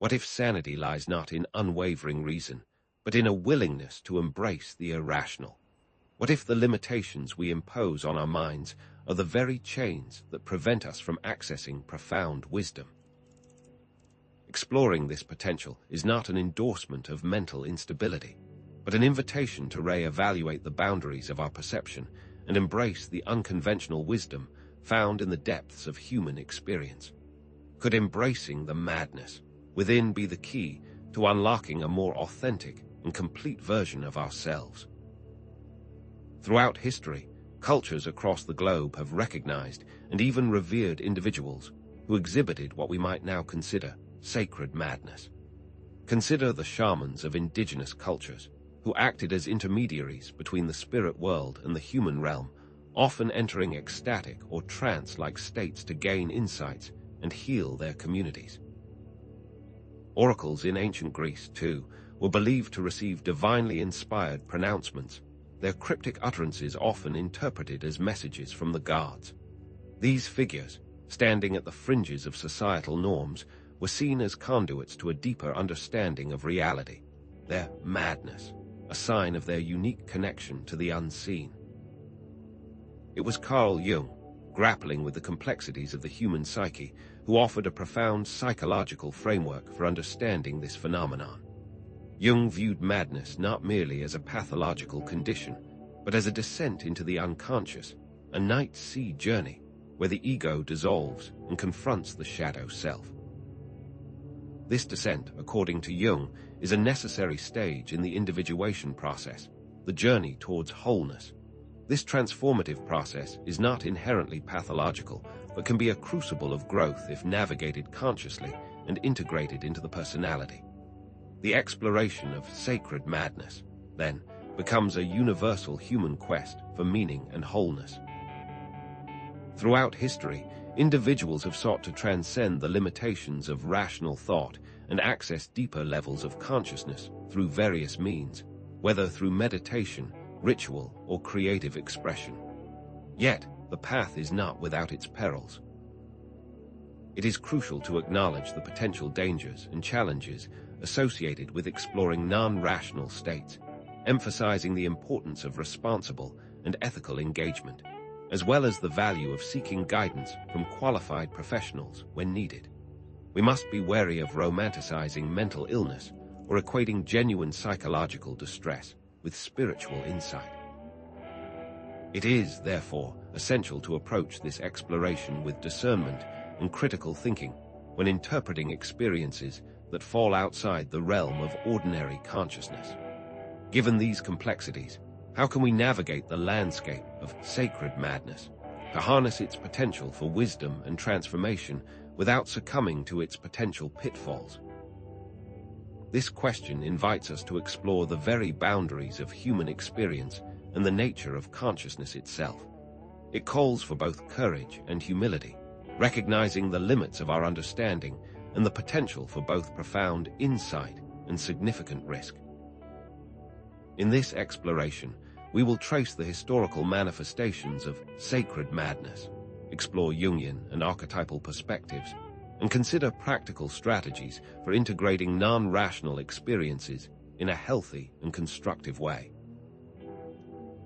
What if sanity lies not in unwavering reason, but in a willingness to embrace the irrational? What if the limitations we impose on our minds are the very chains that prevent us from accessing profound wisdom? Exploring this potential is not an endorsement of mental instability, but an invitation to re-evaluate the boundaries of our perception and embrace the unconventional wisdom found in the depths of human experience. Could embracing the madness within be the key to unlocking a more authentic and complete version of ourselves? Throughout history, cultures across the globe have recognized and even revered individuals who exhibited what we might now consider sacred madness. Consider the shamans of indigenous cultures, who acted as intermediaries between the spirit world and the human realm, often entering ecstatic or trance-like states to gain insights and heal their communities. Oracles in ancient Greece, too, were believed to receive divinely inspired pronouncements, their cryptic utterances often interpreted as messages from the gods. These figures, standing at the fringes of societal norms, were seen as conduits to a deeper understanding of reality, their madness, a sign of their unique connection to the unseen. It was Carl Jung, grappling with the complexities of the human psyche, who offered a profound psychological framework for understanding this phenomenon. Jung viewed madness not merely as a pathological condition, but as a descent into the unconscious, a night sea journey where the ego dissolves and confronts the shadow self. This descent, according to Jung, is a necessary stage in the individuation process, the journey towards wholeness. This transformative process is not inherently pathological, but can be a crucible of growth if navigated consciously and integrated into the personality. The exploration of sacred madness, then, becomes a universal human quest for meaning and wholeness. Throughout history, individuals have sought to transcend the limitations of rational thought and access deeper levels of consciousness through various means, whether through meditation, ritual, or creative expression. Yet, the path is not without its perils. It is crucial to acknowledge the potential dangers and challenges associated with exploring non-rational states, emphasizing the importance of responsible and ethical engagement, as well as the value of seeking guidance from qualified professionals when needed. We must be wary of romanticizing mental illness or equating genuine psychological distress with spiritual insight. It is, therefore, essential to approach this exploration with discernment and critical thinking when interpreting experiences that fall outside the realm of ordinary consciousness. Given these complexities, how can we navigate the landscape of sacred madness to harness its potential for wisdom and transformation without succumbing to its potential pitfalls? This question invites us to explore the very boundaries of human experience and the nature of consciousness itself. It calls for both courage and humility, recognizing the limits of our understanding and the potential for both profound insight and significant risk. In this exploration, we will trace the historical manifestations of sacred madness, explore Jungian and archetypal perspectives, and consider practical strategies for integrating non-rational experiences in a healthy and constructive way.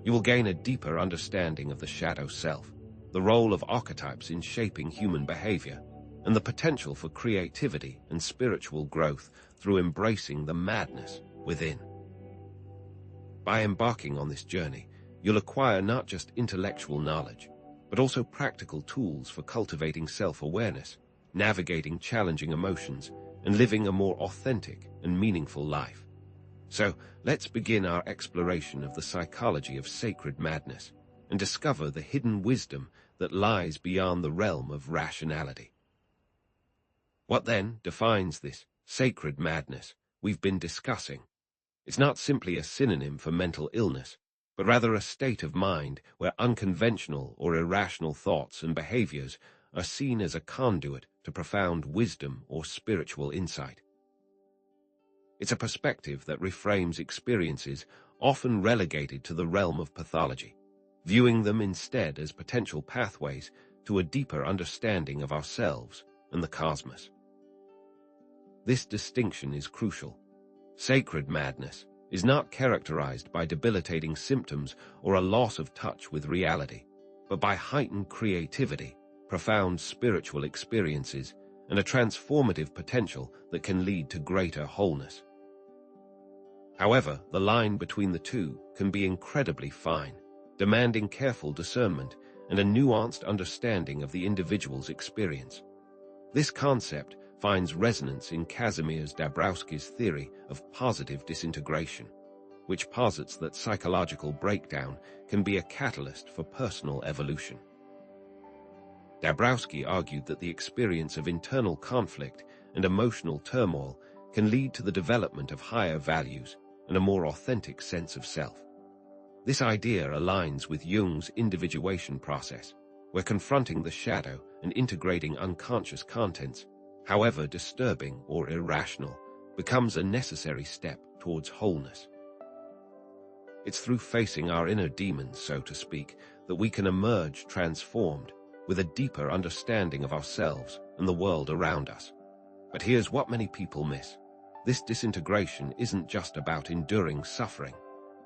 You will gain a deeper understanding of the shadow self, the role of archetypes in shaping human behavior, and the potential for creativity and spiritual growth through embracing the madness within. By embarking on this journey, you'll acquire not just intellectual knowledge, but also practical tools for cultivating self-awareness, navigating challenging emotions, and living a more authentic and meaningful life. So, let's begin our exploration of the psychology of sacred madness and discover the hidden wisdom that lies beyond the realm of rationality. What then defines this sacred madness we've been discussing? It's not simply a synonym for mental illness, but rather a state of mind where unconventional or irrational thoughts and behaviors are seen as a conduit to profound wisdom or spiritual insight. It's a perspective that reframes experiences often relegated to the realm of pathology, viewing them instead as potential pathways to a deeper understanding of ourselves and the cosmos. This distinction is crucial. Sacred madness is not characterized by debilitating symptoms or a loss of touch with reality, but by heightened creativity, profound spiritual experiences, and a transformative potential that can lead to greater wholeness. However, the line between the two can be incredibly fine, demanding careful discernment and a nuanced understanding of the individual's experience. This concept finds resonance in Kazimierz Dabrowski's theory of positive disintegration, which posits that psychological breakdown can be a catalyst for personal evolution. Dabrowski argued that the experience of internal conflict and emotional turmoil can lead to the development of higher values and a more authentic sense of self. This idea aligns with Jung's individuation process, where confronting the shadow and integrating unconscious contents, however disturbing or irrational, becomes a necessary step towards wholeness. It's through facing our inner demons, so to speak, that we can emerge transformed, with a deeper understanding of ourselves and the world around us. But here's what many people miss. This disintegration isn't just about enduring suffering.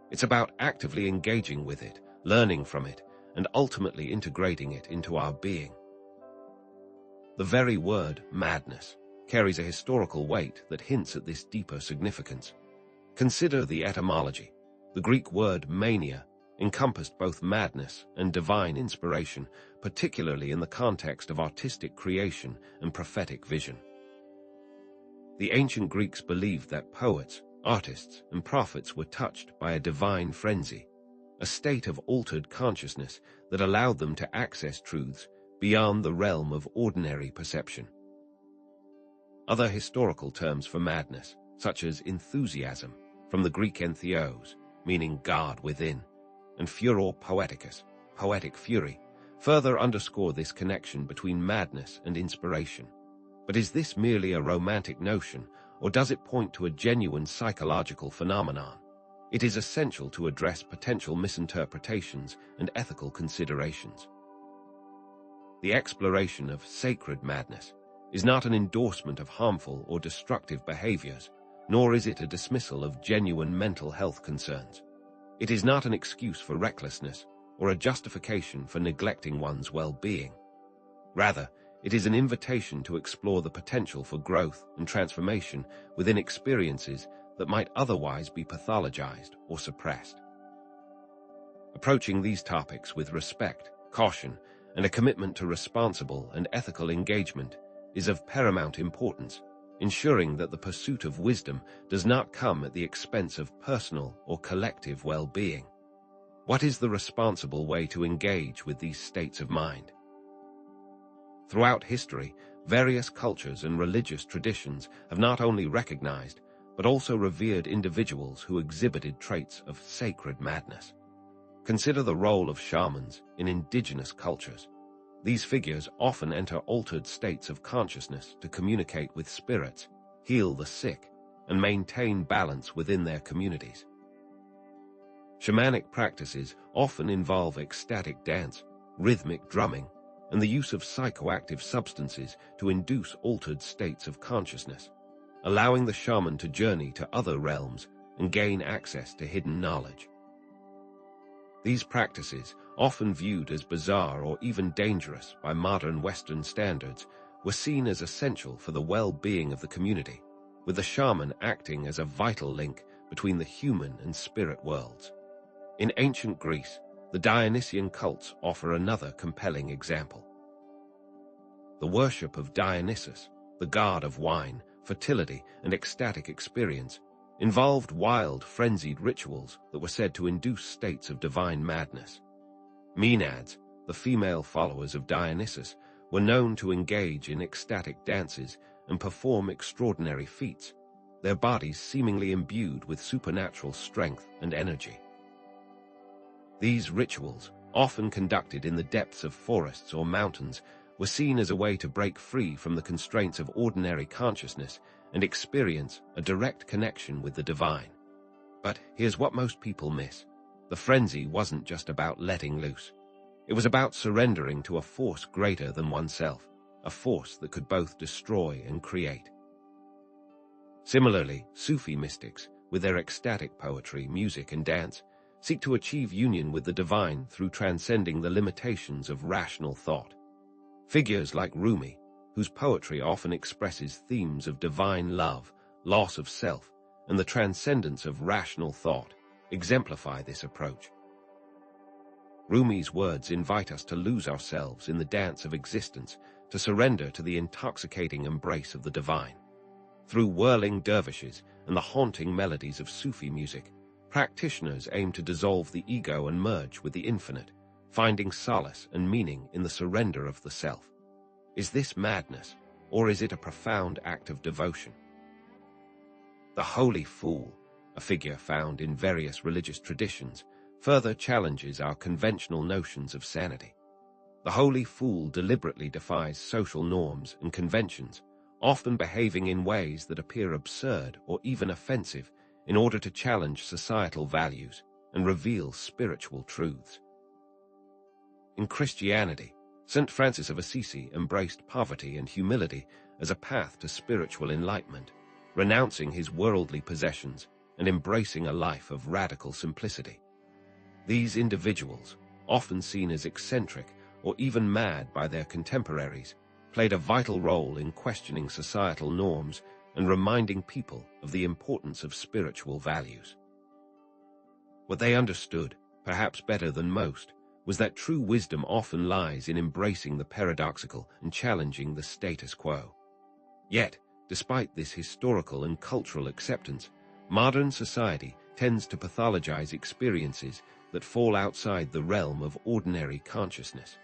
It's about actively engaging with it, learning from it, and ultimately integrating it into our being. The very word madness carries a historical weight that hints at this deeper significance. Consider the etymology. The Greek word mania encompassed both madness and divine inspiration, particularly in the context of artistic creation and prophetic vision. The ancient Greeks believed that poets, artists, and prophets were touched by a divine frenzy, a state of altered consciousness that allowed them to access truths beyond the realm of ordinary perception. Other historical terms for madness, such as enthusiasm, from the Greek entheos, meaning God within, and furor poeticus, poetic fury, further underscore this connection between madness and inspiration. But is this merely a romantic notion, or does it point to a genuine psychological phenomenon? It is essential to address potential misinterpretations and ethical considerations. The exploration of sacred madness is not an endorsement of harmful or destructive behaviors, nor is it a dismissal of genuine mental health concerns. It is not an excuse for recklessness or a justification for neglecting one's well-being. Rather, it is an invitation to explore the potential for growth and transformation within experiences that might otherwise be pathologized or suppressed. Approaching these topics with respect, caution, and a commitment to responsible and ethical engagement is of paramount importance, ensuring that the pursuit of wisdom does not come at the expense of personal or collective well-being. What is the responsible way to engage with these states of mind? Throughout history, various cultures and religious traditions have not only recognized, but also revered individuals who exhibited traits of sacred madness. Consider the role of shamans in indigenous cultures. These figures often enter altered states of consciousness to communicate with spirits, heal the sick, and maintain balance within their communities. Shamanic practices often involve ecstatic dance, rhythmic drumming, and the use of psychoactive substances to induce altered states of consciousness, allowing the shaman to journey to other realms and gain access to hidden knowledge. These practices, often viewed as bizarre or even dangerous by modern Western standards, were seen as essential for the well-being of the community, with the shaman acting as a vital link between the human and spirit worlds. In ancient Greece, the Dionysian cults offer another compelling example. The worship of Dionysus, the god of wine, fertility, and ecstatic experience, involved wild, frenzied rituals that were said to induce states of divine madness. Maenads, the female followers of Dionysus, were known to engage in ecstatic dances and perform extraordinary feats, their bodies seemingly imbued with supernatural strength and energy. These rituals, often conducted in the depths of forests or mountains, were seen as a way to break free from the constraints of ordinary consciousness and experience a direct connection with the divine. But here's what most people miss. The frenzy wasn't just about letting loose. It was about surrendering to a force greater than oneself, a force that could both destroy and create. Similarly, Sufi mystics, with their ecstatic poetry, music, and dance, seek to achieve union with the divine through transcending the limitations of rational thought. Figures like Rumi, whose poetry often expresses themes of divine love, loss of self, and the transcendence of rational thought, exemplify this approach. Rumi's words invite us to lose ourselves in the dance of existence, to surrender to the intoxicating embrace of the divine. Through whirling dervishes and the haunting melodies of Sufi music, practitioners aim to dissolve the ego and merge with the infinite, finding solace and meaning in the surrender of the self. Is this madness, or is it a profound act of devotion? The holy fool, a figure found in various religious traditions, further challenges our conventional notions of sanity. The holy fool deliberately defies social norms and conventions, often behaving in ways that appear absurd or even offensive in order to challenge societal values and reveal spiritual truths. In Christianity, St. Francis of Assisi embraced poverty and humility as a path to spiritual enlightenment, renouncing his worldly possessions and embracing a life of radical simplicity. These individuals, often seen as eccentric or even mad by their contemporaries, played a vital role in questioning societal norms and reminding people of the importance of spiritual values. What they understood, perhaps better than most, was that true wisdom often lies in embracing the paradoxical and challenging the status quo. Yet, despite this historical and cultural acceptance, modern society tends to pathologize experiences that fall outside the realm of ordinary consciousness.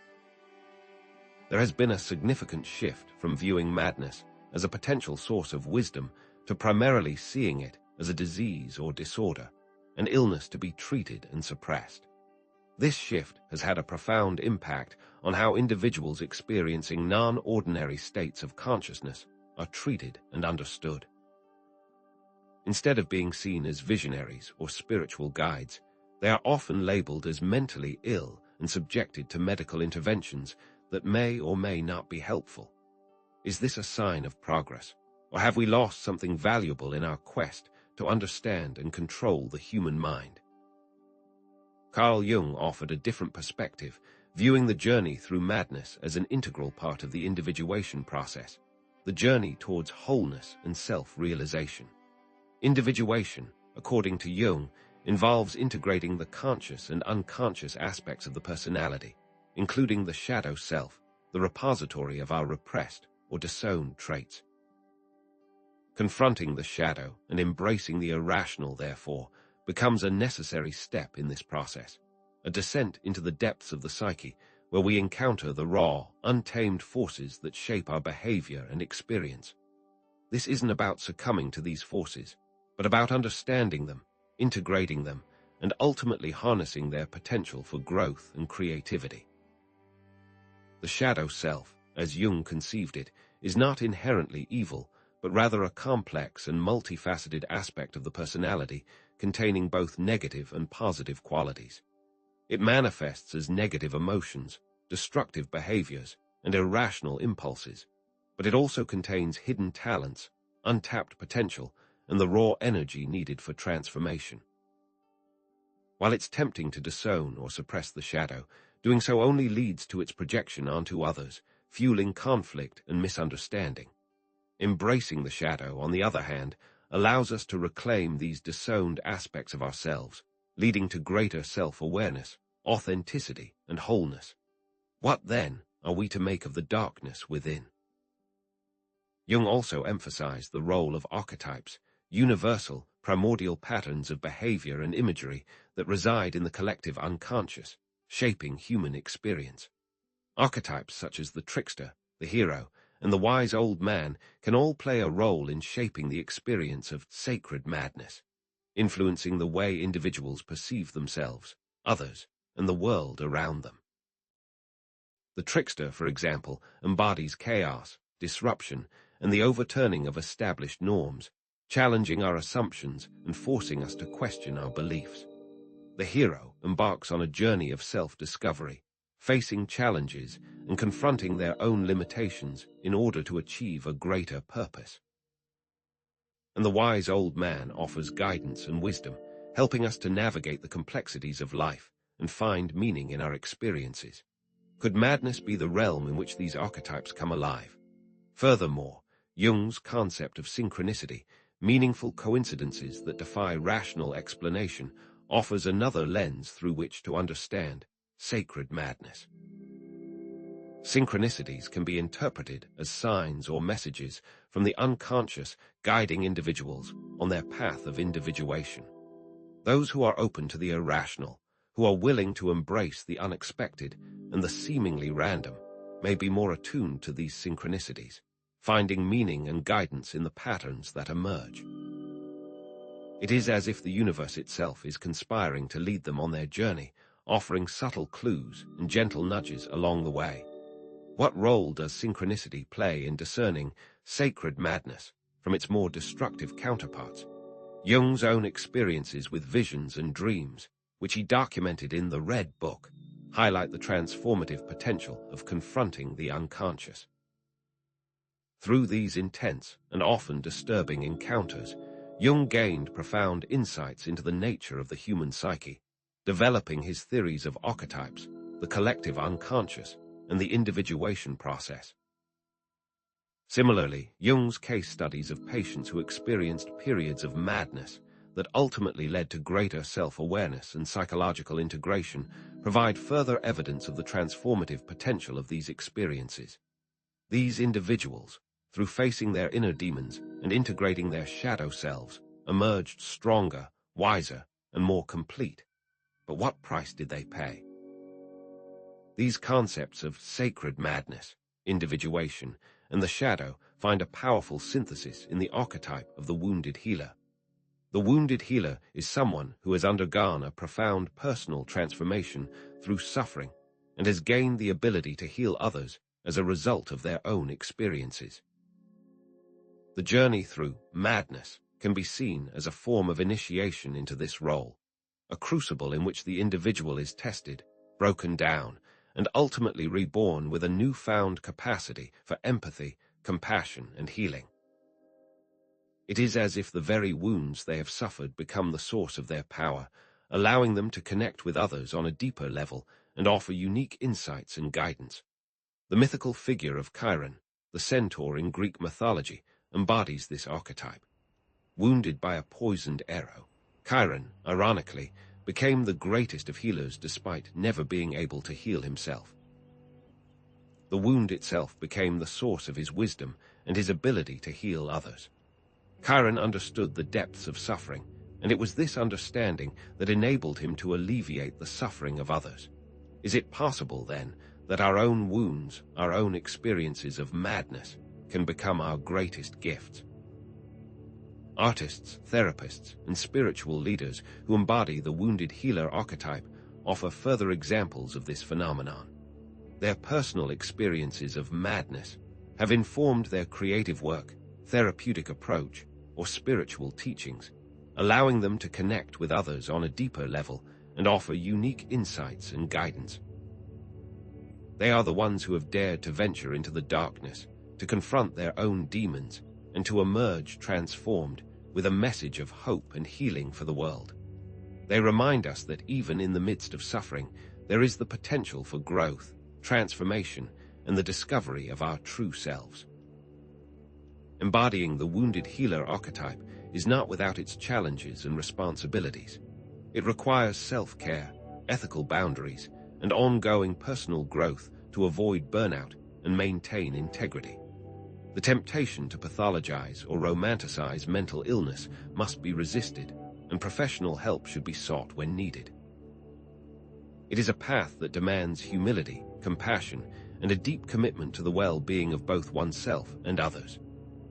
There has been a significant shift from viewing madness as a potential source of wisdom to primarily seeing it as a disease or disorder, an illness to be treated and suppressed. This shift has had a profound impact on how individuals experiencing non-ordinary states of consciousness are treated and understood. Instead of being seen as visionaries or spiritual guides, they are often labeled as mentally ill and subjected to medical interventions that may or may not be helpful. Is this a sign of progress, or have we lost something valuable in our quest to understand and control the human mind? Carl Jung offered a different perspective, viewing the journey through madness as an integral part of the individuation process, the journey towards wholeness and self-realization. Individuation, according to Jung, involves integrating the conscious and unconscious aspects of the personality, including the shadow self, the repository of our repressed or disowned traits. Confronting the shadow and embracing the irrational, therefore, becomes a necessary step in this process, a descent into the depths of the psyche where we encounter the raw, untamed forces that shape our behavior and experience. This isn't about succumbing to these forces, but about understanding them, integrating them, and ultimately harnessing their potential for growth and creativity. The shadow self, as Jung conceived it, is not inherently evil, but rather a complex and multifaceted aspect of the personality containing both negative and positive qualities. It manifests as negative emotions, destructive behaviors, and irrational impulses, but it also contains hidden talents, untapped potential, and the raw energy needed for transformation. While it's tempting to disown or suppress the shadow, doing so only leads to its projection onto others, fueling conflict and misunderstanding. Embracing the shadow, on the other hand, allows us to reclaim these disowned aspects of ourselves, leading to greater self-awareness, authenticity, and wholeness. What, then, are we to make of the darkness within? Jung also emphasized the role of archetypes, universal, primordial patterns of behavior and imagery that reside in the collective unconscious, shaping human experience. Archetypes such as the trickster, the hero, and the wise old man can all play a role in shaping the experience of sacred madness, influencing the way individuals perceive themselves, others, and the world around them. The trickster, for example, embodies chaos, disruption, and the overturning of established norms, challenging our assumptions and forcing us to question our beliefs. The hero embarks on a journey of self-discovery, facing challenges and confronting their own limitations in order to achieve a greater purpose. and the wise old man offers guidance and wisdom, helping us to navigate the complexities of life and find meaning in our experiences. Could madness be the realm in which these archetypes come alive? Furthermore, Jung's concept of synchronicity, meaningful coincidences that defy rational explanation, offers another lens through which to understand sacred madness. Synchronicities can be interpreted as signs or messages from the unconscious guiding individuals on their path of individuation. Those who are open to the irrational, who are willing to embrace the unexpected and the seemingly random, may be more attuned to these synchronicities, finding meaning and guidance in the patterns that emerge. It is as if the universe itself is conspiring to lead them on their journey, offering subtle clues and gentle nudges along the way. What role does synchronicity play in discerning sacred madness from its more destructive counterparts? Jung's own experiences with visions and dreams, which he documented in the Red Book, highlight the transformative potential of confronting the unconscious. Through these intense and often disturbing encounters, Jung gained profound insights into the nature of the human psyche, developing his theories of archetypes, the collective unconscious, and the individuation process. Similarly, Jung's case studies of patients who experienced periods of madness that ultimately led to greater self-awareness and psychological integration provide further evidence of the transformative potential of these experiences. These individuals, through facing their inner demons and integrating their shadow selves, emerged stronger, wiser, and more complete. But what price did they pay? These concepts of sacred madness, individuation, and the shadow find a powerful synthesis in the archetype of the wounded healer. The wounded healer is someone who has undergone a profound personal transformation through suffering and has gained the ability to heal others as a result of their own experiences. The journey through madness can be seen as a form of initiation into this role, a crucible in which the individual is tested, broken down, and ultimately reborn with a newfound capacity for empathy, compassion, and healing. It is as if the very wounds they have suffered become the source of their power, allowing them to connect with others on a deeper level and offer unique insights and guidance. The mythical figure of Chiron, the centaur in Greek mythology, embodies this archetype. Wounded by a poisoned arrow, Chiron, ironically, became the greatest of healers despite never being able to heal himself. The wound itself became the source of his wisdom and his ability to heal others. Chiron understood the depths of suffering, and it was this understanding that enabled him to alleviate the suffering of others. Is it possible, then, that our own wounds, our own experiences of madness, can become our greatest gifts? Artists, therapists, and spiritual leaders who embody the wounded healer archetype offer further examples of this phenomenon. Their personal experiences of madness have informed their creative work, therapeutic approach, or spiritual teachings, allowing them to connect with others on a deeper level and offer unique insights and guidance. They are the ones who have dared to venture into the darkness, to confront their own demons, and to emerge transformed with a message of hope and healing for the world. They remind us that even in the midst of suffering, there is the potential for growth, transformation, and the discovery of our true selves. Embodying the wounded healer archetype is not without its challenges and responsibilities. It requires self-care, ethical boundaries, and ongoing personal growth to avoid burnout and maintain integrity. The temptation to pathologize or romanticize mental illness must be resisted, and professional help should be sought when needed. It is a path that demands humility, compassion, and a deep commitment to the well-being of both oneself and others.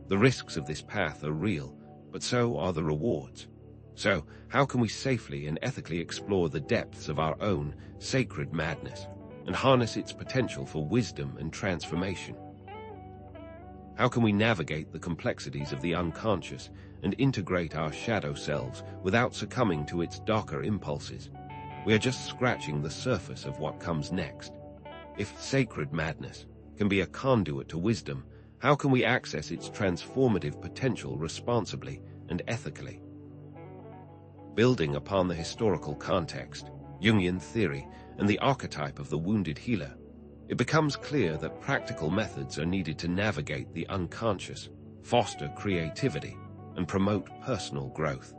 The risks of this path are real, but so are the rewards. So, how can we safely and ethically explore the depths of our own sacred madness and harness its potential for wisdom and transformation? How can we navigate the complexities of the unconscious and integrate our shadow selves without succumbing to its darker impulses? We are just scratching the surface of what comes next. If sacred madness can be a conduit to wisdom, how can we access its transformative potential responsibly and ethically. Building upon the historical context, Jungian theory, and the archetype of the wounded healer, it becomes clear that practical methods are needed to navigate the unconscious, foster creativity, and promote personal growth.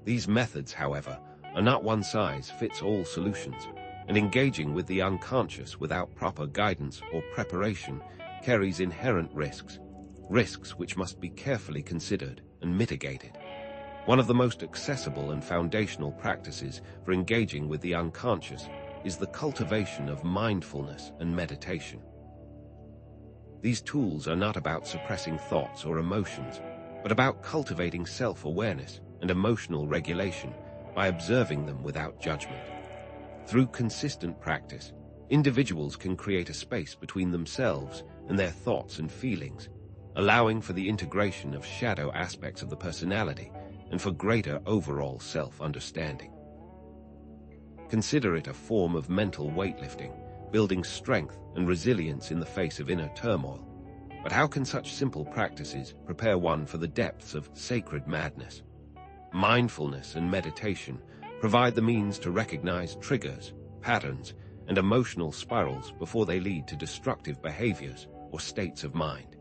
These methods, however, are not one-size-fits-all solutions, and engaging with the unconscious without proper guidance or preparation carries inherent risks which must be carefully considered and mitigated. One of the most accessible and foundational practices for engaging with the unconscious is the cultivation of mindfulness and meditation. These tools are not about suppressing thoughts or emotions, but about cultivating self-awareness and emotional regulation by observing them without judgment. Through consistent practice, individuals can create a space between themselves and their thoughts and feelings, allowing for the integration of shadow aspects of the personality and for greater overall self-understanding. Consider it a form of mental weightlifting, building strength and resilience in the face of inner turmoil. But how can such simple practices prepare one for the depths of sacred madness? Mindfulness and meditation provide the means to recognize triggers, patterns, and emotional spirals before they lead to destructive behaviors or states of mind.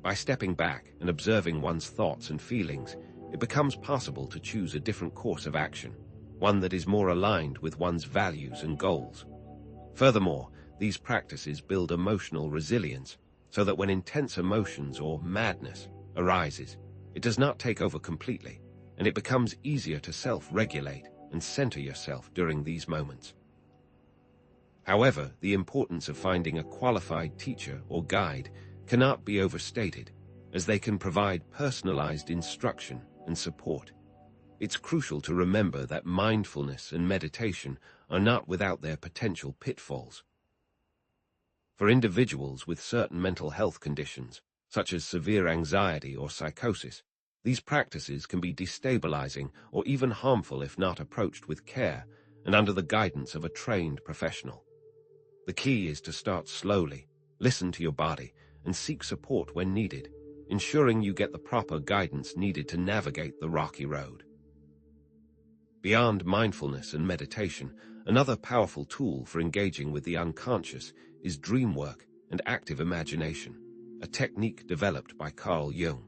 By stepping back and observing one's thoughts and feelings, it becomes possible to choose a different course of action, one that is more aligned with one's values and goals. Furthermore, these practices build emotional resilience so that when intense emotions or madness arises, it does not take over completely, and it becomes easier to self-regulate and center yourself during these moments. However, the importance of finding a qualified teacher or guide cannot be overstated, as they can provide personalized instruction and support. It's crucial to remember that mindfulness and meditation are not without their potential pitfalls. For individuals with certain mental health conditions, such as severe anxiety or psychosis, these practices can be destabilizing or even harmful if not approached with care and under the guidance of a trained professional. The key is to start slowly, listen to your body, and seek support when needed, ensuring you get the proper guidance needed to navigate the rocky road. Beyond mindfulness and meditation, another powerful tool for engaging with the unconscious is dream work and active imagination, a technique developed by Carl Jung.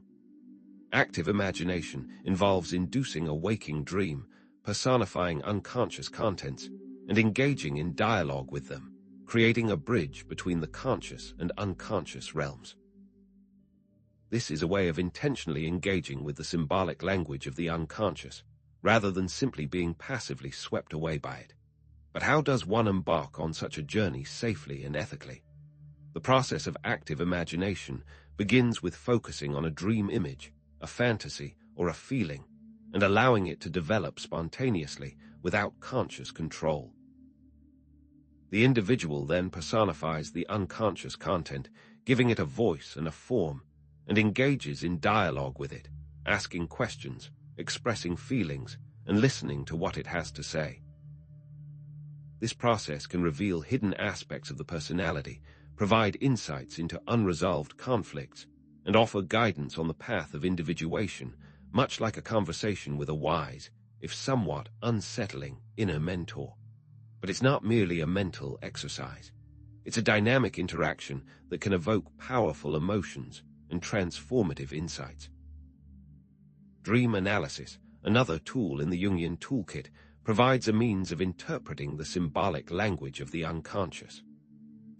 Active imagination involves inducing a waking dream, personifying unconscious contents, and engaging in dialogue with them, creating a bridge between the conscious and unconscious realms. This is a way of intentionally engaging with the symbolic language of the unconscious, rather than simply being passively swept away by it. But how does one embark on such a journey safely and ethically? The process of active imagination begins with focusing on a dream image, a fantasy, or a feeling, and allowing it to develop spontaneously without conscious control. The individual then personifies the unconscious content, giving it a voice and a form, and engages in dialogue with it, asking questions, expressing feelings, and listening to what it has to say. This process can reveal hidden aspects of the personality, provide insights into unresolved conflicts, and offer guidance on the path of individuation, much like a conversation with a wise, if somewhat unsettling, inner mentor. But it's not merely a mental exercise. It's a dynamic interaction that can evoke powerful emotions and transformative insights. Dream analysis, another tool in the Jungian toolkit, provides a means of interpreting the symbolic language of the unconscious.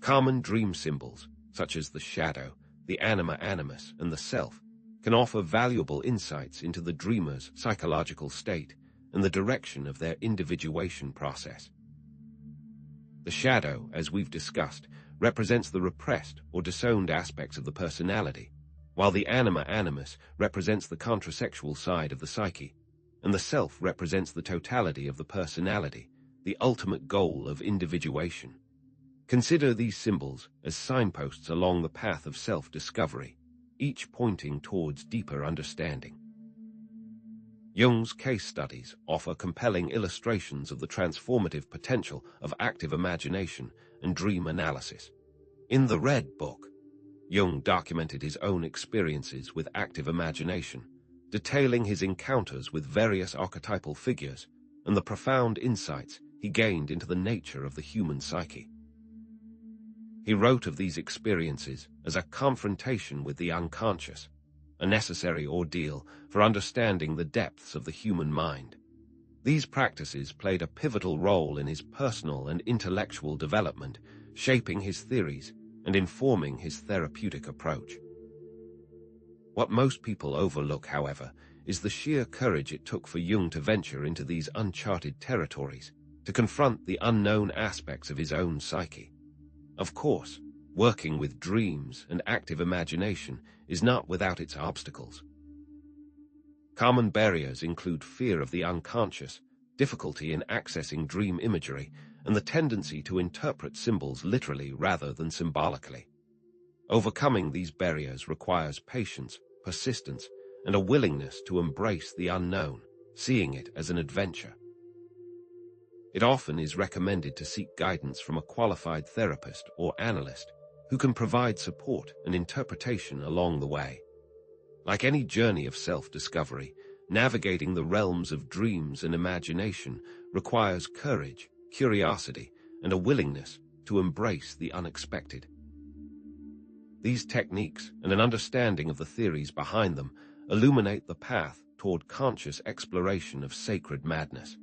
Common dream symbols, such as the shadow, the anima animus, and the self, can offer valuable insights into the dreamer's psychological state and the direction of their individuation process. The shadow, as we've discussed, represents the repressed or disowned aspects of the personality, while the anima animus represents the contrasexual side of the psyche, and the self represents the totality of the personality, the ultimate goal of individuation. Consider these symbols as signposts along the path of self-discovery, each pointing towards deeper understanding. Jung's case studies offer compelling illustrations of the transformative potential of active imagination and dream analysis. In the Red Book, Jung documented his own experiences with active imagination, detailing his encounters with various archetypal figures and the profound insights he gained into the nature of the human psyche. He wrote of these experiences as a confrontation with the unconscious, a necessary ordeal for understanding the depths of the human mind. These practices played a pivotal role in his personal and intellectual development, shaping his theories and informing his therapeutic approach. What most people overlook, however, is the sheer courage it took for Jung to venture into these uncharted territories, to confront the unknown aspects of his own psyche. Of course, working with dreams and active imagination is not without its obstacles. Common barriers include fear of the unconscious, difficulty in accessing dream imagery, and the tendency to interpret symbols literally rather than symbolically. Overcoming these barriers requires patience, persistence, and a willingness to embrace the unknown, seeing it as an adventure. It often is recommended to seek guidance from a qualified therapist or analyst who can provide support and interpretation along the way. Like any journey of self-discovery, navigating the realms of dreams and imagination requires courage, curiosity, and a willingness to embrace the unexpected. These techniques and an understanding of the theories behind them illuminate the path toward conscious exploration of sacred madness.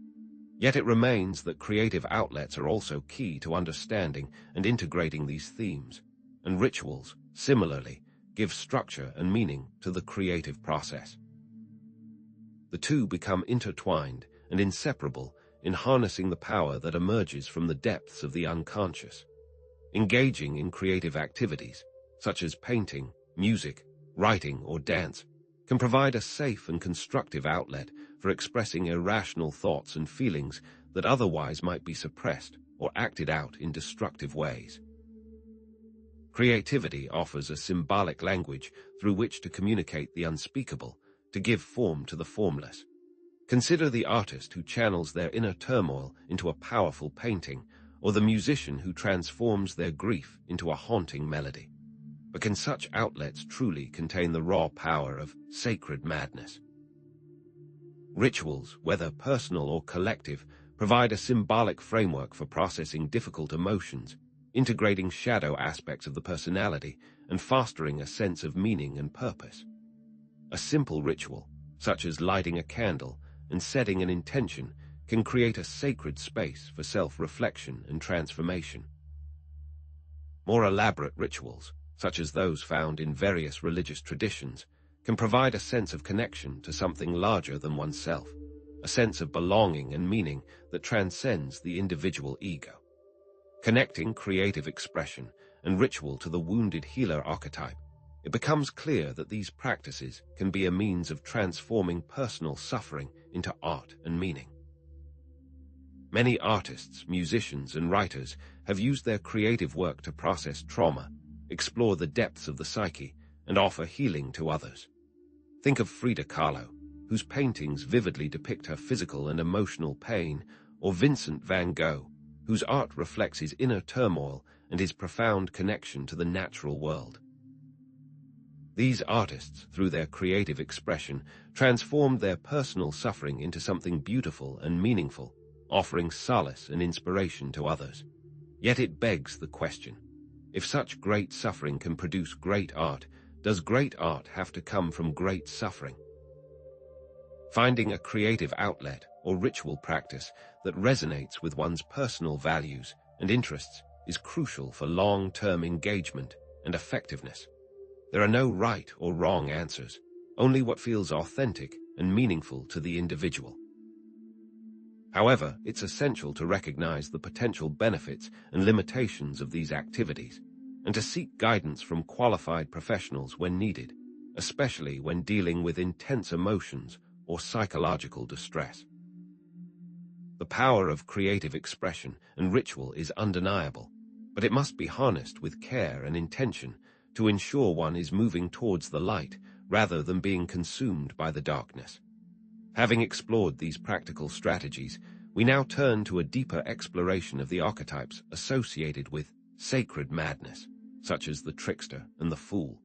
Yet it remains that creative outlets are also key to understanding and integrating these themes, and rituals, similarly, give structure and meaning to the creative process. The two become intertwined and inseparable in harnessing the power that emerges from the depths of the unconscious. Engaging in creative activities, such as painting, music, writing, or dance, can provide a safe and constructive outlet for expressing irrational thoughts and feelings that otherwise might be suppressed or acted out in destructive ways. Creativity offers a symbolic language through which to communicate the unspeakable, to give form to the formless. Consider the artist who channels their inner turmoil into a powerful painting, or the musician who transforms their grief into a haunting melody. But can such outlets truly contain the raw power of sacred madness? Rituals, whether personal or collective, provide a symbolic framework for processing difficult emotions, integrating shadow aspects of the personality and fostering a sense of meaning and purpose. A simple ritual, such as lighting a candle and setting an intention, can create a sacred space for self-reflection and transformation. More elaborate rituals, such as those found in various religious traditions, can provide a sense of connection to something larger than oneself, a sense of belonging and meaning that transcends the individual ego. Connecting creative expression and ritual to the wounded healer archetype, it becomes clear that these practices can be a means of transforming personal suffering into art and meaning. Many artists, musicians, and writers have used their creative work to process trauma, explore the depths of the psyche, and offer healing to others. Think of Frida Kahlo, whose paintings vividly depict her physical and emotional pain, or Vincent van Gogh, whose art reflects his inner turmoil and his profound connection to the natural world. These artists, through their creative expression, transformed their personal suffering into something beautiful and meaningful, offering solace and inspiration to others. Yet it begs the question, if such great suffering can produce great art, does great art have to come from great suffering? Finding a creative outlet or ritual practice that resonates with one's personal values and interests is crucial for long-term engagement and effectiveness. There are no right or wrong answers, only what feels authentic and meaningful to the individual. However, it's essential to recognize the potential benefits and limitations of these activities, and to seek guidance from qualified professionals when needed, especially when dealing with intense emotions or psychological distress. The power of creative expression and ritual is undeniable, but it must be harnessed with care and intention to ensure one is moving towards the light rather than being consumed by the darkness. Having explored these practical strategies, we now turn to a deeper exploration of the archetypes associated with sacred madness, such as the trickster and the fool.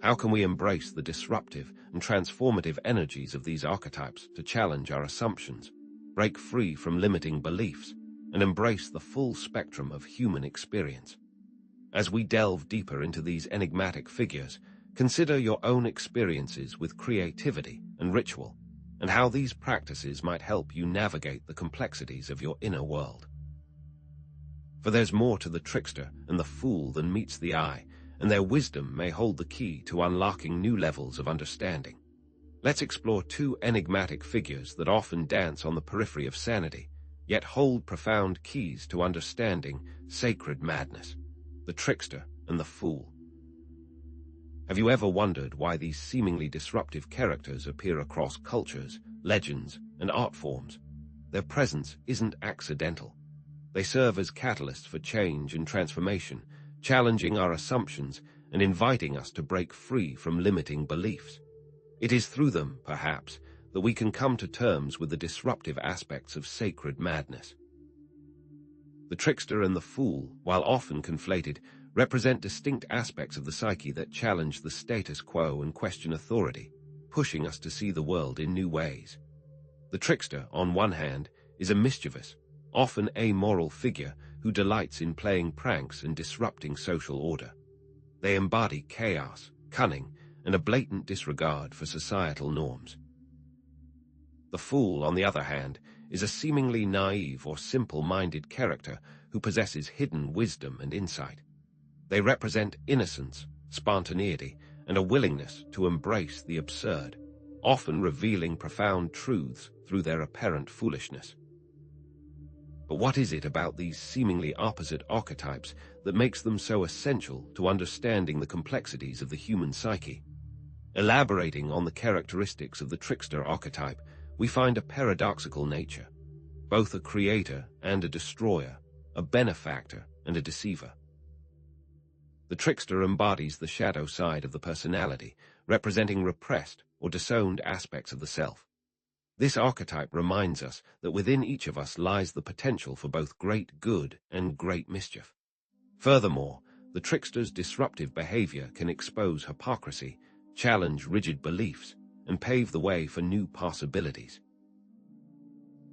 How can we embrace the disruptive and transformative energies of these archetypes to challenge our assumptions, break free from limiting beliefs, and embrace the full spectrum of human experience? As we delve deeper into these enigmatic figures, consider your own experiences with creativity and ritual, and how these practices might help you navigate the complexities of your inner world. For there's more to the trickster and the fool than meets the eye, and their wisdom may hold the key to unlocking new levels of understanding. Let's explore two enigmatic figures that often dance on the periphery of sanity, yet hold profound keys to understanding sacred madness: the trickster and the fool. Have you ever wondered why these seemingly disruptive characters appear across cultures, legends, and art forms? Their presence isn't accidental. They serve as catalysts for change and transformation, challenging our assumptions and inviting us to break free from limiting beliefs. It is through them, perhaps, that we can come to terms with the disruptive aspects of sacred madness. The trickster and the fool, while often conflated, represent distinct aspects of the psyche that challenge the status quo and question authority, pushing us to see the world in new ways. The trickster, on one hand, is a mischievous, often amoral figure who delights in playing pranks and disrupting social order. They embody chaos, cunning, and a blatant disregard for societal norms. The fool, on the other hand, is a seemingly naive or simple-minded character who possesses hidden wisdom and insight. They represent innocence, spontaneity, and a willingness to embrace the absurd, often revealing profound truths through their apparent foolishness. But what is it about these seemingly opposite archetypes that makes them so essential to understanding the complexities of the human psyche? Elaborating on the characteristics of the trickster archetype, we find a paradoxical nature, both a creator and a destroyer, a benefactor and a deceiver. The trickster embodies the shadow side of the personality, representing repressed or disowned aspects of the self. This archetype reminds us that within each of us lies the potential for both great good and great mischief. Furthermore, the trickster's disruptive behavior can expose hypocrisy, challenge rigid beliefs, and pave the way for new possibilities.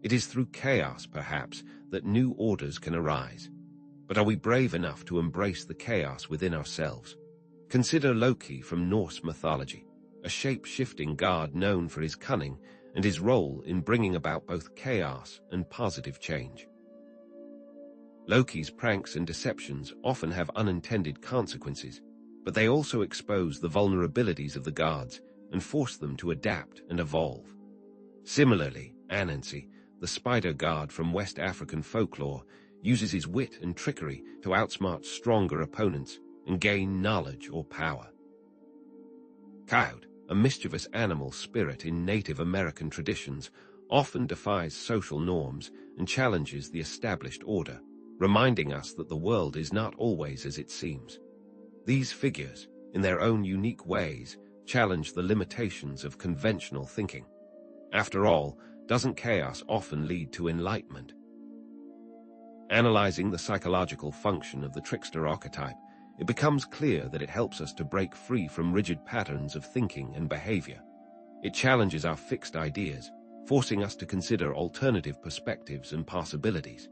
It is through chaos, perhaps, that new orders can arise. But are we brave enough to embrace the chaos within ourselves? Consider Loki from Norse mythology, a shape-shifting god known for his cunning and his role in bringing about both chaos and positive change. Loki's pranks and deceptions often have unintended consequences, but they also expose the vulnerabilities of the gods and force them to adapt and evolve. Similarly, Anansi, the spider god from West African folklore, uses his wit and trickery to outsmart stronger opponents and gain knowledge or power. Coyote, a mischievous animal spirit in Native American traditions, often defies social norms and challenges the established order, reminding us that the world is not always as it seems. These figures, in their own unique ways, challenge the limitations of conventional thinking. After all, doesn't chaos often lead to enlightenment? Analyzing the psychological function of the trickster archetype, it becomes clear that it helps us to break free from rigid patterns of thinking and behavior. It challenges our fixed ideas, forcing us to consider alternative perspectives and possibilities.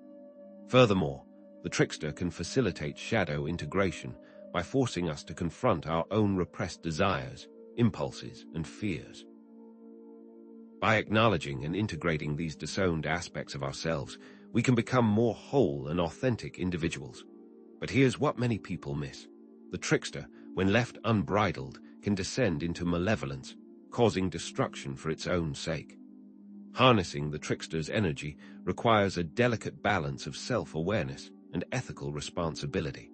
Furthermore, the trickster can facilitate shadow integration by forcing us to confront our own repressed desires, impulses, and fears. By acknowledging and integrating these disowned aspects of ourselves, we can become more whole and authentic individuals. But here's what many people miss. The trickster, when left unbridled, can descend into malevolence, causing destruction for its own sake. Harnessing the trickster's energy requires a delicate balance of self-awareness and ethical responsibility.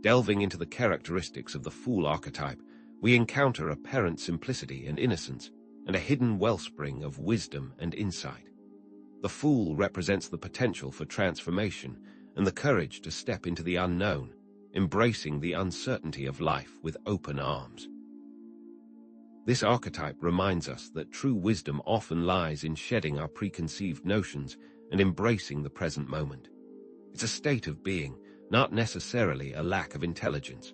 Delving into the characteristics of the fool archetype, we encounter apparent simplicity and innocence, and a hidden wellspring of wisdom and insight. The fool represents the potential for transformation and the courage to step into the unknown, embracing the uncertainty of life with open arms. This archetype reminds us that true wisdom often lies in shedding our preconceived notions and embracing the present moment. It's a state of being, not necessarily a lack of intelligence.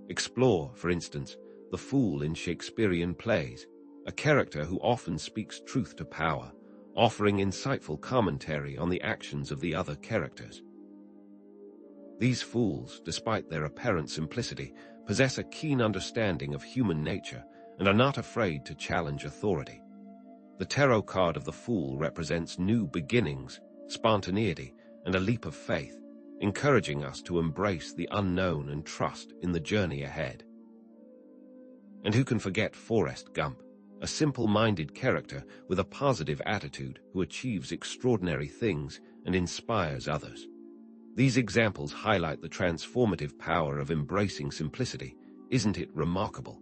Explore, for instance, the fool in Shakespearean plays, a character who often speaks truth to power, offering insightful commentary on the actions of the other characters. These fools, despite their apparent simplicity, possess a keen understanding of human nature and are not afraid to challenge authority. The tarot card of the Fool represents new beginnings, spontaneity, and a leap of faith, encouraging us to embrace the unknown and trust in the journey ahead. And who can forget Forrest Gump, a simple-minded character with a positive attitude who achieves extraordinary things and inspires others. These examples highlight the transformative power of embracing simplicity. Isn't it remarkable?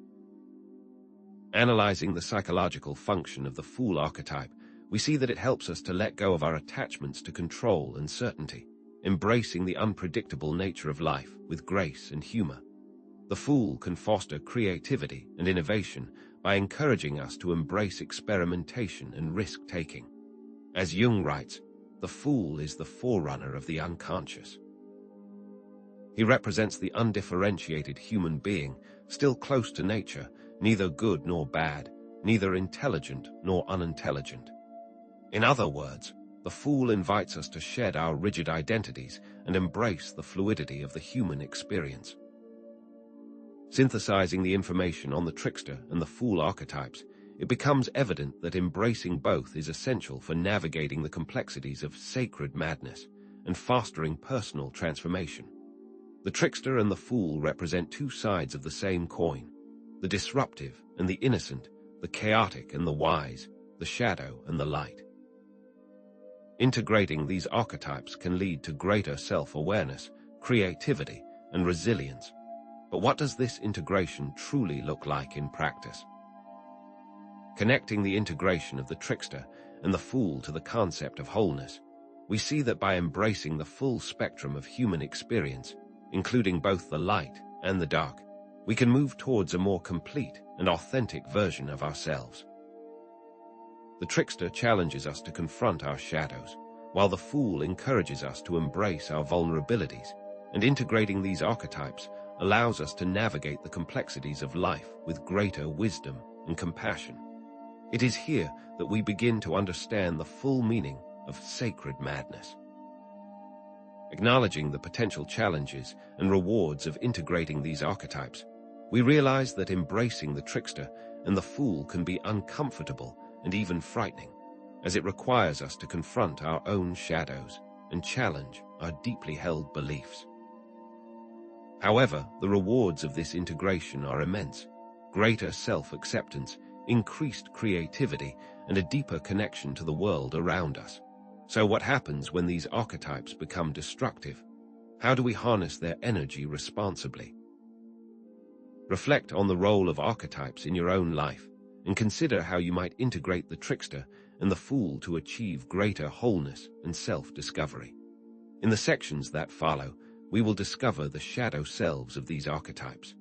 Analyzing the psychological function of the Fool archetype, we see that it helps us to let go of our attachments to control and certainty, embracing the unpredictable nature of life with grace and humor. The Fool can foster creativity and innovation by encouraging us to embrace experimentation and risk-taking. As Jung writes, the Fool is the forerunner of the unconscious. He represents the undifferentiated human being, still close to nature, neither good nor bad, neither intelligent nor unintelligent. In other words, the Fool invites us to shed our rigid identities and embrace the fluidity of the human experience. Synthesizing the information on the trickster and the Fool archetypes, it becomes evident that embracing both is essential for navigating the complexities of sacred madness and fostering personal transformation. The trickster and the Fool represent two sides of the same coin: the disruptive and the innocent, the chaotic and the wise, the shadow and the light. Integrating these archetypes can lead to greater self-awareness, creativity, and resilience. But what does this integration truly look like in practice? Connecting the integration of the trickster and the Fool to the concept of wholeness, we see that by embracing the full spectrum of human experience, including both the light and the dark, we can move towards a more complete and authentic version of ourselves. The trickster challenges us to confront our shadows, while the Fool encourages us to embrace our vulnerabilities, and integrating these archetypes allows us to navigate the complexities of life with greater wisdom and compassion. It is here that we begin to understand the full meaning of sacred madness. Acknowledging the potential challenges and rewards of integrating these archetypes, we realize that embracing the trickster and the Fool can be uncomfortable and even frightening, as it requires us to confront our own shadows and challenge our deeply held beliefs. However, the rewards of this integration are immense: greater self-acceptance, increased creativity, and a deeper connection to the world around us. So what happens when these archetypes become destructive? How do we harness their energy responsibly? Reflect on the role of archetypes in your own life, and consider how you might integrate the trickster and the Fool to achieve greater wholeness and self-discovery. In the sections that follow, we will discover the shadow selves of these archetypes.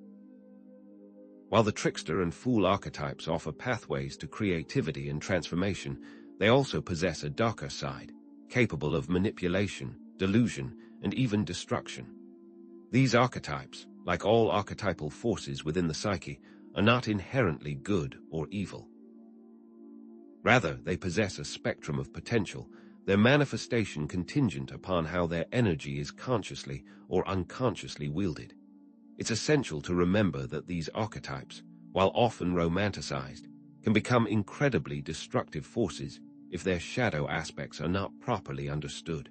While the trickster and Fool archetypes offer pathways to creativity and transformation, they also possess a darker side, capable of manipulation, delusion, and even destruction. These archetypes, like all archetypal forces within the psyche, are not inherently good or evil. Rather, they possess a spectrum of potential, their manifestation contingent upon how their energy is consciously or unconsciously wielded. It's essential to remember that these archetypes, while often romanticized, can become incredibly destructive forces if their shadow aspects are not properly understood.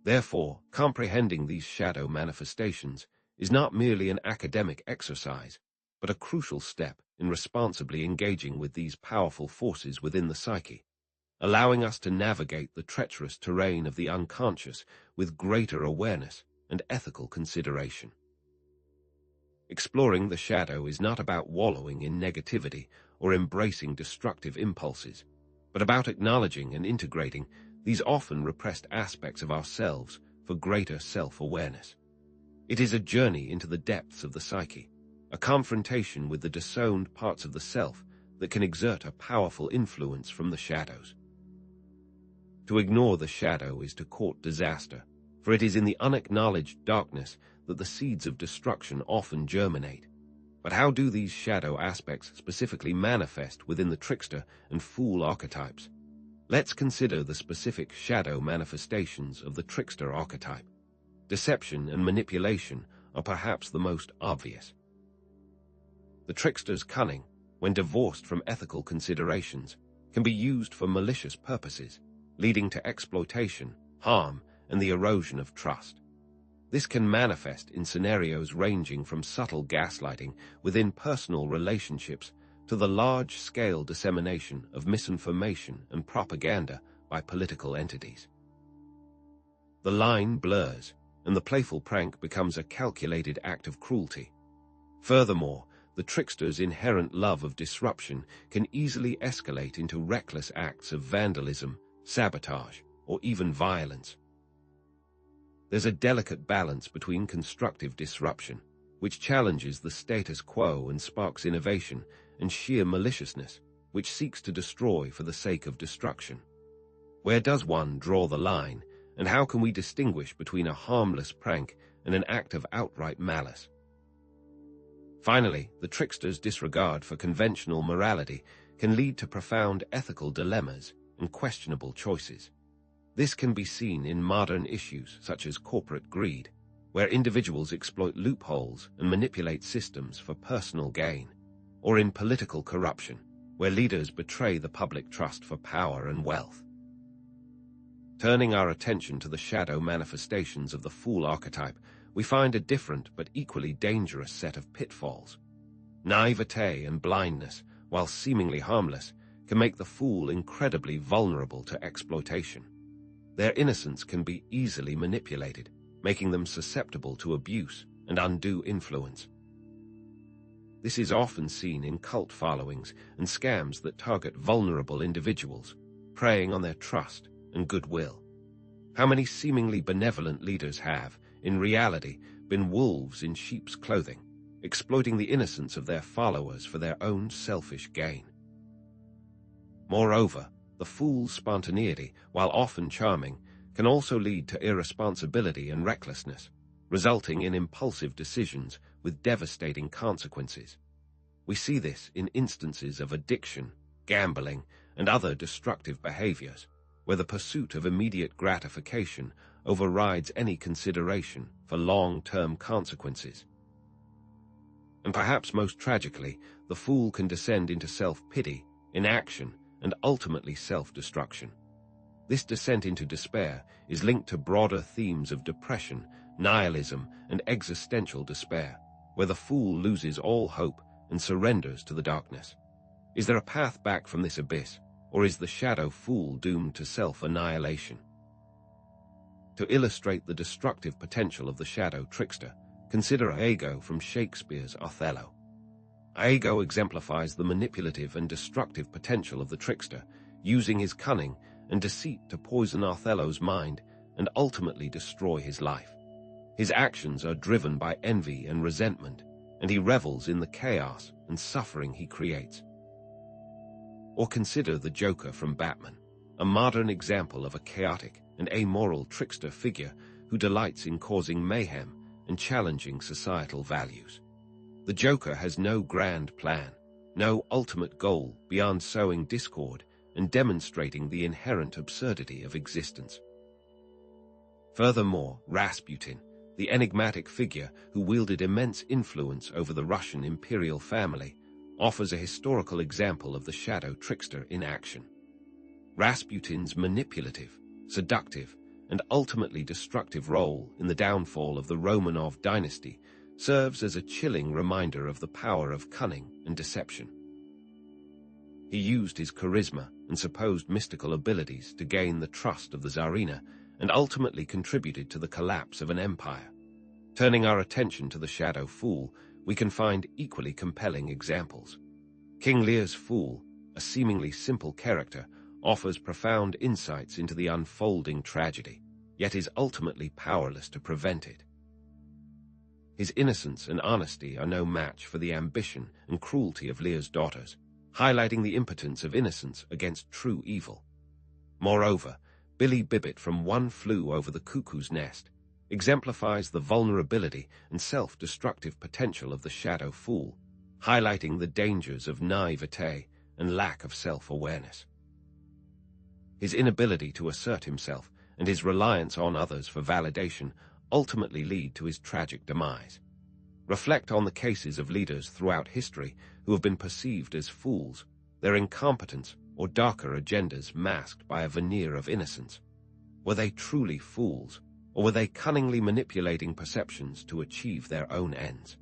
Therefore, comprehending these shadow manifestations is not merely an academic exercise, but a crucial step in responsibly engaging with these powerful forces within the psyche, allowing us to navigate the treacherous terrain of the unconscious with greater awareness and ethical consideration. Exploring the shadow is not about wallowing in negativity or embracing destructive impulses, but about acknowledging and integrating these often repressed aspects of ourselves for greater self-awareness. It is a journey into the depths of the psyche, a confrontation with the disowned parts of the self that can exert a powerful influence from the shadows. To ignore the shadow is to court disaster, for it is in the unacknowledged darkness that the seeds of destruction often germinate. But how do these shadow aspects specifically manifest within the trickster and fool archetypes? Let's consider the specific shadow manifestations of the trickster archetype. Deception and manipulation are perhaps the most obvious. The trickster's cunning, when divorced from ethical considerations, can be used for malicious purposes, leading to exploitation, harm, and the erosion of trust. This can manifest in scenarios ranging from subtle gaslighting within personal relationships to the large-scale dissemination of misinformation and propaganda by political entities. The line blurs, and the playful prank becomes a calculated act of cruelty. Furthermore, the trickster's inherent love of disruption can easily escalate into reckless acts of vandalism, sabotage, or even violence. There's a delicate balance between constructive disruption, which challenges the status quo and sparks innovation, and sheer maliciousness, which seeks to destroy for the sake of destruction. Where does one draw the line, and how can we distinguish between a harmless prank and an act of outright malice? Finally, the trickster's disregard for conventional morality can lead to profound ethical dilemmas and questionable choices. This can be seen in modern issues such as corporate greed, where individuals exploit loopholes and manipulate systems for personal gain, or in political corruption, where leaders betray the public trust for power and wealth. Turning our attention to the shadow manifestations of the fool archetype, we find a different but equally dangerous set of pitfalls. Naivete and blindness, while seemingly harmless, can make the fool incredibly vulnerable to exploitation. Their innocence can be easily manipulated, making them susceptible to abuse and undue influence. This is often seen in cult followings and scams that target vulnerable individuals, preying on their trust and goodwill. How many seemingly benevolent leaders have, in reality, been wolves in sheep's clothing, exploiting the innocence of their followers for their own selfish gain? Moreover, the fool's spontaneity, while often charming, can also lead to irresponsibility and recklessness, resulting in impulsive decisions with devastating consequences. We see this in instances of addiction, gambling, and other destructive behaviors, where the pursuit of immediate gratification overrides any consideration for long-term consequences. And perhaps most tragically, the fool can descend into self-pity, inaction, and ultimately self-destruction. This descent into despair is linked to broader themes of depression, nihilism, and existential despair, where the fool loses all hope and surrenders to the darkness. Is there a path back from this abyss, or is the shadow fool doomed to self-annihilation? To illustrate the destructive potential of the shadow trickster, consider Iago from Shakespeare's Othello. Iago exemplifies the manipulative and destructive potential of the trickster, using his cunning and deceit to poison Othello's mind and ultimately destroy his life. His actions are driven by envy and resentment, and he revels in the chaos and suffering he creates. Or consider the Joker from Batman, a modern example of a chaotic and amoral trickster figure who delights in causing mayhem and challenging societal values. The Joker has no grand plan, no ultimate goal beyond sowing discord and demonstrating the inherent absurdity of existence. Furthermore, Rasputin, the enigmatic figure who wielded immense influence over the Russian imperial family, offers a historical example of the shadow trickster in action. Rasputin's manipulative, seductive, and ultimately destructive role in the downfall of the Romanov dynasty serves as a chilling reminder of the power of cunning and deception. He used his charisma and supposed mystical abilities to gain the trust of the Tsarina and ultimately contributed to the collapse of an empire. Turning our attention to the shadow fool, we can find equally compelling examples. King Lear's fool, a seemingly simple character, offers profound insights into the unfolding tragedy, yet is ultimately powerless to prevent it. His innocence and honesty are no match for the ambition and cruelty of Lear's daughters, highlighting the impotence of innocence against true evil. Moreover, Billy Bibbit from One Flew Over the Cuckoo's Nest exemplifies the vulnerability and self-destructive potential of the shadow fool, highlighting the dangers of naivete and lack of self-awareness. His inability to assert himself and his reliance on others for validation ultimately lead to his tragic demise. Reflect on the cases of leaders throughout history who have been perceived as fools, their incompetence or darker agendas masked by a veneer of innocence. Were they truly fools, or were they cunningly manipulating perceptions to achieve their own ends?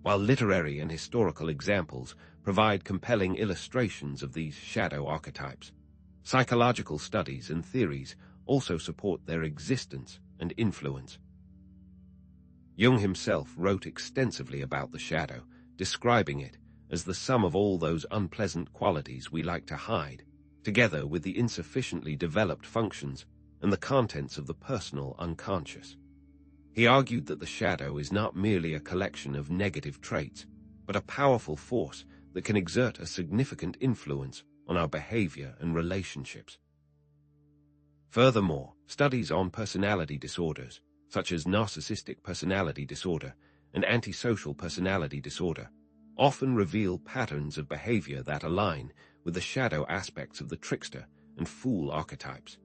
While literary and historical examples provide compelling illustrations of these shadow archetypes, psychological studies and theories also support their existence and influence. Jung himself wrote extensively about the shadow, describing it as the sum of all those unpleasant qualities we like to hide, together with the insufficiently developed functions and the contents of the personal unconscious. He argued that the shadow is not merely a collection of negative traits, but a powerful force that can exert a significant influence on our behavior and relationships. Furthermore, studies on personality disorders, such as narcissistic personality disorder and antisocial personality disorder, often reveal patterns of behavior that align with the shadow aspects of the trickster and fool archetypes,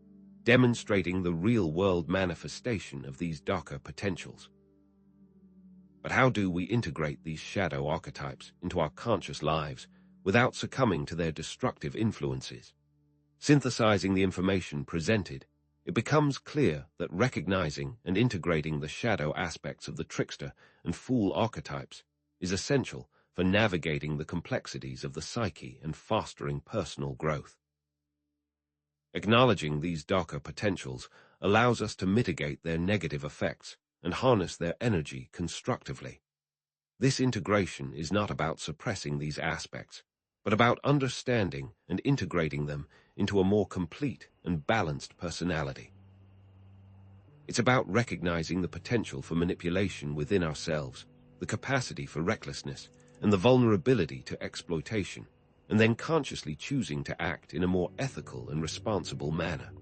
demonstrating the real-world manifestation of these darker potentials. But how do we integrate these shadow archetypes into our conscious lives without succumbing to their destructive influences? Synthesizing the information presented, it becomes clear that recognizing and integrating the shadow aspects of the trickster and fool archetypes is essential for navigating the complexities of the psyche and fostering personal growth. Acknowledging these darker potentials allows us to mitigate their negative effects and harness their energy constructively. This integration is not about suppressing these aspects, but about understanding and integrating them into a more complete and balanced personality. It's about recognizing the potential for manipulation within ourselves, the capacity for recklessness, and the vulnerability to exploitation, and then consciously choosing to act in a more ethical and responsible manner.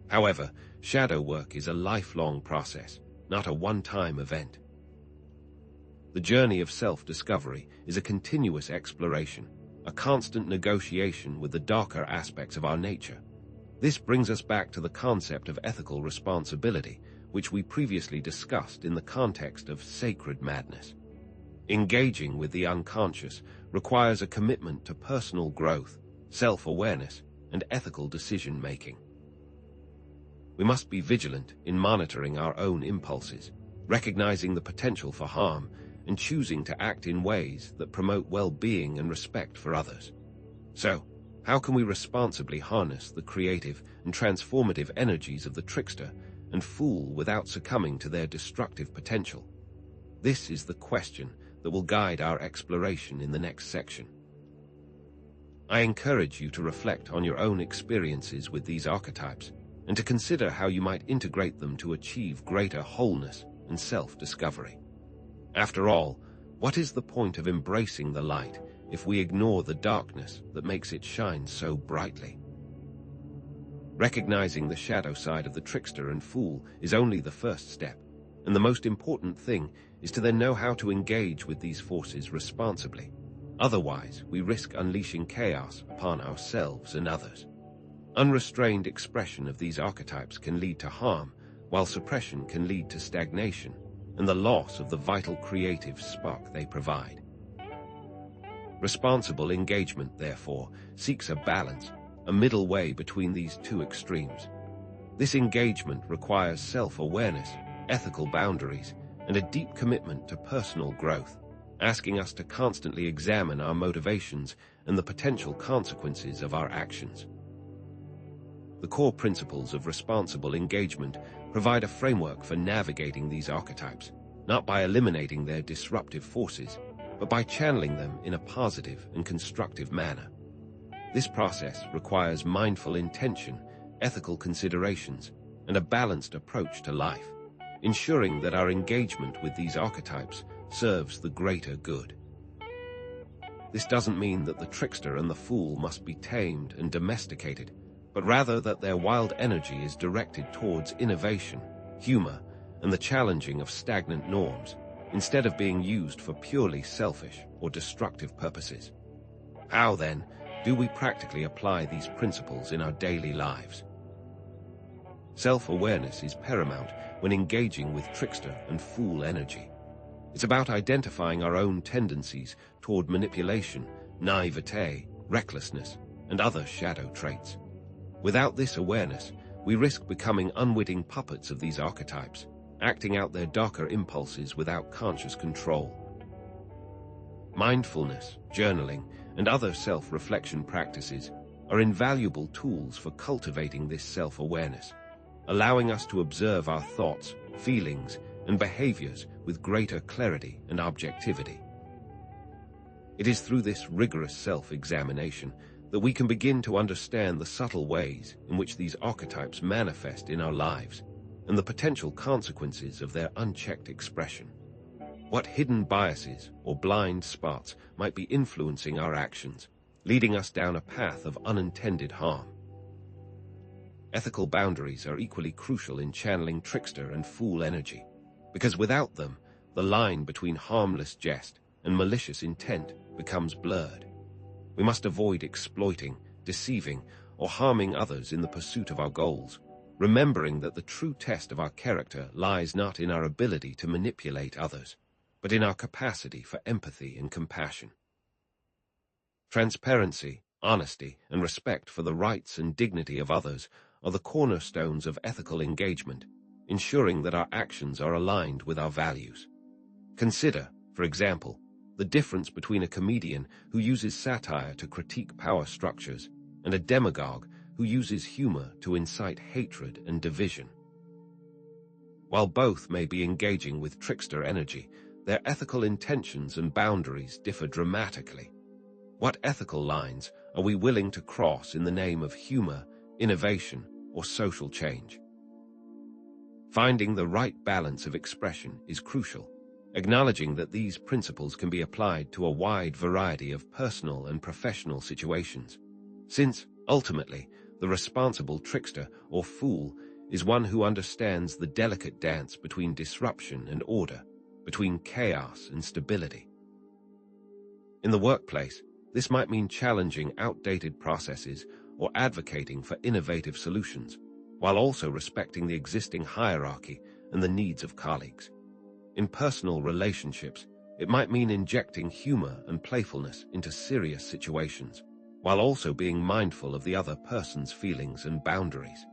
However, shadow work is a lifelong process, not a one-time event. The journey of self-discovery is a continuous exploration, a constant negotiation with the darker aspects of our nature. This brings us back to the concept of ethical responsibility, which we previously discussed in the context of sacred madness. Engaging with the unconscious requires a commitment to personal growth, self-awareness, and ethical decision-making. We must be vigilant in monitoring our own impulses, recognizing the potential for harm, and choosing to act in ways that promote well-being and respect for others. So, how can we responsibly harness the creative and transformative energies of the trickster and fool without succumbing to their destructive potential? This is the question that will guide our exploration in the next section. I encourage you to reflect on your own experiences with these archetypes and to consider how you might integrate them to achieve greater wholeness and self-discovery. After all, what is the point of embracing the light if we ignore the darkness that makes it shine so brightly? Recognizing the shadow side of the trickster and fool is only the first step, and the most important thing is to then know how to engage with these forces responsibly. Otherwise, we risk unleashing chaos upon ourselves and others. Unrestrained expression of these archetypes can lead to harm, while suppression can lead to stagnation and the loss of the vital creative spark they provide. Responsible engagement, therefore, seeks a balance, a middle way between these two extremes. This engagement requires self-awareness, ethical boundaries, and a deep commitment to personal growth, asking us to constantly examine our motivations and the potential consequences of our actions. The core principles of responsible engagement provide a framework for navigating these archetypes, not by eliminating their disruptive forces, but by channeling them in a positive and constructive manner. This process requires mindful intention, ethical considerations, and a balanced approach to life, ensuring that our engagement with these archetypes serves the greater good. This doesn't mean that the trickster and the fool must be tamed and domesticated, but rather that their wild energy is directed towards innovation, humor, and the challenging of stagnant norms, instead of being used for purely selfish or destructive purposes. How, then, do we practically apply these principles in our daily lives? Self-awareness is paramount when engaging with trickster and fool energy. It's about identifying our own tendencies toward manipulation, naivete, recklessness, and other shadow traits. Without this awareness, we risk becoming unwitting puppets of these archetypes, acting out their darker impulses without conscious control. Mindfulness, journaling, and other self-reflection practices are invaluable tools for cultivating this self-awareness, allowing us to observe our thoughts, feelings, and behaviors with greater clarity and objectivity. It is through this rigorous self-examination that we can begin to understand the subtle ways in which these archetypes manifest in our lives and the potential consequences of their unchecked expression. What hidden biases or blind spots might be influencing our actions, leading us down a path of unintended harm. Ethical boundaries are equally crucial in channeling trickster and fool energy, because without them, the line between harmless jest and malicious intent becomes blurred. We must avoid exploiting, deceiving, or harming others in the pursuit of our goals, remembering that the true test of our character lies not in our ability to manipulate others, but in our capacity for empathy and compassion. Transparency, honesty, and respect for the rights and dignity of others are the cornerstones of ethical engagement, ensuring that our actions are aligned with our values. Consider, for example, the difference between a comedian who uses satire to critique power structures and a demagogue who uses humor to incite hatred and division. While both may be engaging with trickster energy, their ethical intentions and boundaries differ dramatically. What ethical lines are we willing to cross in the name of humor, innovation, or social change? Finding the right balance of expression is crucial, acknowledging that these principles can be applied to a wide variety of personal and professional situations, since, ultimately, the responsible trickster or fool is one who understands the delicate dance between disruption and order, between chaos and stability. In the workplace, this might mean challenging outdated processes or advocating for innovative solutions, while also respecting the existing hierarchy and the needs of colleagues. In personal relationships, it might mean injecting humor and playfulness into serious situations, while also being mindful of the other person's feelings and boundaries.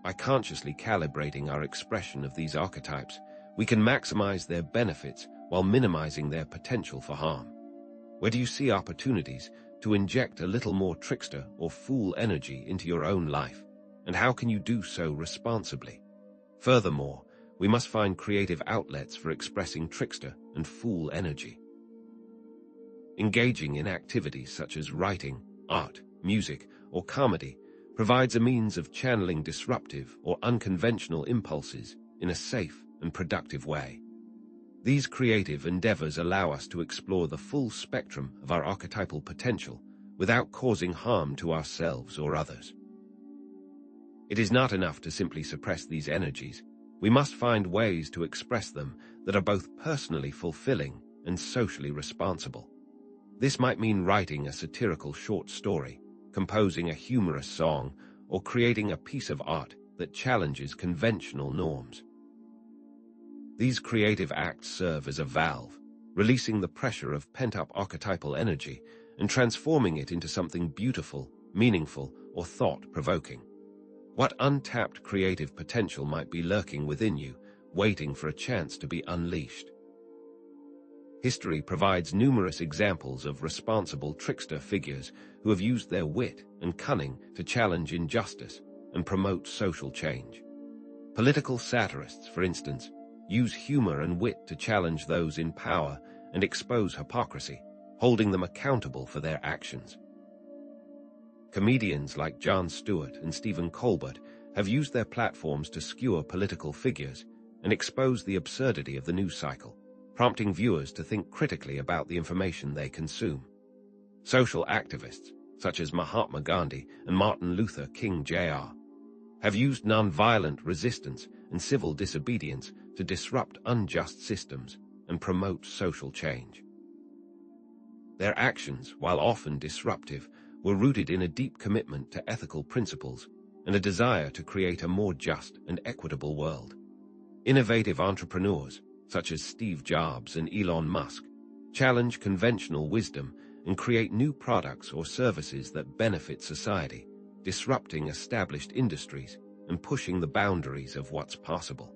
By consciously calibrating our expression of these archetypes, we can maximize their benefits while minimizing their potential for harm. Where do you see opportunities to inject a little more trickster or fool energy into your own life, and how can you do so responsibly? Furthermore, we must find creative outlets for expressing trickster and fool energy. Engaging in activities such as writing, art, music, or comedy provides a means of channeling disruptive or unconventional impulses in a safe and productive way. These creative endeavors allow us to explore the full spectrum of our archetypal potential without causing harm to ourselves or others. It is not enough to simply suppress these energies. We must find ways to express them that are both personally fulfilling and socially responsible. This might mean writing a satirical short story, composing a humorous song, or creating a piece of art that challenges conventional norms. These creative acts serve as a valve, releasing the pressure of pent-up archetypal energy and transforming it into something beautiful, meaningful, or thought-provoking. What untapped creative potential might be lurking within you, waiting for a chance to be unleashed? History provides numerous examples of responsible trickster figures who have used their wit and cunning to challenge injustice and promote social change. Political satirists, for instance, use humor and wit to challenge those in power and expose hypocrisy, holding them accountable for their actions. Comedians like Jon Stewart and Stephen Colbert have used their platforms to skewer political figures and expose the absurdity of the news cycle, prompting viewers to think critically about the information they consume. Social activists, such as Mahatma Gandhi and Martin Luther King Jr., have used nonviolent resistance and civil disobedience to disrupt unjust systems and promote social change. Their actions, while often disruptive, were rooted in a deep commitment to ethical principles and a desire to create a more just and equitable world. Innovative entrepreneurs, such as Steve Jobs and Elon Musk, challenge conventional wisdom and create new products or services that benefit society, disrupting established industries and pushing the boundaries of what's possible.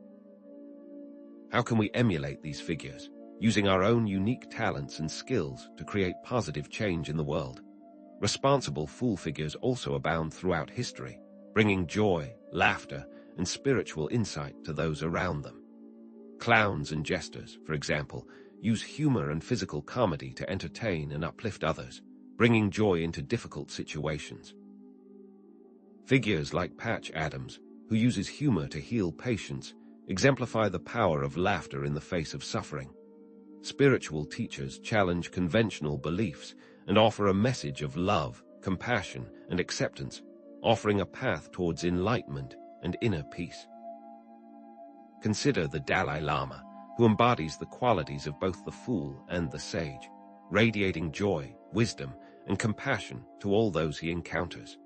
How can we emulate these figures, using our own unique talents and skills to create positive change in the world? Responsible fool figures also abound throughout history, bringing joy, laughter, and spiritual insight to those around them. Clowns and jesters, for example, use humor and physical comedy to entertain and uplift others, bringing joy into difficult situations. Figures like Patch Adams, who uses humor to heal patients, exemplify the power of laughter in the face of suffering. Spiritual teachers challenge conventional beliefs and offer a message of love, compassion, and acceptance, offering a path towards enlightenment and inner peace. Consider the Dalai Lama, who embodies the qualities of both the fool and the sage, radiating joy, wisdom, and compassion to all those he encounters.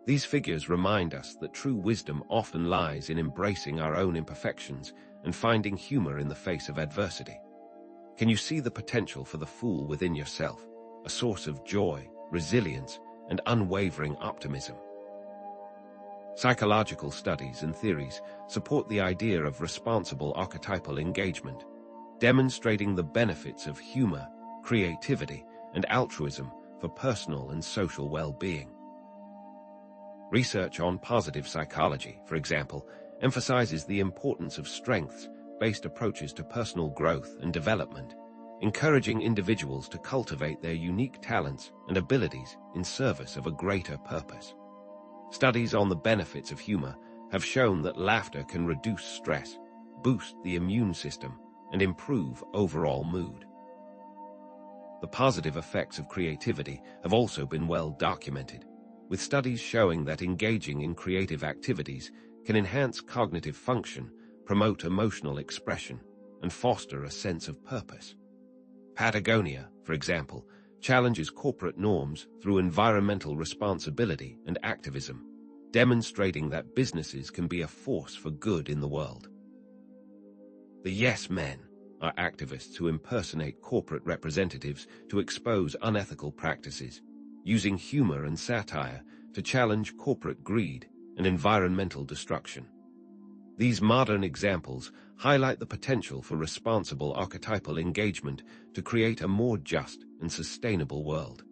These figures remind us that true wisdom often lies in embracing our own imperfections and finding humor in the face of adversity. Can you see the potential for the fool within yourself, a source of joy, resilience, and unwavering optimism? Psychological studies and theories support the idea of responsible archetypal engagement, demonstrating the benefits of humor, creativity, and altruism for personal and social well-being. Research on positive psychology, for example, emphasizes the importance of strengths-based approaches to personal growth and development, encouraging individuals to cultivate their unique talents and abilities in service of a greater purpose. Studies on the benefits of humor have shown that laughter can reduce stress, boost the immune system, and improve overall mood. The positive effects of creativity have also been well documented, with studies showing that engaging in creative activities can enhance cognitive function, promote emotional expression, and foster a sense of purpose. Patagonia, for example, challenges corporate norms through environmental responsibility and activism, demonstrating that businesses can be a force for good in the world. The Yes Men are activists who impersonate corporate representatives to expose unethical practices, using humor and satire to challenge corporate greed and environmental destruction. These modern examples highlight the potential for responsible archetypal engagement to create a more just and sustainable world.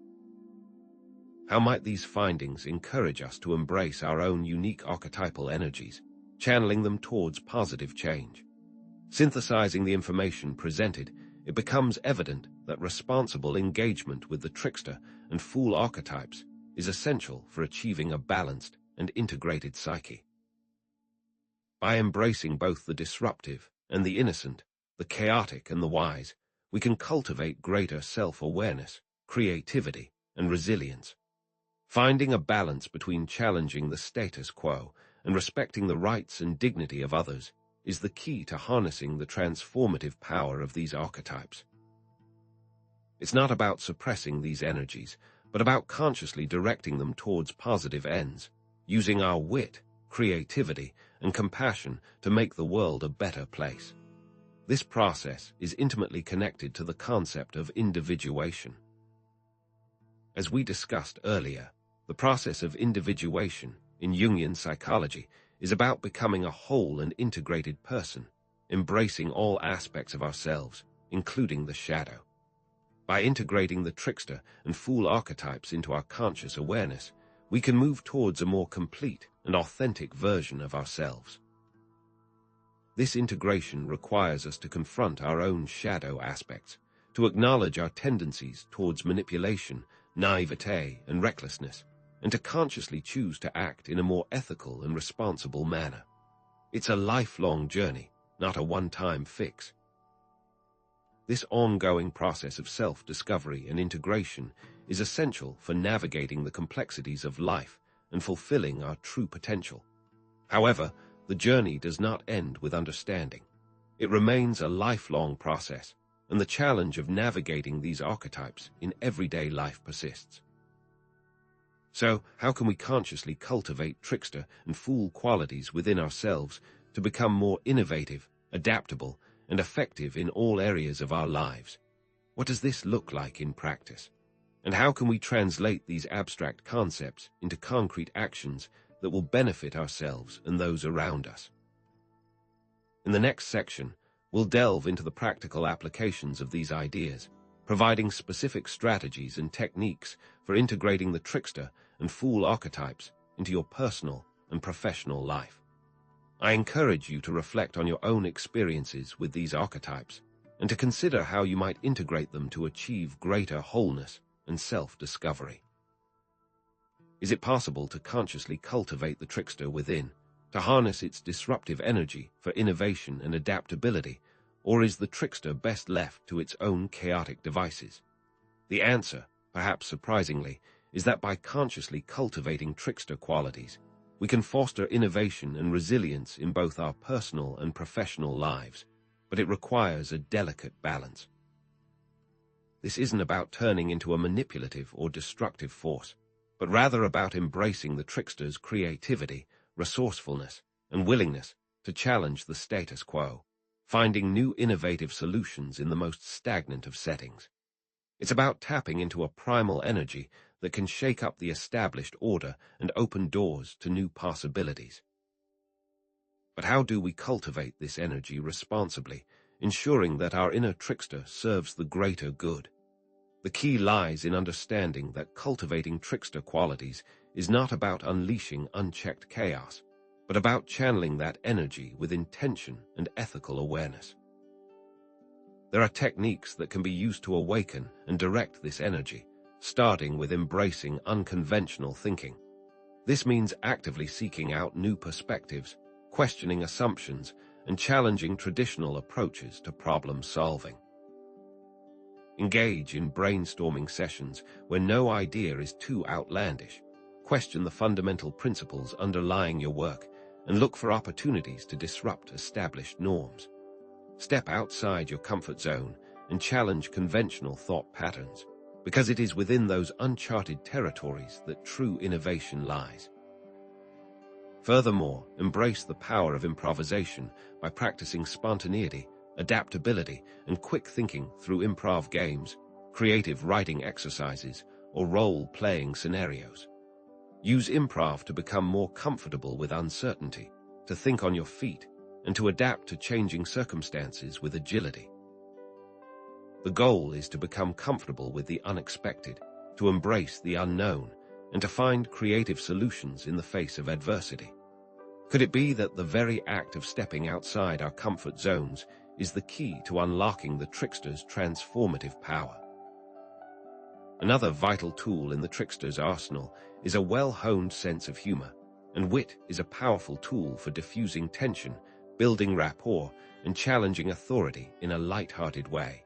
How might these findings encourage us to embrace our own unique archetypal energies, channeling them towards positive change? Synthesizing the information presented, it becomes evident that responsible engagement with the trickster and fool archetypes is essential for achieving a balanced and integrated psyche. By embracing both the disruptive and the innocent, the chaotic and the wise, we can cultivate greater self-awareness, creativity, and resilience. Finding a balance between challenging the status quo and respecting the rights and dignity of others is the key to harnessing the transformative power of these archetypes. It's not about suppressing these energies, but about consciously directing them towards positive ends, using our wit, creativity, and compassion to make the world a better place. This process is intimately connected to the concept of individuation. As we discussed earlier, the process of individuation in Jungian psychology is about becoming a whole and integrated person, embracing all aspects of ourselves, including the shadow. By integrating the trickster and fool archetypes into our conscious awareness, we can move towards a more complete and authentic version of ourselves. This integration requires us to confront our own shadow aspects, to acknowledge our tendencies towards manipulation, naivete, and recklessness, and to consciously choose to act in a more ethical and responsible manner. It's a lifelong journey, not a one-time fix. This ongoing process of self-discovery and integration is essential for navigating the complexities of life and fulfilling our true potential. However, the journey does not end with understanding. It remains a lifelong process, and the challenge of navigating these archetypes in everyday life persists. So, how can we consciously cultivate trickster and fool qualities within ourselves to become more innovative, adaptable, and effective in all areas of our lives? What does this look like in practice? And how can we translate these abstract concepts into concrete actions that will benefit ourselves and those around us? In the next section, we'll delve into the practical applications of these ideas, providing specific strategies and techniques for integrating the trickster and fool archetypes into your personal and professional life. I encourage you to reflect on your own experiences with these archetypes and to consider how you might integrate them to achieve greater wholeness and self-discovery. Is it possible to consciously cultivate the trickster within, to harness its disruptive energy for innovation and adaptability, or is the trickster best left to its own chaotic devices? The answer, perhaps surprisingly, is that by consciously cultivating trickster qualities, we can foster innovation and resilience in both our personal and professional lives, but it requires a delicate balance. This isn't about turning into a manipulative or destructive force, but rather about embracing the trickster's creativity, resourcefulness, and willingness to challenge the status quo, finding new innovative solutions in the most stagnant of settings. It's about tapping into a primal energy that can shake up the established order and open doors to new possibilities. But how do we cultivate this energy responsibly, ensuring that our inner trickster serves the greater good? The key lies in understanding that cultivating trickster qualities is not about unleashing unchecked chaos, but about channeling that energy with intention and ethical awareness. There are techniques that can be used to awaken and direct this energy, starting with embracing unconventional thinking. This means actively seeking out new perspectives, questioning assumptions, and challenging traditional approaches to problem solving. Engage in brainstorming sessions where no idea is too outlandish. Question the fundamental principles underlying your work and look for opportunities to disrupt established norms. Step outside your comfort zone and challenge conventional thought patterns, because it is within those uncharted territories that true innovation lies. Furthermore, embrace the power of improvisation by practicing spontaneity, adaptability, and quick thinking through improv games, creative writing exercises, or role-playing scenarios. Use improv to become more comfortable with uncertainty, to think on your feet, and to adapt to changing circumstances with agility. The goal is to become comfortable with the unexpected, to embrace the unknown, and to find creative solutions in the face of adversity. Could it be that the very act of stepping outside our comfort zones is the key to unlocking the trickster's transformative power? Another vital tool in the trickster's arsenal is a well-honed sense of humor, and wit is a powerful tool for diffusing tension, building rapport, and challenging authority in a light-hearted way.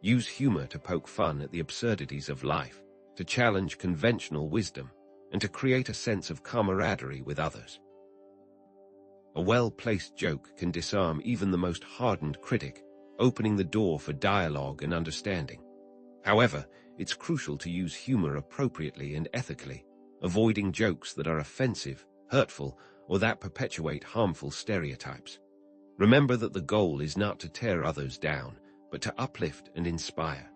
Use humor to poke fun at the absurdities of life, to challenge conventional wisdom, and to create a sense of camaraderie with others. A well-placed joke can disarm even the most hardened critic, opening the door for dialogue and understanding. However, it's crucial to use humor appropriately and ethically, avoiding jokes that are offensive, hurtful, or that perpetuate harmful stereotypes. Remember that the goal is not to tear others down, but to uplift and inspire.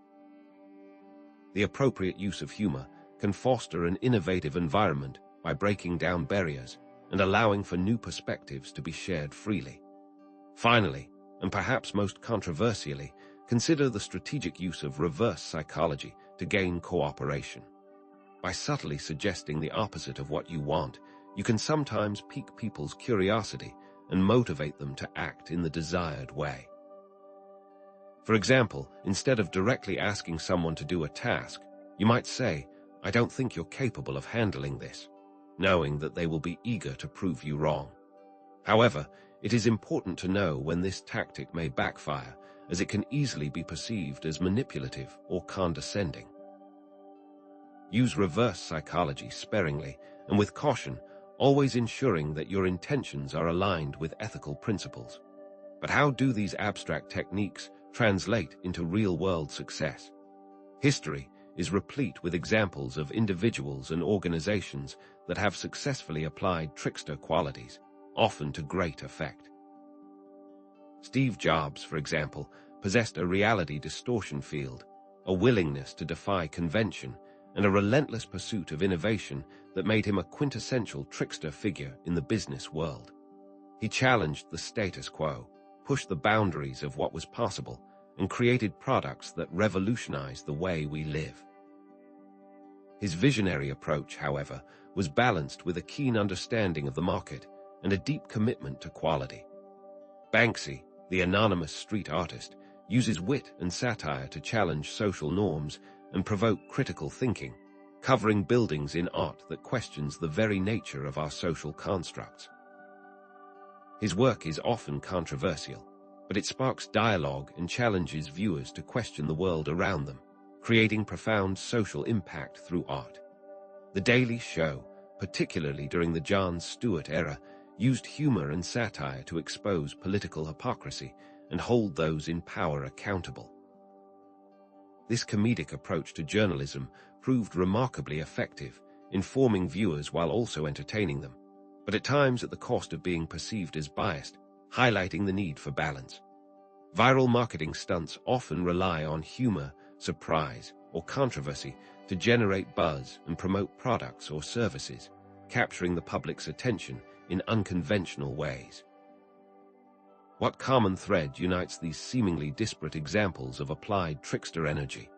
The appropriate use of humor can foster an innovative environment by breaking down barriers and allowing for new perspectives to be shared freely. Finally, and perhaps most controversially, consider the strategic use of reverse psychology to gain cooperation. By subtly suggesting the opposite of what you want, you can sometimes pique people's curiosity and motivate them to act in the desired way. For example, instead of directly asking someone to do a task, you might say, "I don't think you're capable of handling this," knowing that they will be eager to prove you wrong. However, it is important to know when this tactic may backfire, as it can easily be perceived as manipulative or condescending. Use reverse psychology sparingly and with caution, always ensuring that your intentions are aligned with ethical principles. But how do these abstract techniques translate into real-world success? History is replete with examples of individuals and organizations that have successfully applied trickster qualities, often to great effect. Steve Jobs, for example, possessed a reality distortion field, a willingness to defy convention, and a relentless pursuit of innovation that made him a quintessential trickster figure in the business world. He challenged the status quo, pushed the boundaries of what was possible, and created products that revolutionized the way we live. His visionary approach, however, was balanced with a keen understanding of the market and a deep commitment to quality. Banksy, the anonymous street artist, uses wit and satire to challenge social norms and provoke critical thinking, covering buildings in art that questions the very nature of our social constructs. His work is often controversial, but it sparks dialogue and challenges viewers to question the world around them, creating profound social impact through art. The Daily Show, particularly during the Jon Stewart era, used humor and satire to expose political hypocrisy and hold those in power accountable. This comedic approach to journalism proved remarkably effective, informing viewers while also entertaining them, but at times at the cost of being perceived as biased, highlighting the need for balance. Viral marketing stunts often rely on humor, surprise, or controversy to generate buzz and promote products or services, capturing the public's attention in unconventional ways. What common thread unites these seemingly disparate examples of applied trickster energy?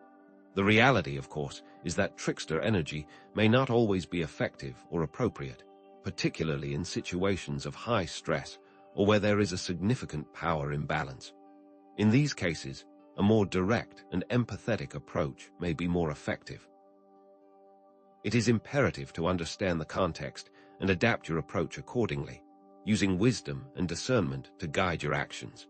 The reality, of course, is that trickster energy may not always be effective or appropriate, particularly in situations of high stress or where there is a significant power imbalance. In these cases, a more direct and empathetic approach may be more effective. It is imperative to understand the context and adapt your approach accordingly, using wisdom and discernment to guide your actions.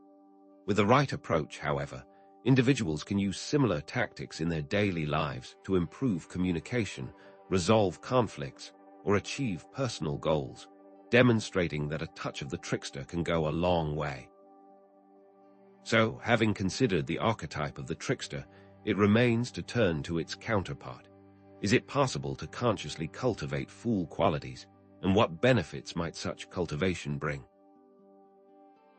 With the right approach, however, individuals can use similar tactics in their daily lives to improve communication, resolve conflicts, or achieve personal goals, demonstrating that a touch of the trickster can go a long way. So, having considered the archetype of the trickster, it remains to turn to its counterpart. Is it possible to consciously cultivate fool qualities, and what benefits might such cultivation bring?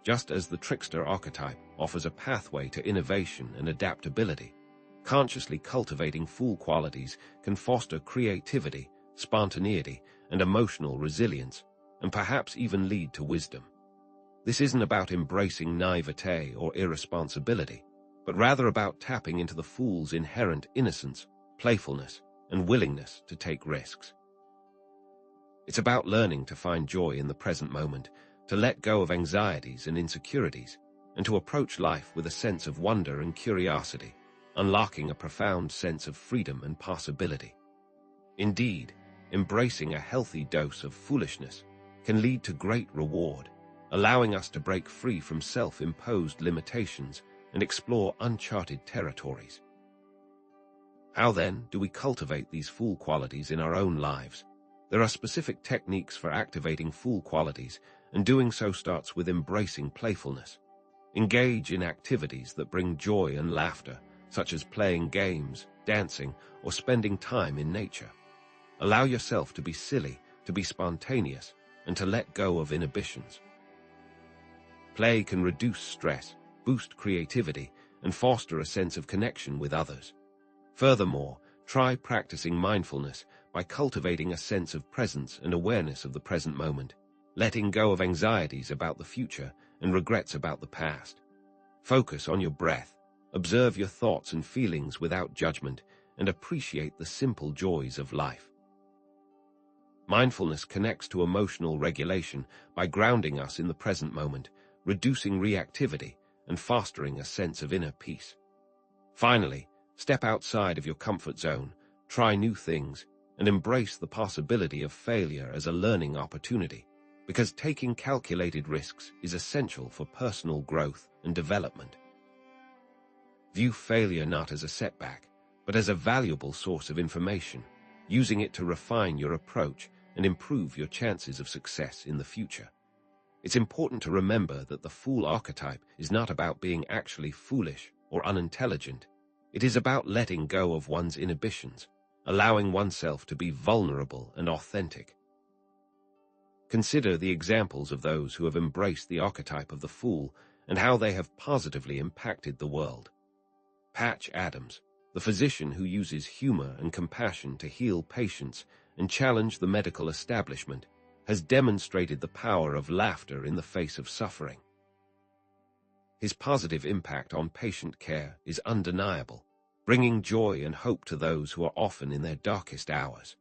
Just as the trickster archetype offers a pathway to innovation and adaptability, consciously cultivating fool qualities can foster creativity, spontaneity, and emotional resilience, and perhaps even lead to wisdom. This isn't about embracing naivete or irresponsibility, but rather about tapping into the fool's inherent innocence, playfulness, and willingness to take risks. It's about learning to find joy in the present moment, to let go of anxieties and insecurities, and to approach life with a sense of wonder and curiosity, unlocking a profound sense of freedom and possibility. Indeed, embracing a healthy dose of foolishness can lead to great reward, allowing us to break free from self-imposed limitations and explore uncharted territories. How then do we cultivate these fool qualities in our own lives? There are specific techniques for activating fool qualities, and doing so starts with embracing playfulness. Engage in activities that bring joy and laughter, such as playing games, dancing, or spending time in nature. Allow yourself to be silly, to be spontaneous, and to let go of inhibitions. Play can reduce stress, boost creativity, and foster a sense of connection with others. Furthermore, try practicing mindfulness by cultivating a sense of presence and awareness of the present moment, letting go of anxieties about the future and regrets about the past. Focus on your breath, observe your thoughts and feelings without judgment, and appreciate the simple joys of life. Mindfulness connects to emotional regulation by grounding us in the present moment, reducing reactivity, and fostering a sense of inner peace. Finally, step outside of your comfort zone, try new things, and embrace the possibility of failure as a learning opportunity, because taking calculated risks is essential for personal growth and development. View failure not as a setback, but as a valuable source of information, using it to refine your approach and improve your chances of success in the future. It's important to remember that the fool archetype is not about being actually foolish or unintelligent. It is about letting go of one's inhibitions, allowing oneself to be vulnerable and authentic. Consider the examples of those who have embraced the archetype of the fool and how they have positively impacted the world. Patch Adams, the physician who uses humor and compassion to heal patients and challenge the medical establishment, has demonstrated the power of laughter in the face of suffering. His positive impact on patient care is undeniable, bringing joy and hope to those who are often in their darkest hours.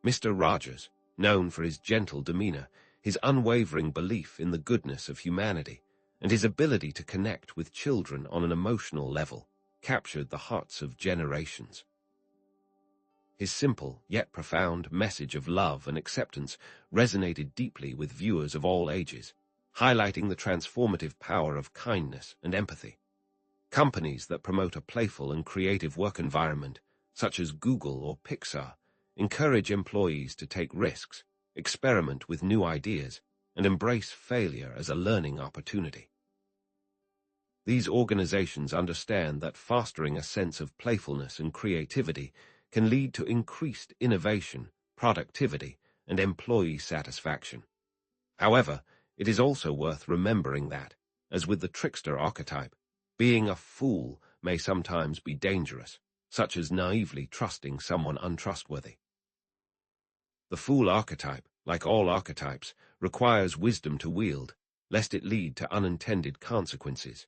Mr. Rogers, known for his gentle demeanor, his unwavering belief in the goodness of humanity, and his ability to connect with children on an emotional level, captured the hearts of generations. His simple yet profound message of love and acceptance resonated deeply with viewers of all ages, highlighting the transformative power of kindness and empathy. Companies that promote a playful and creative work environment, such as Google or Pixar, encourage employees to take risks, experiment with new ideas, and embrace failure as a learning opportunity. These organizations understand that fostering a sense of playfulness and creativity can lead to increased innovation, productivity, and employee satisfaction. However, it is also worth remembering that, as with the trickster archetype, being a fool may sometimes be dangerous, such as naively trusting someone untrustworthy. The fool archetype, like all archetypes, requires wisdom to wield, lest it lead to unintended consequences.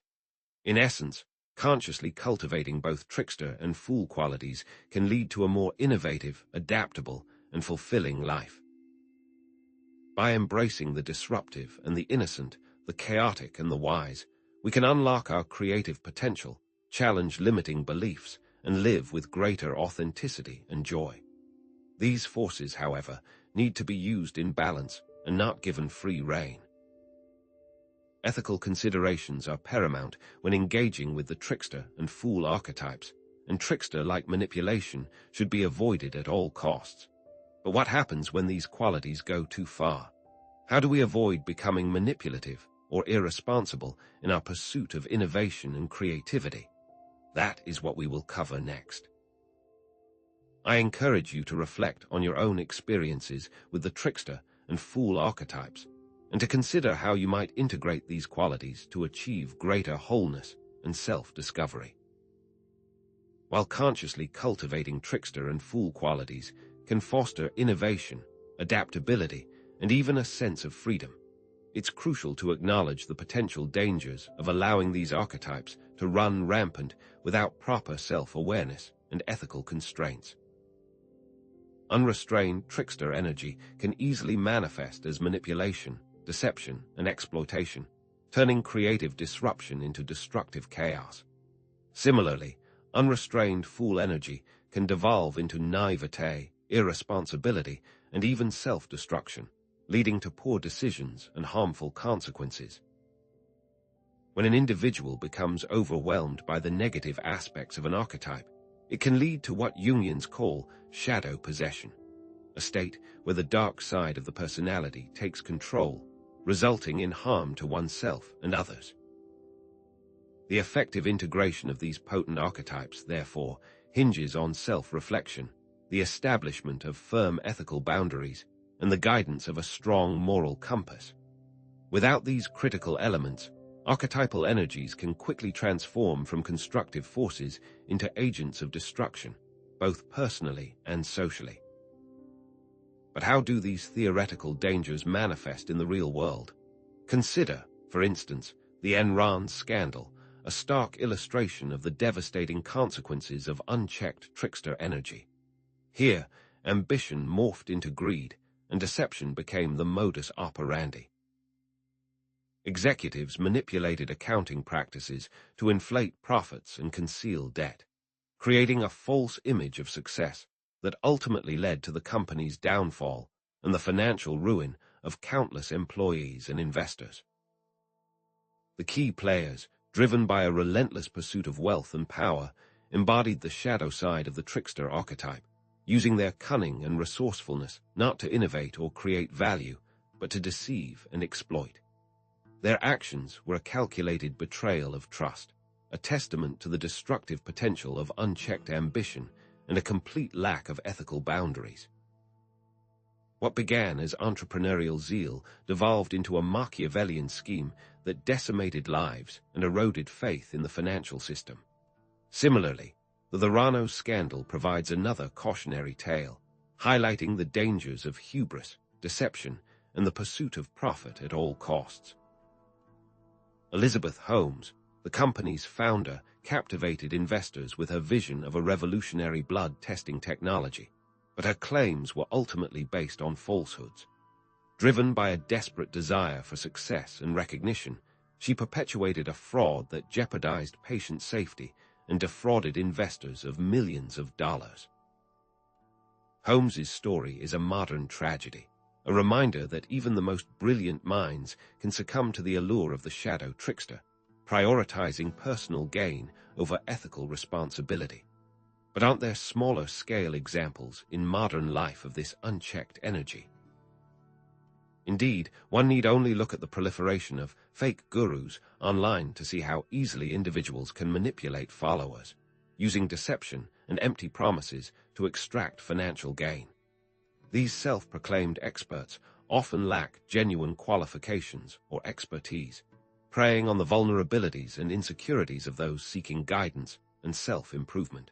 In essence, consciously cultivating both trickster and fool qualities can lead to a more innovative, adaptable, and fulfilling life. By embracing the disruptive and the innocent, the chaotic and the wise, we can unlock our creative potential, challenge limiting beliefs, and live with greater authenticity and joy. These forces, however, need to be used in balance and not given free rein. Ethical considerations are paramount when engaging with the trickster and fool archetypes, and trickster-like manipulation should be avoided at all costs. But what happens when these qualities go too far? How do we avoid becoming manipulative or irresponsible in our pursuit of innovation and creativity? That is what we will cover next. I encourage you to reflect on your own experiences with the trickster and fool archetypes, and to consider how you might integrate these qualities to achieve greater wholeness and self-discovery. While consciously cultivating trickster and fool qualities can foster innovation, adaptability, and even a sense of freedom, it's crucial to acknowledge the potential dangers of allowing these archetypes to run rampant without proper self-awareness and ethical constraints. Unrestrained trickster energy can easily manifest as manipulation, deception, and exploitation, turning creative disruption into destructive chaos. Similarly, unrestrained fool energy can devolve into naivete, irresponsibility, and even self-destruction, leading to poor decisions and harmful consequences. When an individual becomes overwhelmed by the negative aspects of an archetype, it can lead to what Jungians call shadow possession, a state where the dark side of the personality takes control, resulting in harm to oneself and others. The effective integration of these potent archetypes, therefore, hinges on self-reflection, the establishment of firm ethical boundaries, and the guidance of a strong moral compass. Without these critical elements, archetypal energies can quickly transform from constructive forces into agents of destruction, both personally and socially. But how do these theoretical dangers manifest in the real world? Consider, for instance, the Enron scandal, a stark illustration of the devastating consequences of unchecked trickster energy. Here, ambition morphed into greed, and deception became the modus operandi. Executives manipulated accounting practices to inflate profits and conceal debt, creating a false image of success that ultimately led to the company's downfall and the financial ruin of countless employees and investors. The key players, driven by a relentless pursuit of wealth and power, embodied the shadow side of the trickster archetype, using their cunning and resourcefulness not to innovate or create value, but to deceive and exploit. Their actions were a calculated betrayal of trust, a testament to the destructive potential of unchecked ambition and a complete lack of ethical boundaries. What began as entrepreneurial zeal devolved into a Machiavellian scheme that decimated lives and eroded faith in the financial system. Similarly, the Theranos scandal provides another cautionary tale, highlighting the dangers of hubris, deception, and the pursuit of profit at all costs. Elizabeth Holmes, the company's founder, captivated investors with her vision of a revolutionary blood testing technology, but her claims were ultimately based on falsehoods. Driven by a desperate desire for success and recognition, she perpetuated a fraud that jeopardized patient safety and defrauded investors of millions of dollars. Holmes's story is a modern tragedy, a reminder that even the most brilliant minds can succumb to the allure of the shadow trickster, prioritizing personal gain over ethical responsibility. But aren't there smaller-scale examples in modern life of this unchecked energy? Indeed, one need only look at the proliferation of fake gurus online to see how easily individuals can manipulate followers, using deception and empty promises to extract financial gain. These self-proclaimed experts often lack genuine qualifications or expertise, preying on the vulnerabilities and insecurities of those seeking guidance and self-improvement.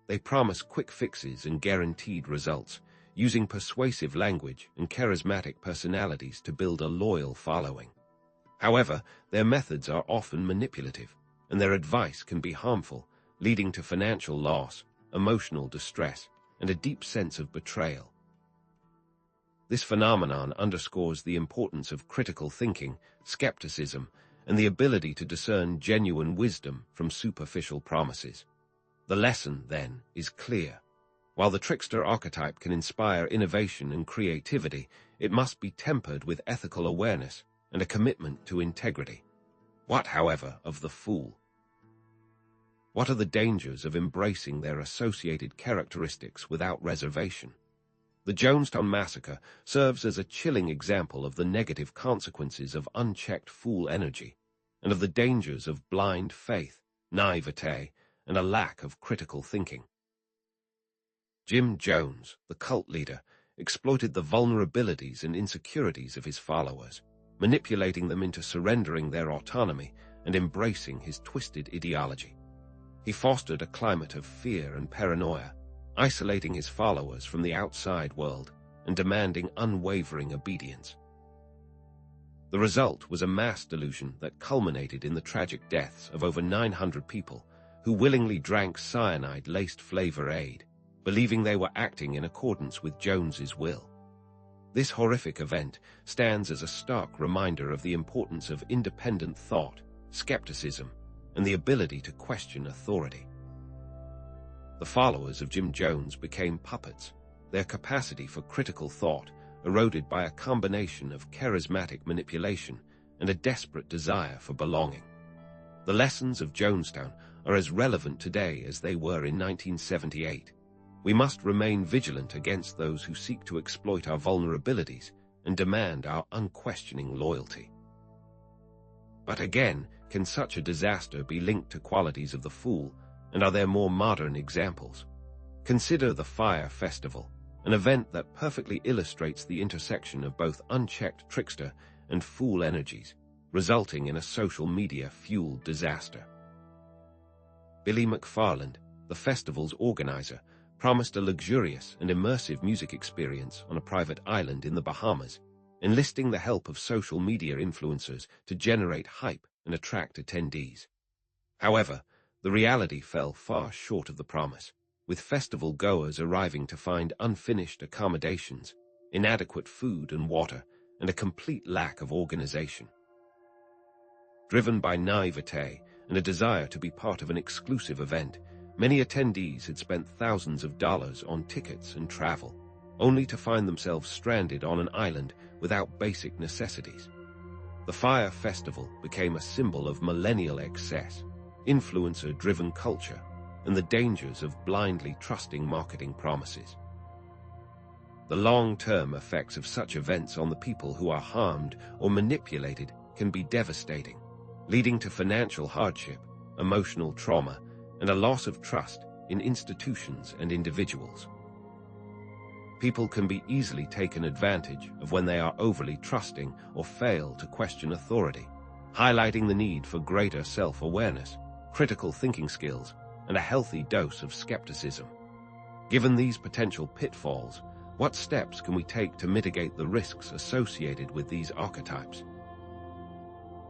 They promise quick fixes and guaranteed results, using persuasive language and charismatic personalities to build a loyal following. However, their methods are often manipulative, and their advice can be harmful, leading to financial loss, emotional distress, and a deep sense of betrayal. This phenomenon underscores the importance of critical thinking, skepticism, and the ability to discern genuine wisdom from superficial promises. The lesson, then, is clear. While the trickster archetype can inspire innovation and creativity, it must be tempered with ethical awareness and a commitment to integrity. What, however, of the fool? What are the dangers of embracing their associated characteristics without reservation? The Jonestown Massacre serves as a chilling example of the negative consequences of unchecked fool energy and of the dangers of blind faith, naivete, and a lack of critical thinking. Jim Jones, the cult leader, exploited the vulnerabilities and insecurities of his followers, manipulating them into surrendering their autonomy and embracing his twisted ideology. He fostered a climate of fear and paranoia, isolating his followers from the outside world and demanding unwavering obedience. The result was a mass delusion that culminated in the tragic deaths of over 900 people who willingly drank cyanide-laced flavor aid, believing they were acting in accordance with Jones's will. This horrific event stands as a stark reminder of the importance of independent thought, skepticism, and the ability to question authority. The followers of Jim Jones became puppets, their capacity for critical thought eroded by a combination of charismatic manipulation and a desperate desire for belonging. The lessons of Jonestown are as relevant today as they were in 1978. We must remain vigilant against those who seek to exploit our vulnerabilities and demand our unquestioning loyalty. But again, can such a disaster be linked to qualities of the fool, and are there more modern examples? Consider the Fire Festival, an event that perfectly illustrates the intersection of both unchecked trickster and fool energies, resulting in a social media-fueled disaster. Billy McFarland, the festival's organizer, promised a luxurious and immersive music experience on a private island in the Bahamas, enlisting the help of social media influencers to generate hype and attract attendees. However, the reality fell far short of the promise, with festival goers arriving to find unfinished accommodations, inadequate food and water, and a complete lack of organization. Driven by naivete and a desire to be part of an exclusive event, many attendees had spent thousands of dollars on tickets and travel, only to find themselves stranded on an island without basic necessities. The Fire Festival became a symbol of millennial excess, influencer-driven culture, and the dangers of blindly trusting marketing promises. The long-term effects of such events on the people who are harmed or manipulated can be devastating, leading to financial hardship, emotional trauma, and a loss of trust in institutions and individuals. People can be easily taken advantage of when they are overly trusting or fail to question authority, highlighting the need for greater self-awareness, critical thinking skills, and a healthy dose of skepticism. Given these potential pitfalls, what steps can we take to mitigate the risks associated with these archetypes?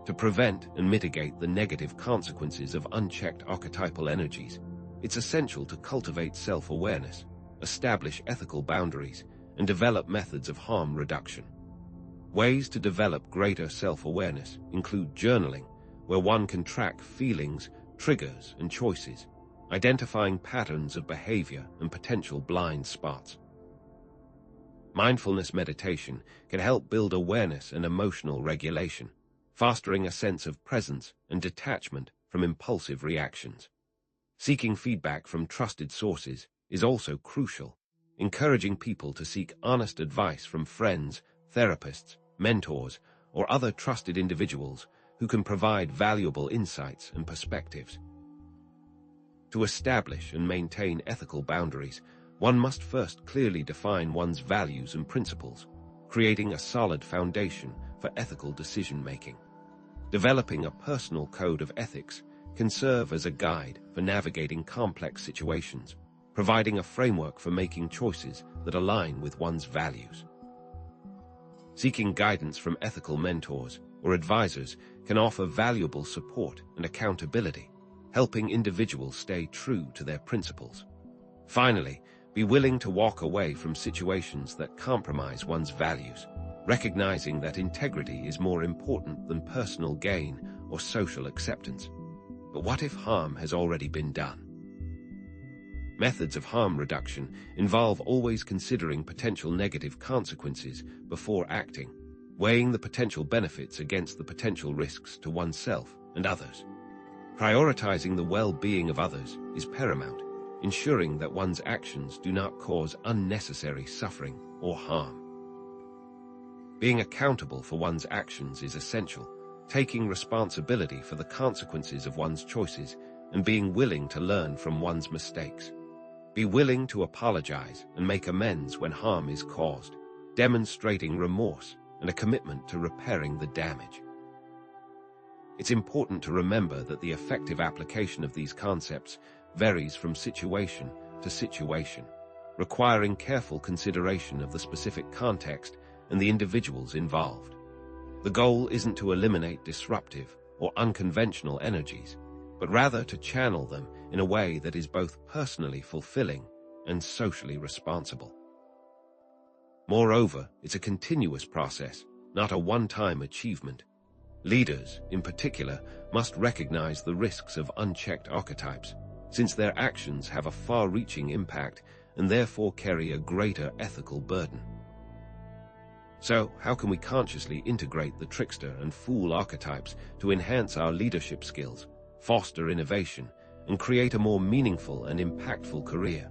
To prevent and mitigate the negative consequences of unchecked archetypal energies, it's essential to cultivate self-awareness, establish ethical boundaries, and develop methods of harm reduction. Ways to develop greater self-awareness include journaling, where one can track feelings, triggers, and choices, identifying patterns of behavior and potential blind spots. Mindfulness meditation can help build awareness and emotional regulation, fostering a sense of presence and detachment from impulsive reactions. Seeking feedback from trusted sources is also crucial, encouraging people to seek honest advice from friends, therapists, mentors, or other trusted individuals who can provide valuable insights and perspectives. To establish and maintain ethical boundaries, one must first clearly define one's values and principles, creating a solid foundation for ethical decision-making. Developing a personal code of ethics can serve as a guide for navigating complex situations, providing a framework for making choices that align with one's values. Seeking guidance from ethical mentors or advisors can offer valuable support and accountability, helping individuals stay true to their principles. Finally, be willing to walk away from situations that compromise one's values, recognizing that integrity is more important than personal gain or social acceptance. But what if harm has already been done? Methods of harm reduction involve always considering potential negative consequences before acting, weighing the potential benefits against the potential risks to oneself and others. Prioritizing the well-being of others is paramount, ensuring that one's actions do not cause unnecessary suffering or harm. Being accountable for one's actions is essential, taking responsibility for the consequences of one's choices and being willing to learn from one's mistakes. Be willing to apologize and make amends when harm is caused, demonstrating remorse and a commitment to repairing the damage. It's important to remember that the effective application of these concepts varies from situation to situation, requiring careful consideration of the specific context and the individuals involved. The goal isn't to eliminate disruptive or unconventional energies, but rather to channel them in a way that is both personally fulfilling and socially responsible. Moreover, it's a continuous process, not a one-time achievement. Leaders, in particular, must recognize the risks of unchecked archetypes, since their actions have a far-reaching impact and therefore carry a greater ethical burden. So, how can we consciously integrate the trickster and fool archetypes to enhance our leadership skills, foster innovation, and create a more meaningful and impactful career?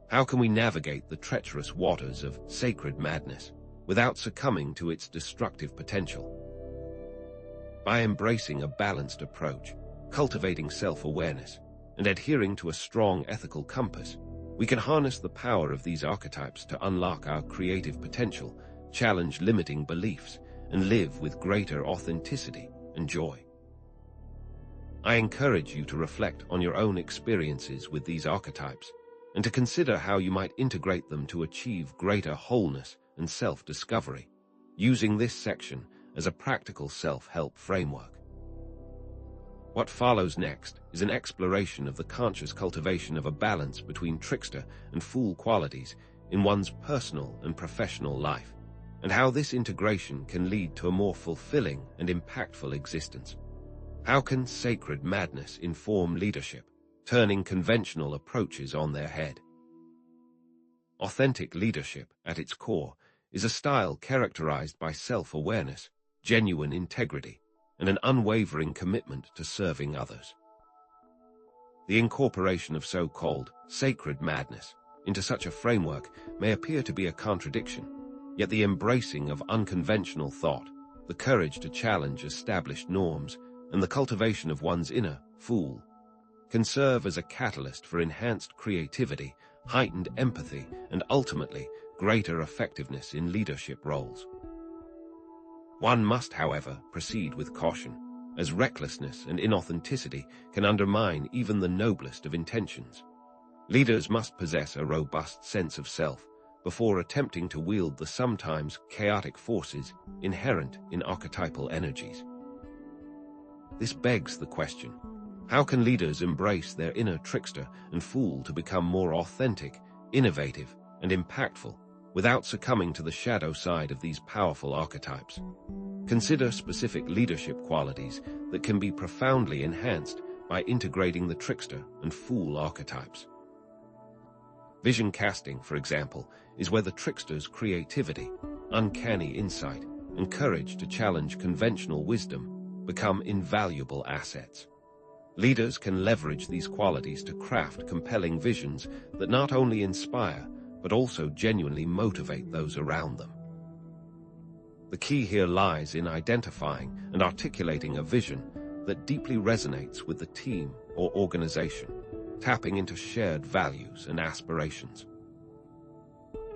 How can we navigate the treacherous waters of sacred madness without succumbing to its destructive potential? By embracing a balanced approach, cultivating self-awareness, and adhering to a strong ethical compass, we can harness the power of these archetypes to unlock our creative potential, challenge limiting beliefs, and live with greater authenticity and joy. I encourage you to reflect on your own experiences with these archetypes and to consider how you might integrate them to achieve greater wholeness and self-discovery, using this section as a practical self-help framework. What follows next is an exploration of the conscious cultivation of a balance between trickster and fool qualities in one's personal and professional life, and how this integration can lead to a more fulfilling and impactful existence. How can sacred madness inform leadership, turning conventional approaches on their head? Authentic leadership, at its core, is a style characterized by self-awareness, genuine integrity, and an unwavering commitment to serving others. The incorporation of so-called sacred madness into such a framework may appear to be a contradiction, yet the embracing of unconventional thought, the courage to challenge established norms, and the cultivation of one's inner fool can serve as a catalyst for enhanced creativity, heightened empathy, and ultimately greater effectiveness in leadership roles. One must, however, proceed with caution, as recklessness and inauthenticity can undermine even the noblest of intentions. Leaders must possess a robust sense of self before attempting to wield the sometimes chaotic forces inherent in archetypal energies. This begs the question: how can leaders embrace their inner trickster and fool to become more authentic, innovative, and impactful without succumbing to the shadow side of these powerful archetypes? Consider specific leadership qualities that can be profoundly enhanced by integrating the trickster and fool archetypes. Vision casting, for example, is where the trickster's creativity, uncanny insight, and courage to challenge conventional wisdom become invaluable assets. Leaders can leverage these qualities to craft compelling visions that not only inspire, but also genuinely motivate those around them. The key here lies in identifying and articulating a vision that deeply resonates with the team or organization, tapping into shared values and aspirations.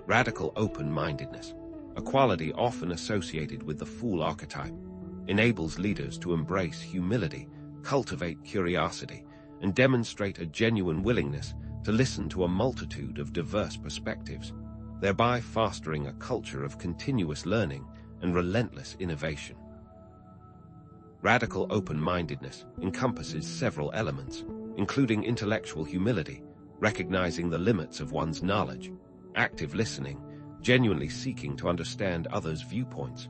Radical open-mindedness, a quality often associated with the fool archetype, enables leaders to embrace humility, cultivate curiosity, and demonstrate a genuine willingness to listen to a multitude of diverse perspectives, thereby fostering a culture of continuous learning and relentless innovation. Radical open-mindedness encompasses several elements, including intellectual humility, recognizing the limits of one's knowledge, active listening, genuinely seeking to understand others' viewpoints,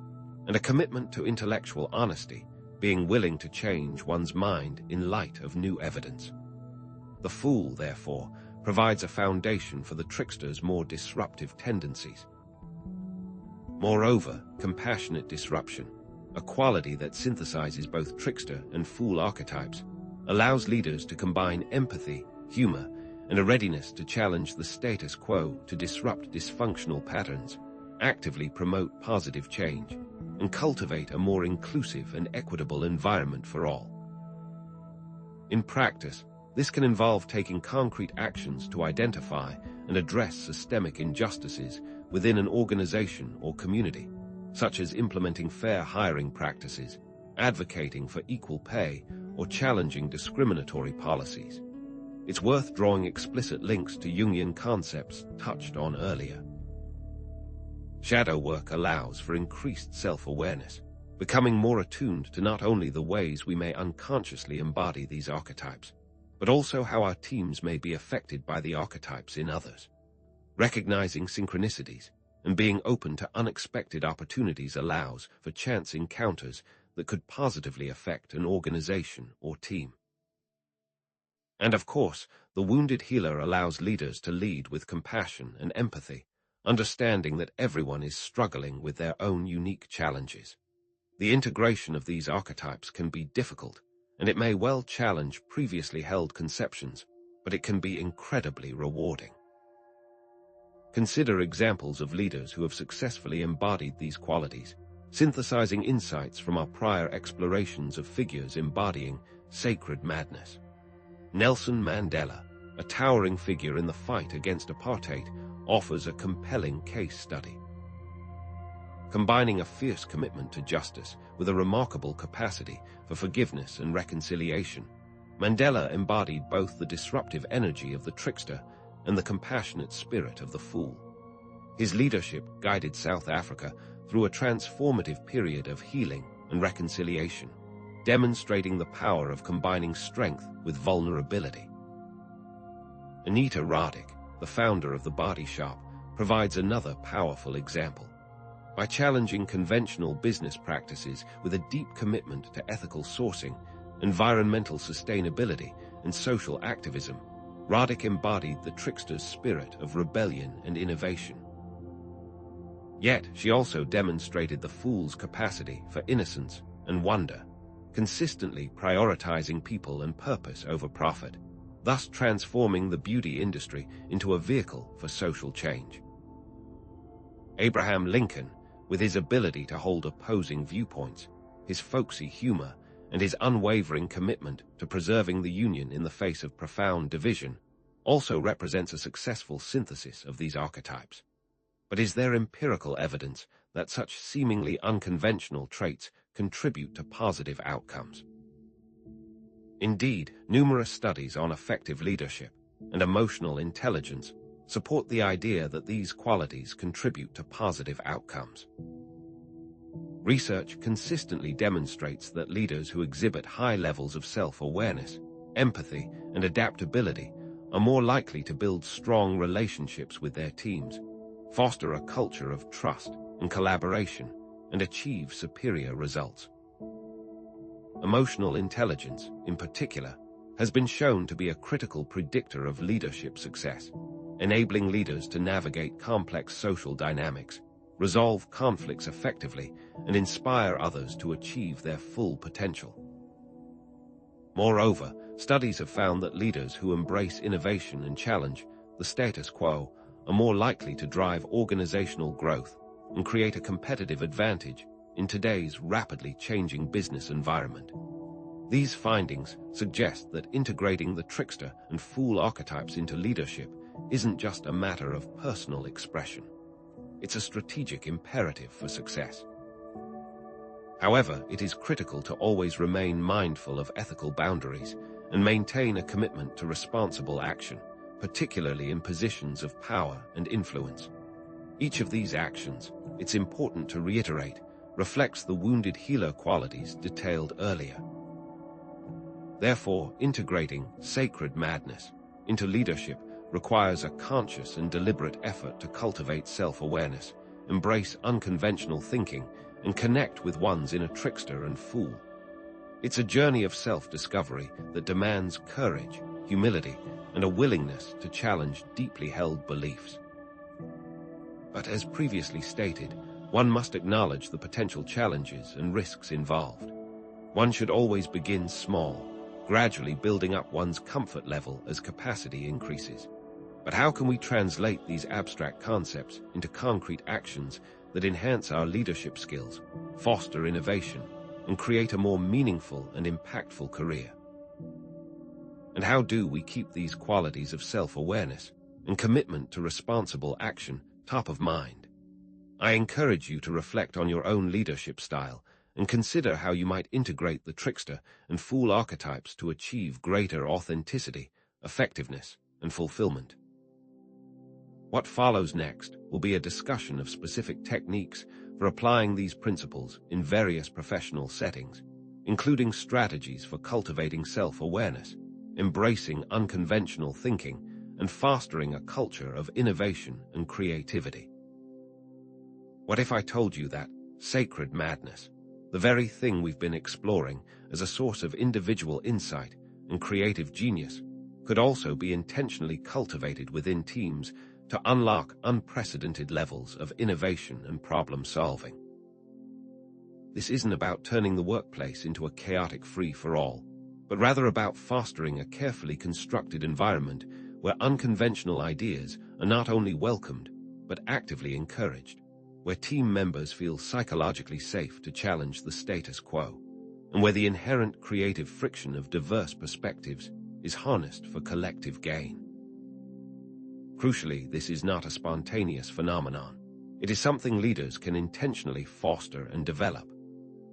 and a commitment to intellectual honesty, being willing to change one's mind in light of new evidence. The fool, therefore, provides a foundation for the trickster's more disruptive tendencies. Moreover, compassionate disruption, a quality that synthesizes both trickster and fool archetypes, allows leaders to combine empathy, humor, and a readiness to challenge the status quo to disrupt dysfunctional patterns, actively promote positive change, and cultivate a more inclusive and equitable environment for all. In practice, this can involve taking concrete actions to identify and address systemic injustices within an organization or community, such as implementing fair hiring practices, advocating for equal pay, or challenging discriminatory policies. It's worth drawing explicit links to Jungian concepts touched on earlier. Shadow work allows for increased self-awareness, becoming more attuned to not only the ways we may unconsciously embody these archetypes, but also how our teams may be affected by the archetypes in others. Recognizing synchronicities and being open to unexpected opportunities allows for chance encounters that could positively affect an organization or team. And of course, the wounded healer allows leaders to lead with compassion and empathy, understanding that everyone is struggling with their own unique challenges. The integration of these archetypes can be difficult, and it may well challenge previously held conceptions, but it can be incredibly rewarding. Consider examples of leaders who have successfully embodied these qualities, synthesizing insights from our prior explorations of figures embodying sacred madness. Nelson Mandela, a towering figure in the fight against apartheid, offers a compelling case study. Combining a fierce commitment to justice with a remarkable capacity for forgiveness and reconciliation, Mandela embodied both the disruptive energy of the trickster and the compassionate spirit of the fool. His leadership guided South Africa through a transformative period of healing and reconciliation, demonstrating the power of combining strength with vulnerability. Anita Roddick, the founder of The Body Shop, provides another powerful example. By challenging conventional business practices with a deep commitment to ethical sourcing, environmental sustainability, and social activism, Roddick embodied the trickster's spirit of rebellion and innovation. Yet, she also demonstrated the fool's capacity for innocence and wonder, consistently prioritizing people and purpose over profit. thus transforming the beauty industry into a vehicle for social change. Abraham Lincoln, with his ability to hold opposing viewpoints, his folksy humor, and his unwavering commitment to preserving the Union in the face of profound division, also represents a successful synthesis of these archetypes. But is there empirical evidence that such seemingly unconventional traits contribute to positive outcomes? Indeed, numerous studies on effective leadership and emotional intelligence support the idea that these qualities contribute to positive outcomes. Research consistently demonstrates that leaders who exhibit high levels of self-awareness, empathy, and adaptability are more likely to build strong relationships with their teams, foster a culture of trust and collaboration, and achieve superior results. Emotional intelligence, in particular, has been shown to be a critical predictor of leadership success, enabling leaders to navigate complex social dynamics, resolve conflicts effectively, and inspire others to achieve their full potential. Moreover, studies have found that leaders who embrace innovation and challenge the status quo are more likely to drive organizational growth and create a competitive advantage in today's rapidly changing business environment. These findings suggest that integrating the trickster and fool archetypes into leadership isn't just a matter of personal expression. It's a strategic imperative for success. However, it is critical to always remain mindful of ethical boundaries and maintain a commitment to responsible action, particularly in positions of power and influence. Each of these actions, it's important to reiterate, reflects the wounded healer qualities detailed earlier. Therefore, integrating sacred madness into leadership requires a conscious and deliberate effort to cultivate self-awareness, embrace unconventional thinking, and connect with one's inner trickster and fool. It's a journey of self-discovery that demands courage, humility, and a willingness to challenge deeply held beliefs. But as previously stated, one must acknowledge the potential challenges and risks involved. One should always begin small, gradually building up one's comfort level as capacity increases. But how can we translate these abstract concepts into concrete actions that enhance our leadership skills, foster innovation, and create a more meaningful and impactful career? And how do we keep these qualities of self-awareness and commitment to responsible action top of mind? I encourage you to reflect on your own leadership style and consider how you might integrate the trickster and fool archetypes to achieve greater authenticity, effectiveness, and fulfillment. What follows next will be a discussion of specific techniques for applying these principles in various professional settings, including strategies for cultivating self-awareness, embracing unconventional thinking, and fostering a culture of innovation and creativity. What if I told you that sacred madness, the very thing we've been exploring as a source of individual insight and creative genius, could also be intentionally cultivated within teams to unlock unprecedented levels of innovation and problem-solving? This isn't about turning the workplace into a chaotic free-for-all, but rather about fostering a carefully constructed environment where unconventional ideas are not only welcomed, but actively encouraged, where team members feel psychologically safe to challenge the status quo, and where the inherent creative friction of diverse perspectives is harnessed for collective gain. Crucially, this is not a spontaneous phenomenon. It is something leaders can intentionally foster and develop.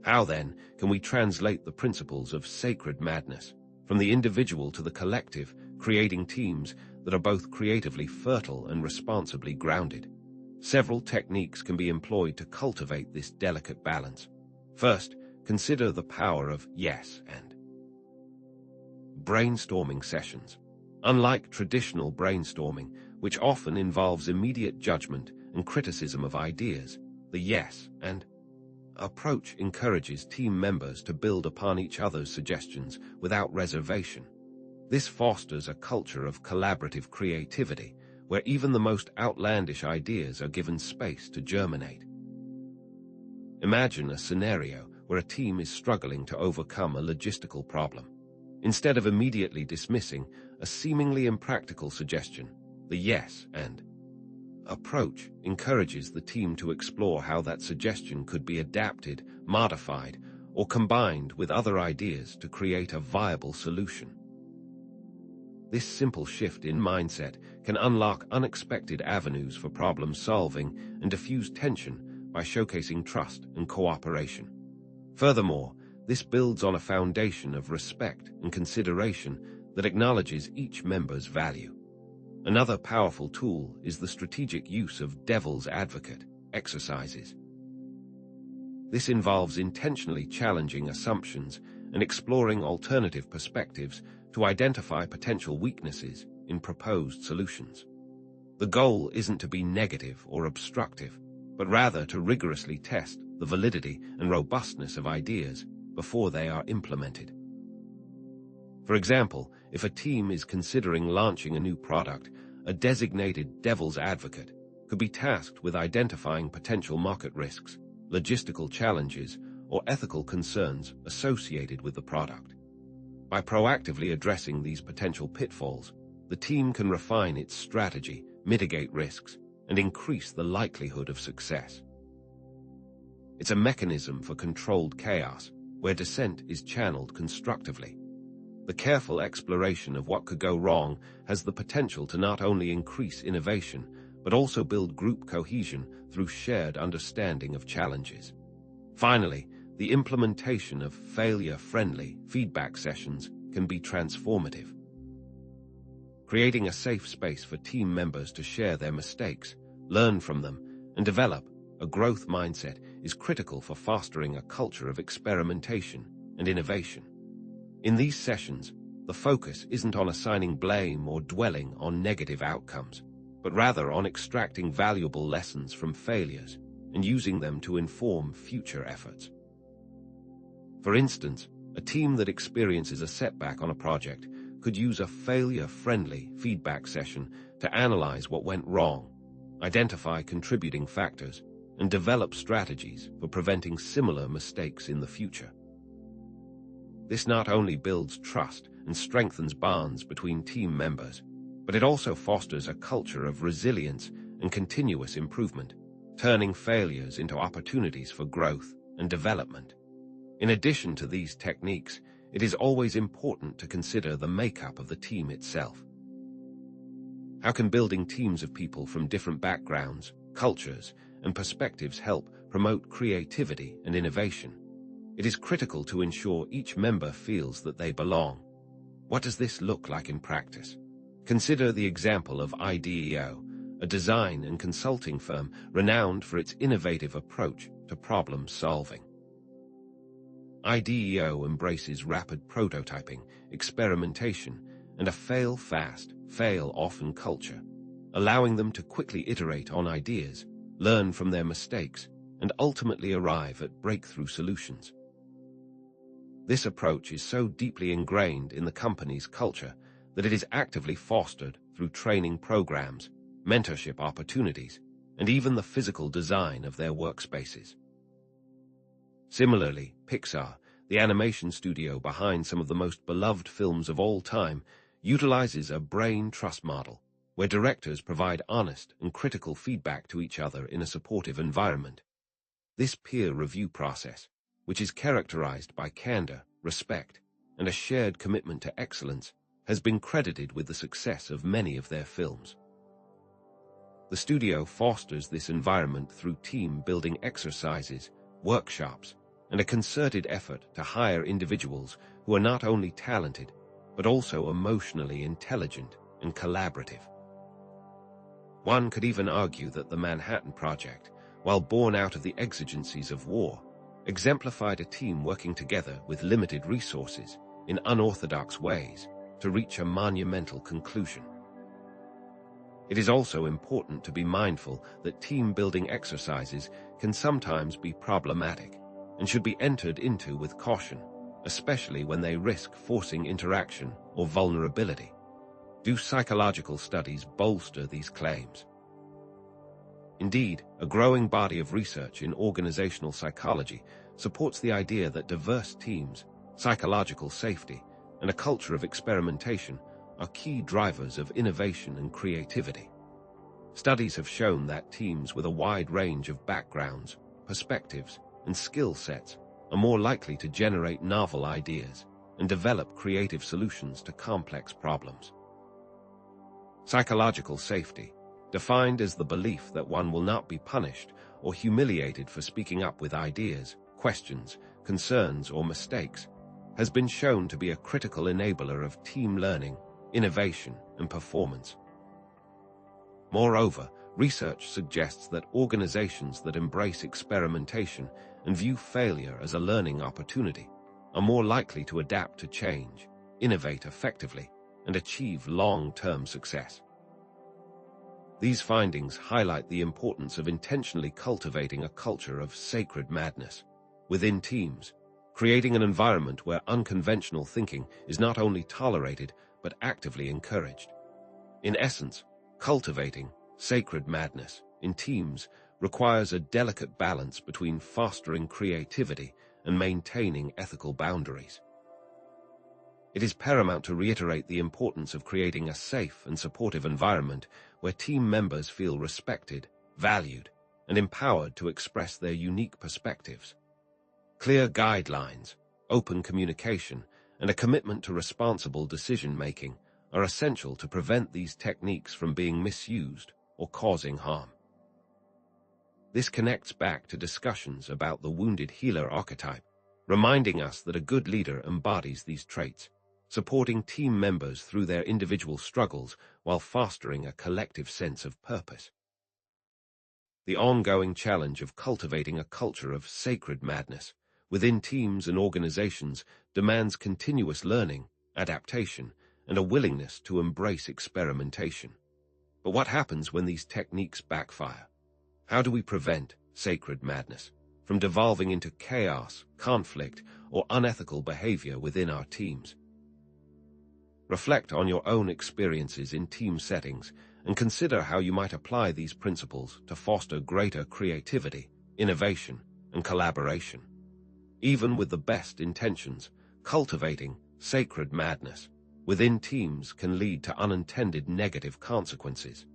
How, then, can we translate the principles of sacred madness from the individual to the collective, creating teams that are both creatively fertile and responsibly grounded? Several techniques can be employed to cultivate this delicate balance. First, consider the power of yes and. Brainstorming sessions. Unlike traditional brainstorming, which often involves immediate judgment and criticism of ideas, the yes and approach encourages team members to build upon each other's suggestions without reservation. This fosters a culture of collaborative creativity, where even the most outlandish ideas are given space to germinate. Imagine a scenario where a team is struggling to overcome a logistical problem. Instead of immediately dismissing a seemingly impractical suggestion, the yes and approach encourages the team to explore how that suggestion could be adapted, modified, or combined with other ideas to create a viable solution. This simple shift in mindset can unlock unexpected avenues for problem solving and diffuse tension by showcasing trust and cooperation. Furthermore, this builds on a foundation of respect and consideration that acknowledges each member's value. Another powerful tool is the strategic use of devil's advocate exercises. This involves intentionally challenging assumptions and exploring alternative perspectives to identify potential weaknesses in proposed solutions. The goal isn't to be negative or obstructive, but rather to rigorously test the validity and robustness of ideas before they are implemented. For example, if a team is considering launching a new product, a designated devil's advocate could be tasked with identifying potential market risks, logistical challenges, or ethical concerns associated with the product. By proactively addressing these potential pitfalls, the team can refine its strategy, mitigate risks, and increase the likelihood of success. It's a mechanism for controlled chaos, where dissent is channeled constructively. The careful exploration of what could go wrong has the potential to not only increase innovation, but also build group cohesion through shared understanding of challenges. Finally, the implementation of failure-friendly feedback sessions can be transformative. Creating a safe space for team members to share their mistakes, learn from them, and develop a growth mindset is critical for fostering a culture of experimentation and innovation. In these sessions, the focus isn't on assigning blame or dwelling on negative outcomes, but rather on extracting valuable lessons from failures and using them to inform future efforts. For instance, a team that experiences a setback on a project could use a failure-friendly feedback session to analyze what went wrong, identify contributing factors, and develop strategies for preventing similar mistakes in the future. This not only builds trust and strengthens bonds between team members, but it also fosters a culture of resilience and continuous improvement, turning failures into opportunities for growth and development. In addition to these techniques, it is always important to consider the makeup of the team itself. How can building teams of people from different backgrounds, cultures, and perspectives help promote creativity and innovation? It is critical to ensure each member feels that they belong. What does this look like in practice? Consider the example of IDEO, a design and consulting firm renowned for its innovative approach to problem solving. IDEO embraces rapid prototyping, experimentation, and a fail-fast, fail-often culture, allowing them to quickly iterate on ideas, learn from their mistakes, and ultimately arrive at breakthrough solutions. This approach is so deeply ingrained in the company's culture that it is actively fostered through training programs, mentorship opportunities, and even the physical design of their workspaces. Similarly, Pixar, the animation studio behind some of the most beloved films of all time, utilizes a brain trust model, where directors provide honest and critical feedback to each other in a supportive environment. This peer review process, which is characterized by candor, respect, and a shared commitment to excellence, has been credited with the success of many of their films. The studio fosters this environment through team-building exercises, workshops, and a concerted effort to hire individuals who are not only talented, but also emotionally intelligent and collaborative. One could even argue that the Manhattan Project, while born out of the exigencies of war, exemplified a team working together with limited resources in unorthodox ways to reach a monumental conclusion. It is also important to be mindful that team-building exercises can sometimes be problematic and should be entered into with caution, especially when they risk forcing interaction or vulnerability. Do psychological studies bolster these claims? Indeed, a growing body of research in organizational psychology supports the idea that diverse teams, psychological safety, and a culture of experimentation are key drivers of innovation and creativity. Studies have shown that teams with a wide range of backgrounds, perspectives, and skill sets are more likely to generate novel ideas and develop creative solutions to complex problems. Psychological safety, defined as the belief that one will not be punished or humiliated for speaking up with ideas, questions, concerns, or mistakes, has been shown to be a critical enabler of team learning, innovation, and performance. Moreover, research suggests that organizations that embrace experimentation and view failure as a learning opportunity are more likely to adapt to change, innovate effectively, and achieve long-term success. These findings highlight the importance of intentionally cultivating a culture of sacred madness within teams, creating an environment where unconventional thinking is not only tolerated but actively encouraged. In essence, cultivating sacred madness in teams requires a delicate balance between fostering creativity and maintaining ethical boundaries. It is paramount to reiterate the importance of creating a safe and supportive environment where team members feel respected, valued, and empowered to express their unique perspectives. Clear guidelines, open communication, and a commitment to responsible decision-making are essential to prevent these techniques from being misused or causing harm. This connects back to discussions about the wounded healer archetype, reminding us that a good leader embodies these traits, supporting team members through their individual struggles while fostering a collective sense of purpose. The ongoing challenge of cultivating a culture of sacred madness within teams and organizations demands continuous learning, adaptation, and a willingness to embrace experimentation. But what happens when these techniques backfire? How do we prevent sacred madness from devolving into chaos, conflict, or unethical behavior within our teams? Reflect on your own experiences in team settings and consider how you might apply these principles to foster greater creativity, innovation, and collaboration. Even with the best intentions, cultivating sacred madness within teams can lead to unintended negative consequences.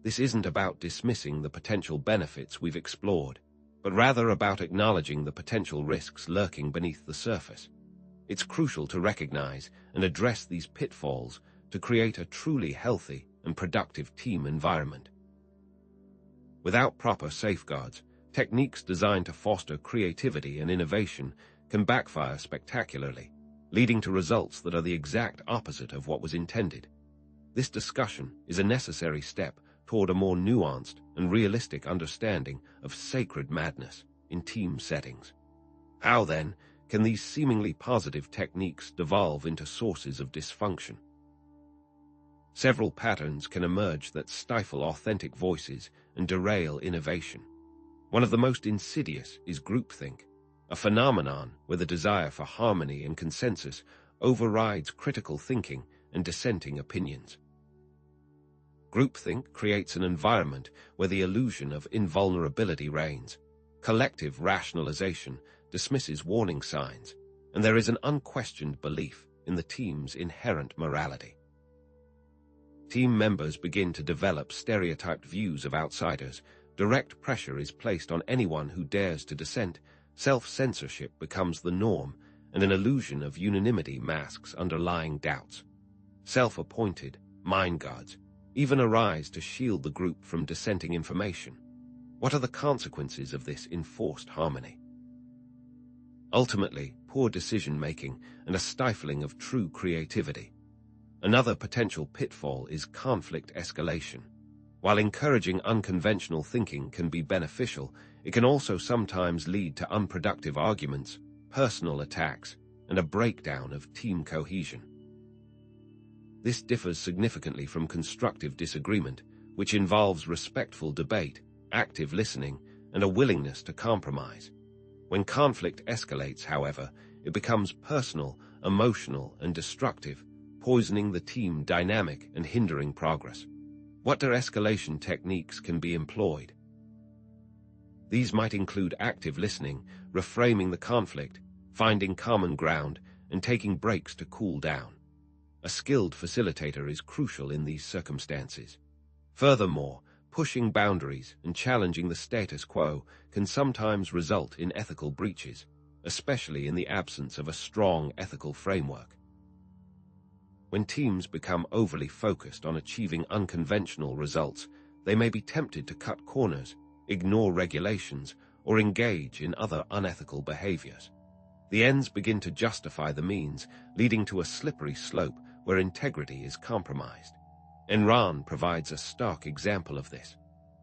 This isn't about dismissing the potential benefits we've explored, but rather about acknowledging the potential risks lurking beneath the surface. It's crucial to recognize and address these pitfalls to create a truly healthy and productive team environment. Without proper safeguards, techniques designed to foster creativity and innovation can backfire spectacularly, leading to results that are the exact opposite of what was intended. This discussion is a necessary step toward a more nuanced and realistic understanding of sacred madness in team settings. How, then, can these seemingly positive techniques devolve into sources of dysfunction? Several patterns can emerge that stifle authentic voices and derail innovation. One of the most insidious is groupthink, a phenomenon where the desire for harmony and consensus overrides critical thinking and dissenting opinions. Groupthink creates an environment where the illusion of invulnerability reigns. Collective rationalization dismisses warning signs, and there is an unquestioned belief in the team's inherent morality. Team members begin to develop stereotyped views of outsiders. Direct pressure is placed on anyone who dares to dissent. Self-censorship becomes the norm, and an illusion of unanimity masks underlying doubts. Self-appointed mind guards even arise to shield the group from dissenting information. What are the consequences of this enforced harmony? Ultimately, poor decision-making and a stifling of true creativity. Another potential pitfall is conflict escalation. While encouraging unconventional thinking can be beneficial, it can also sometimes lead to unproductive arguments, personal attacks, and a breakdown of team cohesion. This differs significantly from constructive disagreement, which involves respectful debate, active listening, and a willingness to compromise. When conflict escalates, however, it becomes personal, emotional, and destructive, poisoning the team dynamic and hindering progress. What de-escalation techniques can be employed? These might include active listening, reframing the conflict, finding common ground, and taking breaks to cool down. A skilled facilitator is crucial in these circumstances. Furthermore, pushing boundaries and challenging the status quo can sometimes result in ethical breaches, especially in the absence of a strong ethical framework. When teams become overly focused on achieving unconventional results, they may be tempted to cut corners, ignore regulations, or engage in other unethical behaviors. The ends begin to justify the means, leading to a slippery slope where integrity is compromised. Enron provides a stark example of this.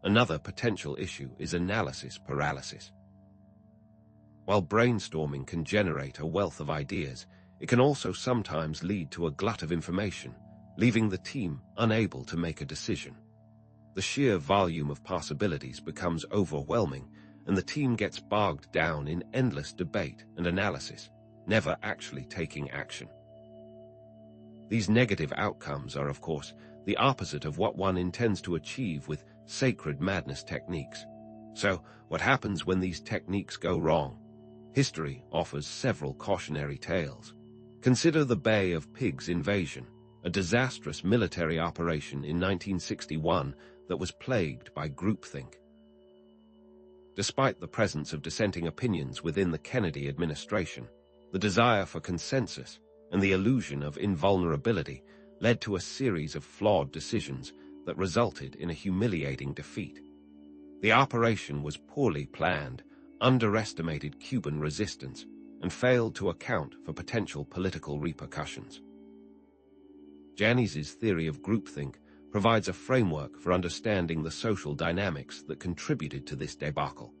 Another potential issue is analysis paralysis. While brainstorming can generate a wealth of ideas, it can also sometimes lead to a glut of information, leaving the team unable to make a decision. The sheer volume of possibilities becomes overwhelming, and the team gets bogged down in endless debate and analysis, never actually taking action. These negative outcomes are, of course, the opposite of what one intends to achieve with sacred madness techniques. So, what happens when these techniques go wrong? History offers several cautionary tales. Consider the Bay of Pigs invasion, a disastrous military operation in 1961 that was plagued by groupthink. Despite the presence of dissenting opinions within the Kennedy administration, the desire for consensus and the illusion of invulnerability led to a series of flawed decisions that resulted in a humiliating defeat. The operation was poorly planned, underestimated Cuban resistance, and failed to account for potential political repercussions. Janis's theory of groupthink provides a framework for understanding the social dynamics that contributed to this debacle.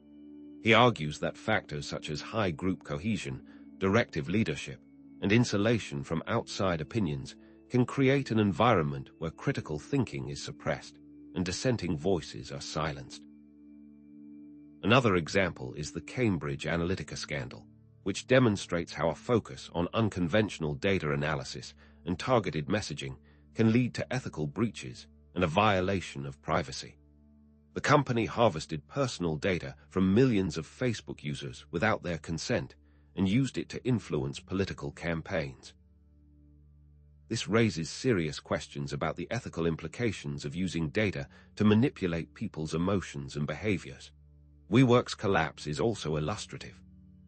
He argues that factors such as high group cohesion, directive leadership, and insulation from outside opinions can create an environment where critical thinking is suppressed and dissenting voices are silenced. Another example is the Cambridge Analytica scandal, which demonstrates how a focus on unconventional data analysis and targeted messaging can lead to ethical breaches and a violation of privacy. The company harvested personal data from millions of Facebook users without their consent and used it to influence political campaigns. This raises serious questions about the ethical implications of using data to manipulate people's emotions and behaviors. WeWork's collapse is also illustrative.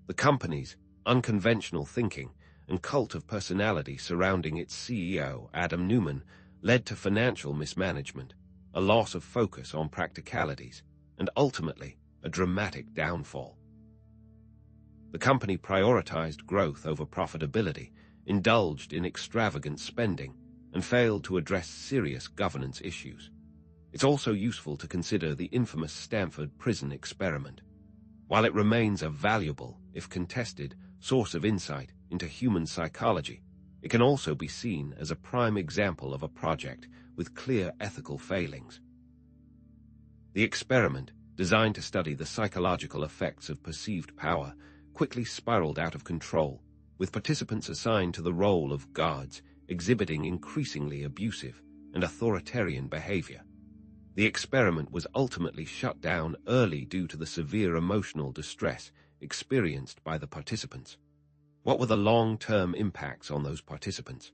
The company's unconventional thinking and cult of personality surrounding its CEO, Adam Neumann, led to financial mismanagement, a loss of focus on practicalities, and ultimately, a dramatic downfall. The company prioritized growth over profitability, indulged in extravagant spending, and failed to address serious governance issues. It's also useful to consider the infamous Stanford prison experiment. While it remains a valuable, if contested, source of insight into human psychology, it can also be seen as a prime example of a project with clear ethical failings. The experiment, designed to study the psychological effects of perceived power, quickly spiraled out of control, with participants assigned to the role of guards exhibiting increasingly abusive and authoritarian behavior. The experiment was ultimately shut down early due to the severe emotional distress experienced by the participants. What were the long-term impacts on those participants?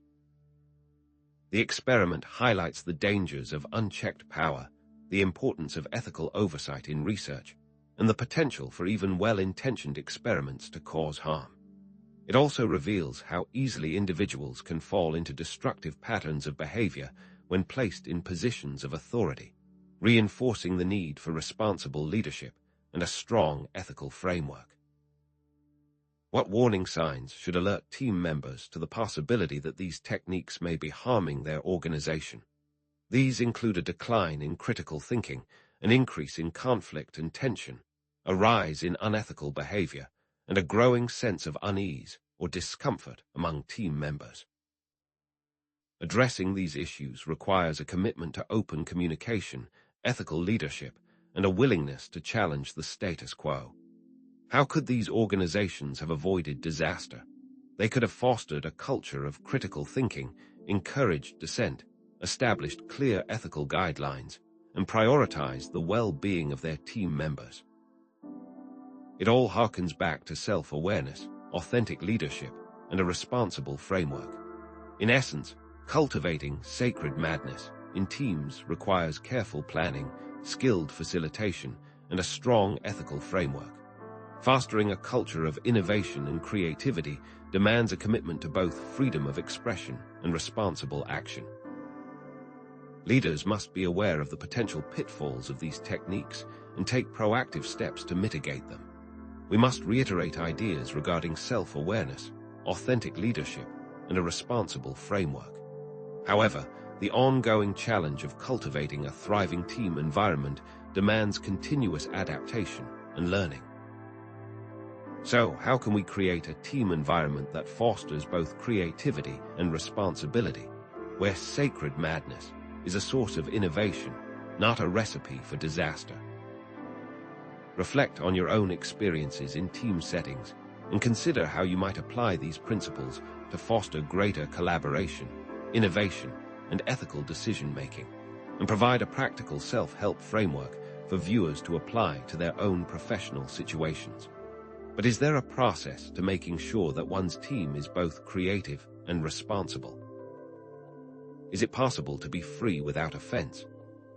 The experiment highlights the dangers of unchecked power, the importance of ethical oversight in research, and the potential for even well-intentioned experiments to cause harm. It also reveals how easily individuals can fall into destructive patterns of behavior when placed in positions of authority, reinforcing the need for responsible leadership and a strong ethical framework. What warning signs should alert team members to the possibility that these techniques may be harming their organization? These include a decline in critical thinking, an increase in conflict and tension, a rise in unethical behavior, and a growing sense of unease or discomfort among team members. Addressing these issues requires a commitment to open communication, ethical leadership, and a willingness to challenge the status quo. How could these organizations have avoided disaster? They could have fostered a culture of critical thinking, encouraged dissent, established clear ethical guidelines, and prioritized the well-being of their team members. It all harkens back to self-awareness, authentic leadership, and a responsible framework. In essence, Cultivating sacred madness in teams requires careful planning, skilled facilitation, and a strong ethical framework. Fostering a culture of innovation and creativity demands a commitment to both freedom of expression and responsible action. Leaders must be aware of the potential pitfalls of these techniques and take proactive steps to mitigate them. We must reiterate ideas regarding self-awareness, authentic leadership, and a responsible framework. However, the ongoing challenge of cultivating a thriving team environment demands continuous adaptation and learning. So, how can we create a team environment that fosters both creativity and responsibility, where sacred madness is a source of innovation, not a recipe for disaster? Reflect on your own experiences in team settings and consider how you might apply these principles to foster greater collaboration, innovation, and ethical decision-making, and provide a practical self-help framework for viewers to apply to their own professional situations. But is there a process to making sure that one's team is both creative and responsible? Is it possible to be free without offense?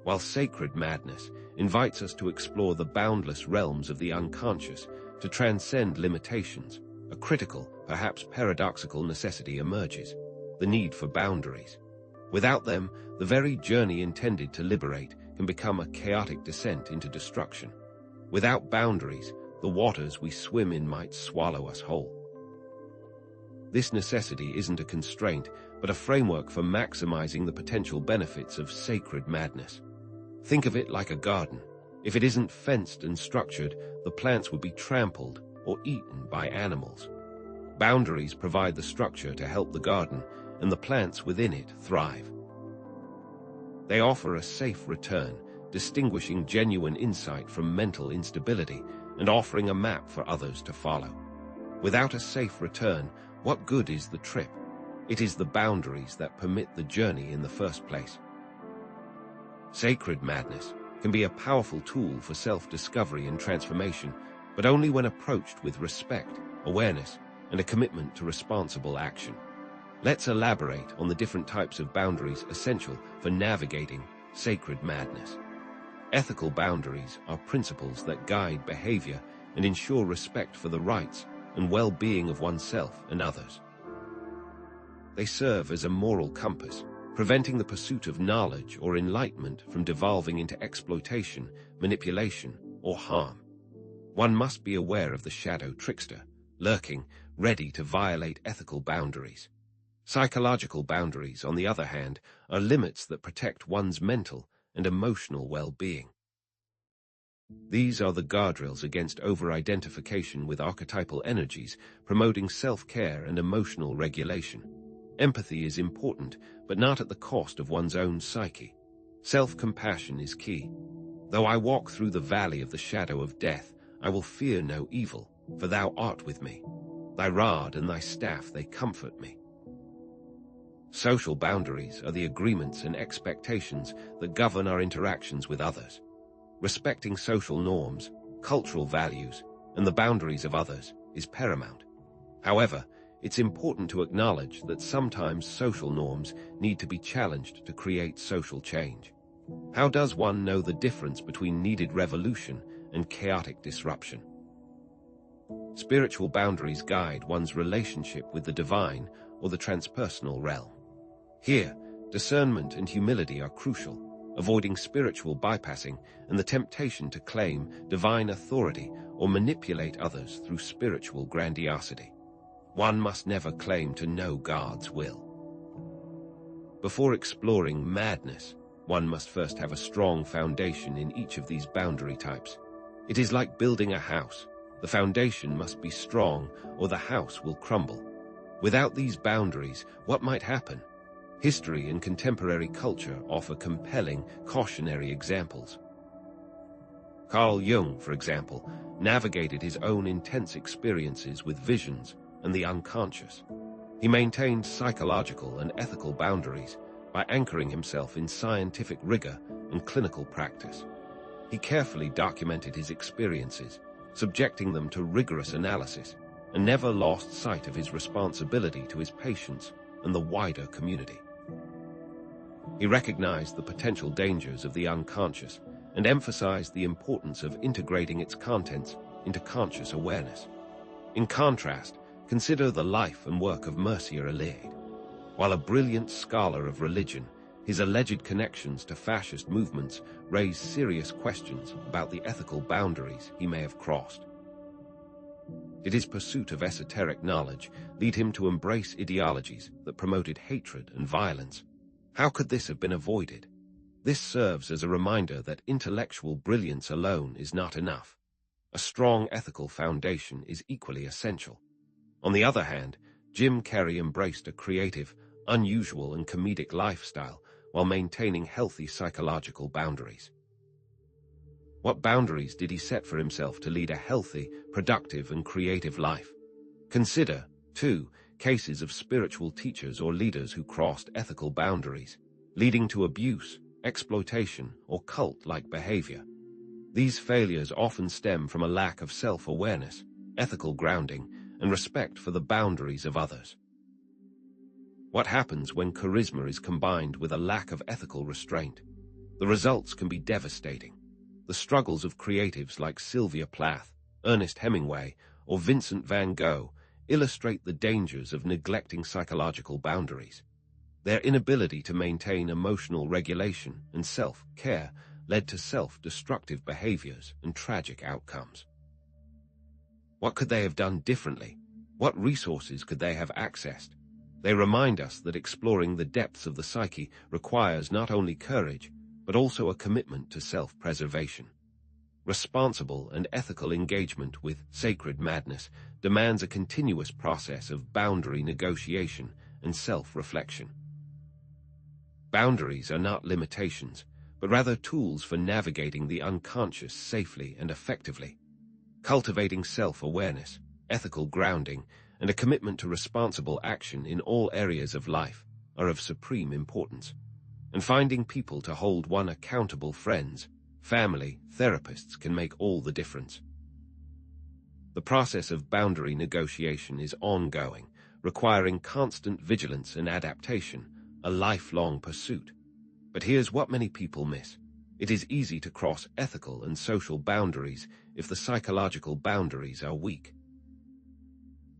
While sacred madness invites us to explore the boundless realms of the unconscious, to transcend limitations, a critical, perhaps paradoxical necessity emerges: the need for boundaries. Without them, the very journey intended to liberate can become a chaotic descent into destruction. Without boundaries, the waters we swim in might swallow us whole. This necessity isn't a constraint, but a framework for maximizing the potential benefits of sacred madness. Think of it like a garden. If it isn't fenced and structured, the plants would be trampled or eaten by animals. Boundaries provide the structure to help the garden, and the plants within it thrive. They offer a safe return, distinguishing genuine insight from mental instability and offering a map for others to follow. Without a safe return, what good is the trip? It is the boundaries that permit the journey in the first place. Sacred madness can be a powerful tool for self-discovery and transformation, but only when approached with respect, awareness, and a commitment to responsible action. Let's elaborate on the different types of boundaries essential for navigating sacred madness. Ethical boundaries are principles that guide behavior and ensure respect for the rights and well-being of oneself and others. They serve as a moral compass, preventing the pursuit of knowledge or enlightenment from devolving into exploitation, manipulation, or harm. One must be aware of the shadow trickster, lurking, ready to violate ethical boundaries. Psychological boundaries, on the other hand, are limits that protect one's mental and emotional well-being. These are the guardrails against over-identification with archetypal energies, promoting self-care and emotional regulation. Empathy is important, but not at the cost of one's own psyche. Self-compassion is key. Though I walk through the valley of the shadow of death, I will fear no evil, for thou art with me. Thy rod and thy staff, they comfort me. Social boundaries are the agreements and expectations that govern our interactions with others. Respecting social norms, cultural values, and the boundaries of others is paramount. However, it's important to acknowledge that sometimes social norms need to be challenged to create social change. How does one know the difference between needed revolution and chaotic disruption? Spiritual boundaries guide one's relationship with the divine or the transpersonal realm. Here, discernment and humility are crucial, avoiding spiritual bypassing and the temptation to claim divine authority or manipulate others through spiritual grandiosity. One must never claim to know God's will. Before exploring madness, one must first have a strong foundation in each of these boundary types. It is like building a house. The foundation must be strong or the house will crumble. Without these boundaries, what might happen? History and contemporary culture offer compelling, cautionary examples. Carl Jung, for example, navigated his own intense experiences with visions and the unconscious. He maintained psychological and ethical boundaries by anchoring himself in scientific rigor and clinical practice. He carefully documented his experiences, subjecting them to rigorous analysis, and never lost sight of his responsibility to his patients and the wider community. He recognized the potential dangers of the unconscious and emphasized the importance of integrating its contents into conscious awareness. In contrast, consider the life and work of Mircea Eliade. While a brilliant scholar of religion, his alleged connections to fascist movements raise serious questions about the ethical boundaries he may have crossed. Did his pursuit of esoteric knowledge lead him to embrace ideologies that promoted hatred and violence? How could this have been avoided? This serves as a reminder that intellectual brilliance alone is not enough. A strong ethical foundation is equally essential. On the other hand, Jim Carrey embraced a creative, unusual and comedic lifestyle while maintaining healthy psychological boundaries. What boundaries did he set for himself to lead a healthy, productive and creative life? Consider, too, cases of spiritual teachers or leaders who crossed ethical boundaries, leading to abuse, exploitation, or cult-like behavior. These failures often stem from a lack of self-awareness, ethical grounding, and respect for the boundaries of others. What happens when charisma is combined with a lack of ethical restraint? The results can be devastating. The struggles of creatives like Sylvia Plath, Ernest Hemingway, or Vincent van Gogh illustrate the dangers of neglecting psychological boundaries. Their inability to maintain emotional regulation and self-care led to self-destructive behaviors and tragic outcomes. What could they have done differently? What resources could they have accessed? They remind us that exploring the depths of the psyche requires not only courage, but also a commitment to self-preservation. Responsible and ethical engagement with sacred madness demands a continuous process of boundary negotiation and self-reflection. Boundaries are not limitations, but rather tools for navigating the unconscious safely and effectively. Cultivating self-awareness, ethical grounding, and a commitment to responsible action in all areas of life are of supreme importance. And finding people to hold one accountable, friends, family, therapists, can make all the difference. The process of boundary negotiation is ongoing, requiring constant vigilance and adaptation, a lifelong pursuit. But here's what many people miss. It is easy to cross ethical and social boundaries if the psychological boundaries are weak.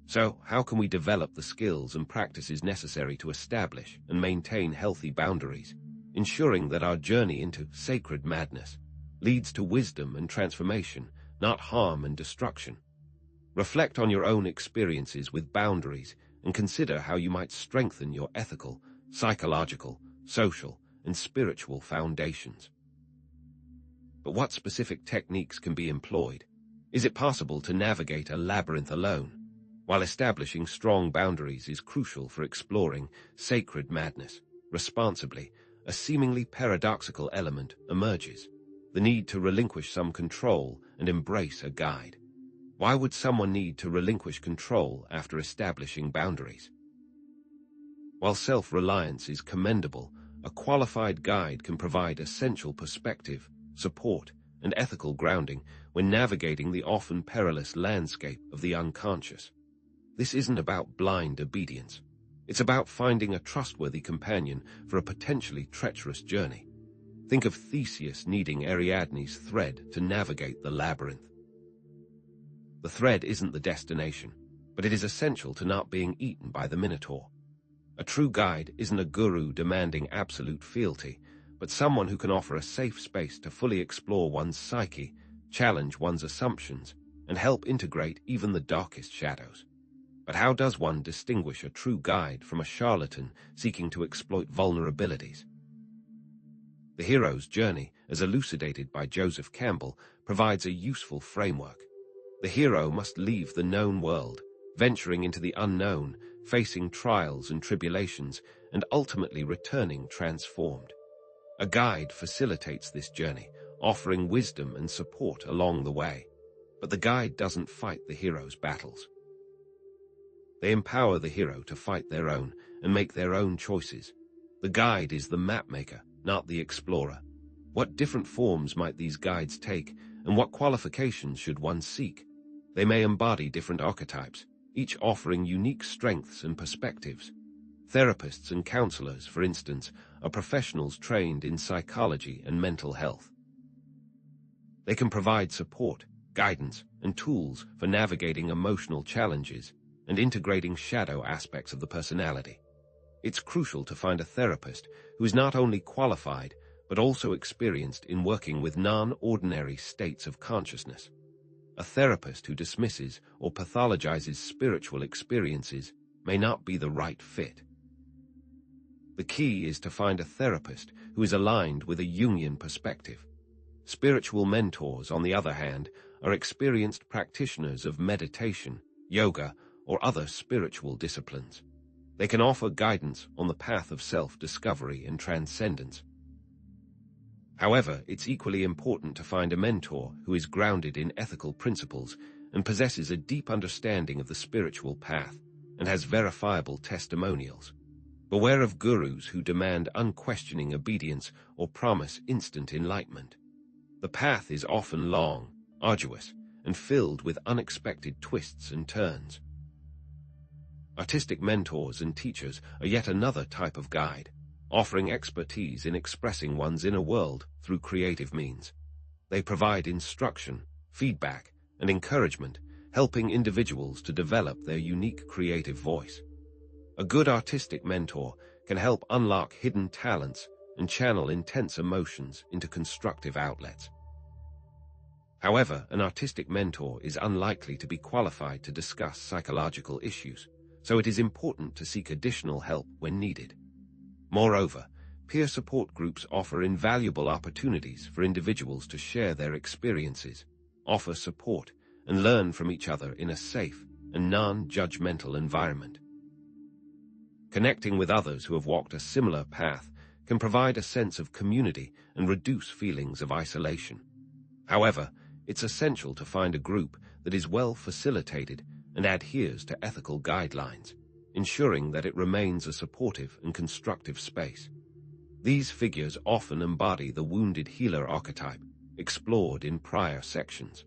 So, how can we develop the skills and practices necessary to establish and maintain healthy boundaries, ensuring that our journey into sacred madness leads to wisdom and transformation, not harm and destruction? Reflect on your own experiences with boundaries and consider how you might strengthen your ethical, psychological, social, and spiritual foundations. But what specific techniques can be employed? Is it possible to navigate a labyrinth alone? While establishing strong boundaries is crucial for exploring sacred madness responsibly, a seemingly paradoxical element emerges: the need to relinquish some control and embrace a guide. Why would someone need to relinquish control after establishing boundaries? While self-reliance is commendable, a qualified guide can provide essential perspective, support, and ethical grounding when navigating the often perilous landscape of the unconscious. This isn't about blind obedience. It's about finding a trustworthy companion for a potentially treacherous journey. Think of Theseus needing Ariadne's thread to navigate the labyrinth. The thread isn't the destination, but it is essential to not being eaten by the Minotaur. A true guide isn't a guru demanding absolute fealty, but someone who can offer a safe space to fully explore one's psyche, challenge one's assumptions, and help integrate even the darkest shadows. But how does one distinguish a true guide from a charlatan seeking to exploit vulnerabilities? The hero's journey, as elucidated by Joseph Campbell, provides a useful framework. The hero must leave the known world, venturing into the unknown, facing trials and tribulations, and ultimately returning transformed. A guide facilitates this journey, offering wisdom and support along the way. But the guide doesn't fight the hero's battles. They empower the hero to fight their own and make their own choices. The guide is the mapmaker, not the explorer. What different forms might these guides take, and what qualifications should one seek? They may embody different archetypes, each offering unique strengths and perspectives. Therapists and counselors, for instance, are professionals trained in psychology and mental health. They can provide support, guidance, and tools for navigating emotional challenges and integrating shadow aspects of the personality. It's crucial to find a therapist who is not only qualified but also experienced in working with non-ordinary states of consciousness. A therapist who dismisses or pathologizes spiritual experiences may not be the right fit. The key is to find a therapist who is aligned with a Jungian perspective. Spiritual mentors, on the other hand, are experienced practitioners of meditation, yoga, or other spiritual disciplines. They can offer guidance on the path of self-discovery and transcendence. However, it's equally important to find a mentor who is grounded in ethical principles and possesses a deep understanding of the spiritual path and has verifiable testimonials. Beware of gurus who demand unquestioning obedience or promise instant enlightenment. The path is often long, arduous, and filled with unexpected twists and turns. Artistic mentors and teachers are yet another type of guide, offering expertise in expressing one's inner world through creative means. They provide instruction, feedback, and encouragement, helping individuals to develop their unique creative voice. A good artistic mentor can help unlock hidden talents and channel intense emotions into constructive outlets. However, an artistic mentor is unlikely to be qualified to discuss psychological issues, so it is important to seek additional help when needed. Moreover, peer support groups offer invaluable opportunities for individuals to share their experiences, offer support, and learn from each other in a safe and non-judgmental environment. Connecting with others who have walked a similar path can provide a sense of community and reduce feelings of isolation. However, it's essential to find a group that is well facilitated and adheres to ethical guidelines, ensuring that it remains a supportive and constructive space. These figures often embody the wounded healer archetype, explored in prior sections.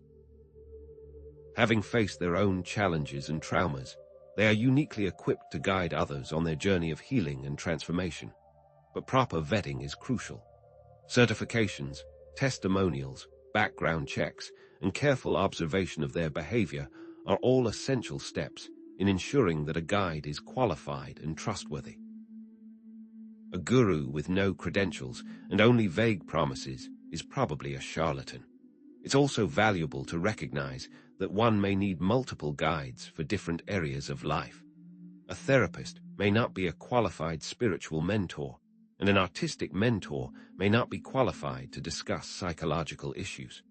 Having faced their own challenges and traumas, they are uniquely equipped to guide others on their journey of healing and transformation. But proper vetting is crucial. Certifications, testimonials, background checks, and careful observation of their behavior are all essential steps in ensuring that a guide is qualified and trustworthy. A guru with no credentials and only vague promises is probably a charlatan. It's also valuable to recognize that one may need multiple guides for different areas of life. A therapist may not be a qualified spiritual mentor, and an artistic mentor may not be qualified to discuss psychological issues.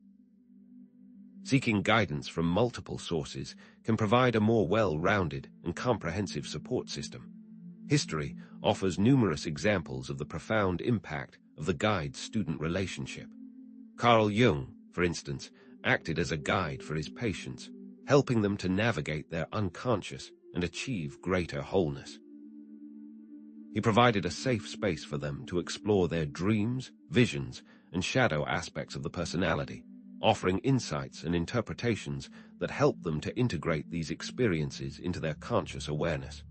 Seeking guidance from multiple sources can provide a more well-rounded and comprehensive support system. History offers numerous examples of the profound impact of the guide-student relationship. Carl Jung, for instance, acted as a guide for his patients, helping them to navigate their unconscious and achieve greater wholeness. He provided a safe space for them to explore their dreams, visions, and shadow aspects of the personality, offering insights and interpretations that help them to integrate these experiences into their conscious awareness.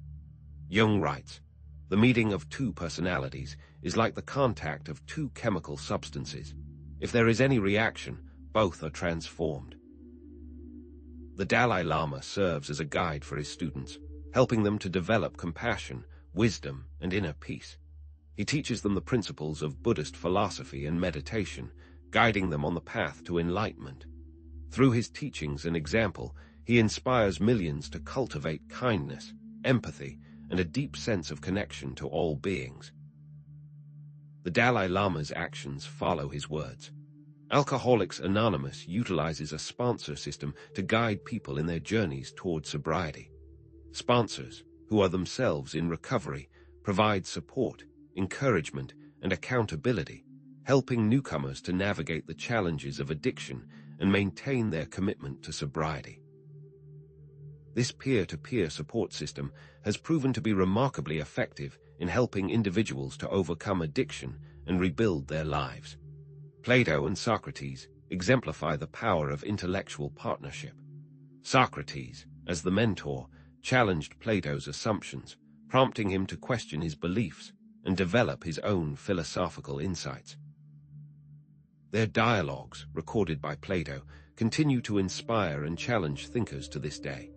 Jung writes, "The meeting of two personalities is like the contact of two chemical substances. If there is any reaction, both are transformed." The Dalai Lama serves as a guide for his students, helping them to develop compassion, wisdom, and inner peace. He teaches them the principles of Buddhist philosophy and meditation, guiding them on the path to enlightenment. Through his teachings and example, he inspires millions to cultivate kindness, empathy, and a deep sense of connection to all beings. The Dalai Lama's actions follow his words. Alcoholics Anonymous utilizes a sponsor system to guide people in their journeys toward sobriety. Sponsors, who are themselves in recovery, provide support, encouragement, and accountability, helping newcomers to navigate the challenges of addiction and maintain their commitment to sobriety. This peer-to-peer support system has proven to be remarkably effective in helping individuals to overcome addiction and rebuild their lives. Plato and Socrates exemplify the power of intellectual partnership. Socrates, as the mentor, challenged Plato's assumptions, prompting him to question his beliefs and develop his own philosophical insights. Their dialogues, recorded by Plato, continue to inspire and challenge thinkers to this day.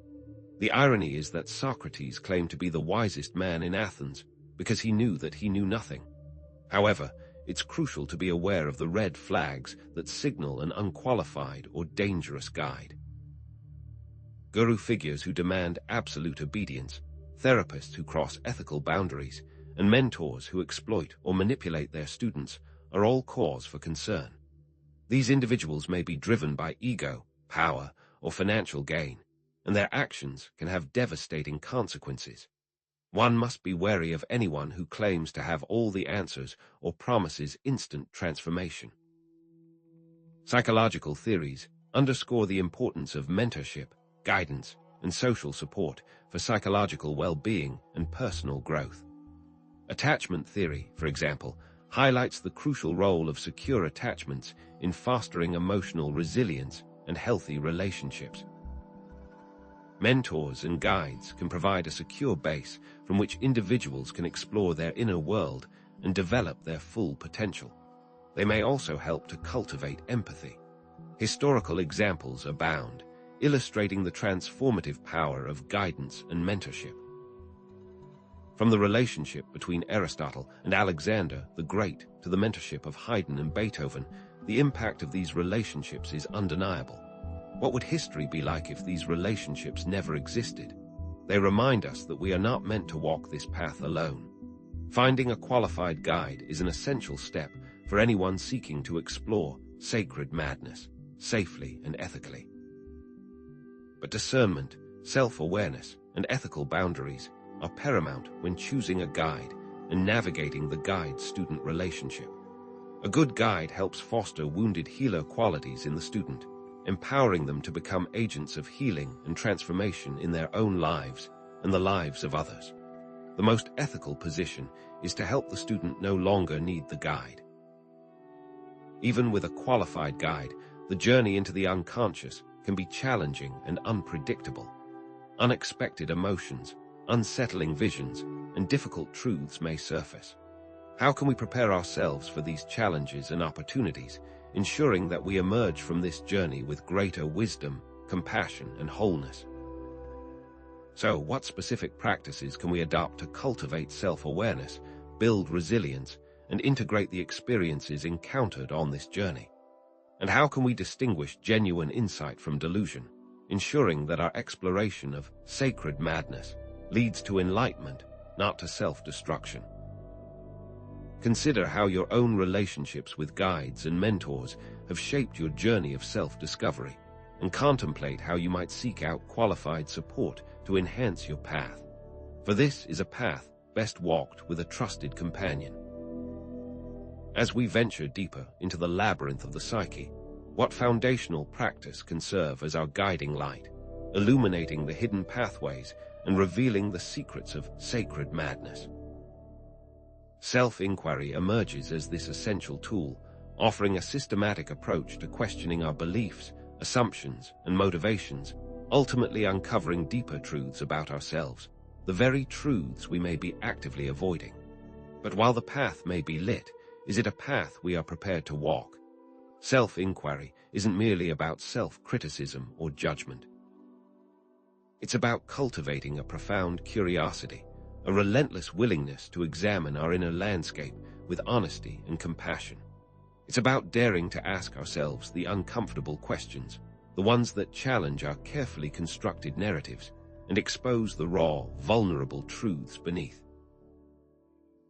The irony is that Socrates claimed to be the wisest man in Athens because he knew that he knew nothing. However, it's crucial to be aware of the red flags that signal an unqualified or dangerous guide. Guru figures who demand absolute obedience, therapists who cross ethical boundaries, and mentors who exploit or manipulate their students are all cause for concern. These individuals may be driven by ego, power, or financial gain, and their actions can have devastating consequences. One must be wary of anyone who claims to have all the answers or promises instant transformation. Psychological theories underscore the importance of mentorship, guidance, and social support for psychological well-being and personal growth. Attachment theory, for example, highlights the crucial role of secure attachments in fostering emotional resilience and healthy relationships. Mentors and guides can provide a secure base from which individuals can explore their inner world and develop their full potential. They may also help to cultivate empathy. Historical examples abound, illustrating the transformative power of guidance and mentorship. From the relationship between Aristotle and Alexander the Great to the mentorship of Haydn and Beethoven, the impact of these relationships is undeniable. What would history be like if these relationships never existed? They remind us that we are not meant to walk this path alone. Finding a qualified guide is an essential step for anyone seeking to explore sacred madness, safely and ethically. But discernment, self-awareness, and ethical boundaries are paramount when choosing a guide and navigating the guide-student relationship. A good guide helps foster wounded healer qualities in the student, empowering them to become agents of healing and transformation in their own lives and the lives of others. The most ethical position is to help the student no longer need the guide. Even with a qualified guide, the journey into the unconscious can be challenging and unpredictable. Unexpected emotions, unsettling visions, and difficult truths may surface. How can we prepare ourselves for these challenges and opportunities, ensuring that we emerge from this journey with greater wisdom, compassion, and wholeness? So, what specific practices can we adopt to cultivate self-awareness, build resilience, and integrate the experiences encountered on this journey? And how can we distinguish genuine insight from delusion, ensuring that our exploration of sacred madness leads to enlightenment, not to self-destruction? Consider how your own relationships with guides and mentors have shaped your journey of self-discovery, and contemplate how you might seek out qualified support to enhance your path. For this is a path best walked with a trusted companion. As we venture deeper into the labyrinth of the psyche, what foundational practice can serve as our guiding light, illuminating the hidden pathways and revealing the secrets of sacred madness? Self-inquiry emerges as this essential tool, offering a systematic approach to questioning our beliefs, assumptions, and motivations, ultimately uncovering deeper truths about ourselves, the very truths we may be actively avoiding. But while the path may be lit, is it a path we are prepared to walk? Self-inquiry isn't merely about self-criticism or judgment. It's about cultivating a profound curiosity, a relentless willingness to examine our inner landscape with honesty and compassion. It's about daring to ask ourselves the uncomfortable questions, the ones that challenge our carefully constructed narratives and expose the raw, vulnerable truths beneath.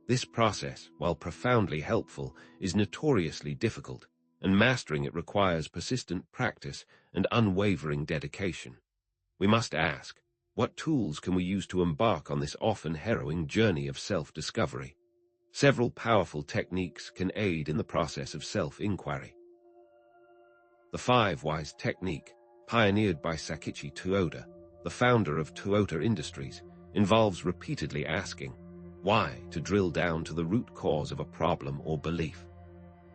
This process, while profoundly helpful, is notoriously difficult, and mastering it requires persistent practice and unwavering dedication. We must ask, what tools can we use to embark on this often harrowing journey of self-discovery? Several powerful techniques can aid in the process of self-inquiry. The 5 Whys technique, pioneered by Sakichi Toyoda, the founder of Toyota Industries, involves repeatedly asking, why, to drill down to the root cause of a problem or belief.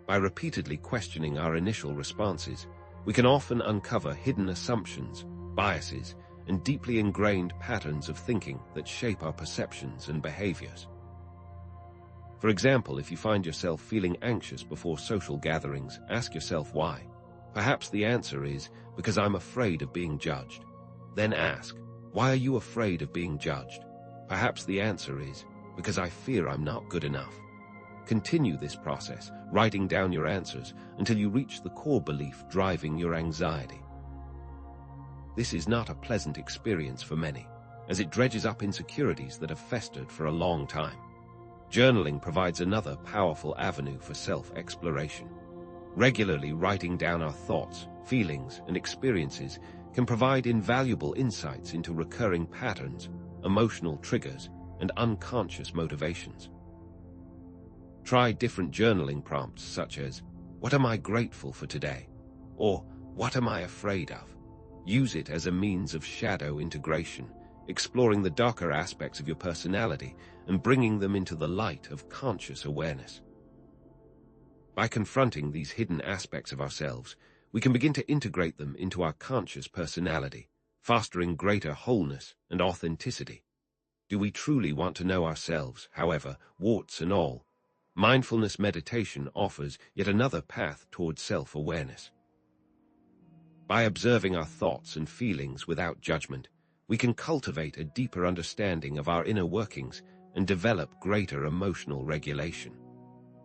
By repeatedly questioning our initial responses, we can often uncover hidden assumptions, biases, and deeply ingrained patterns of thinking that shape our perceptions and behaviors. For example, if you find yourself feeling anxious before social gatherings, ask yourself why. Perhaps the answer is, because I'm afraid of being judged. Then ask, why are you afraid of being judged? Perhaps the answer is, because I fear I'm not good enough. Continue this process, writing down your answers until you reach the core belief driving your anxiety. This is not a pleasant experience for many, as it dredges up insecurities that have festered for a long time. Journaling provides another powerful avenue for self-exploration. Regularly writing down our thoughts, feelings, and experiences can provide invaluable insights into recurring patterns, emotional triggers, and unconscious motivations. Try different journaling prompts such as, "What am I grateful for today?" or "What am I afraid of?" Use it as a means of shadow integration, exploring the darker aspects of your personality and bringing them into the light of conscious awareness. By confronting these hidden aspects of ourselves, we can begin to integrate them into our conscious personality, fostering greater wholeness and authenticity. Do we truly want to know ourselves, however, warts and all? Mindfulness meditation offers yet another path towards self-awareness. By observing our thoughts and feelings without judgment, we can cultivate a deeper understanding of our inner workings and develop greater emotional regulation.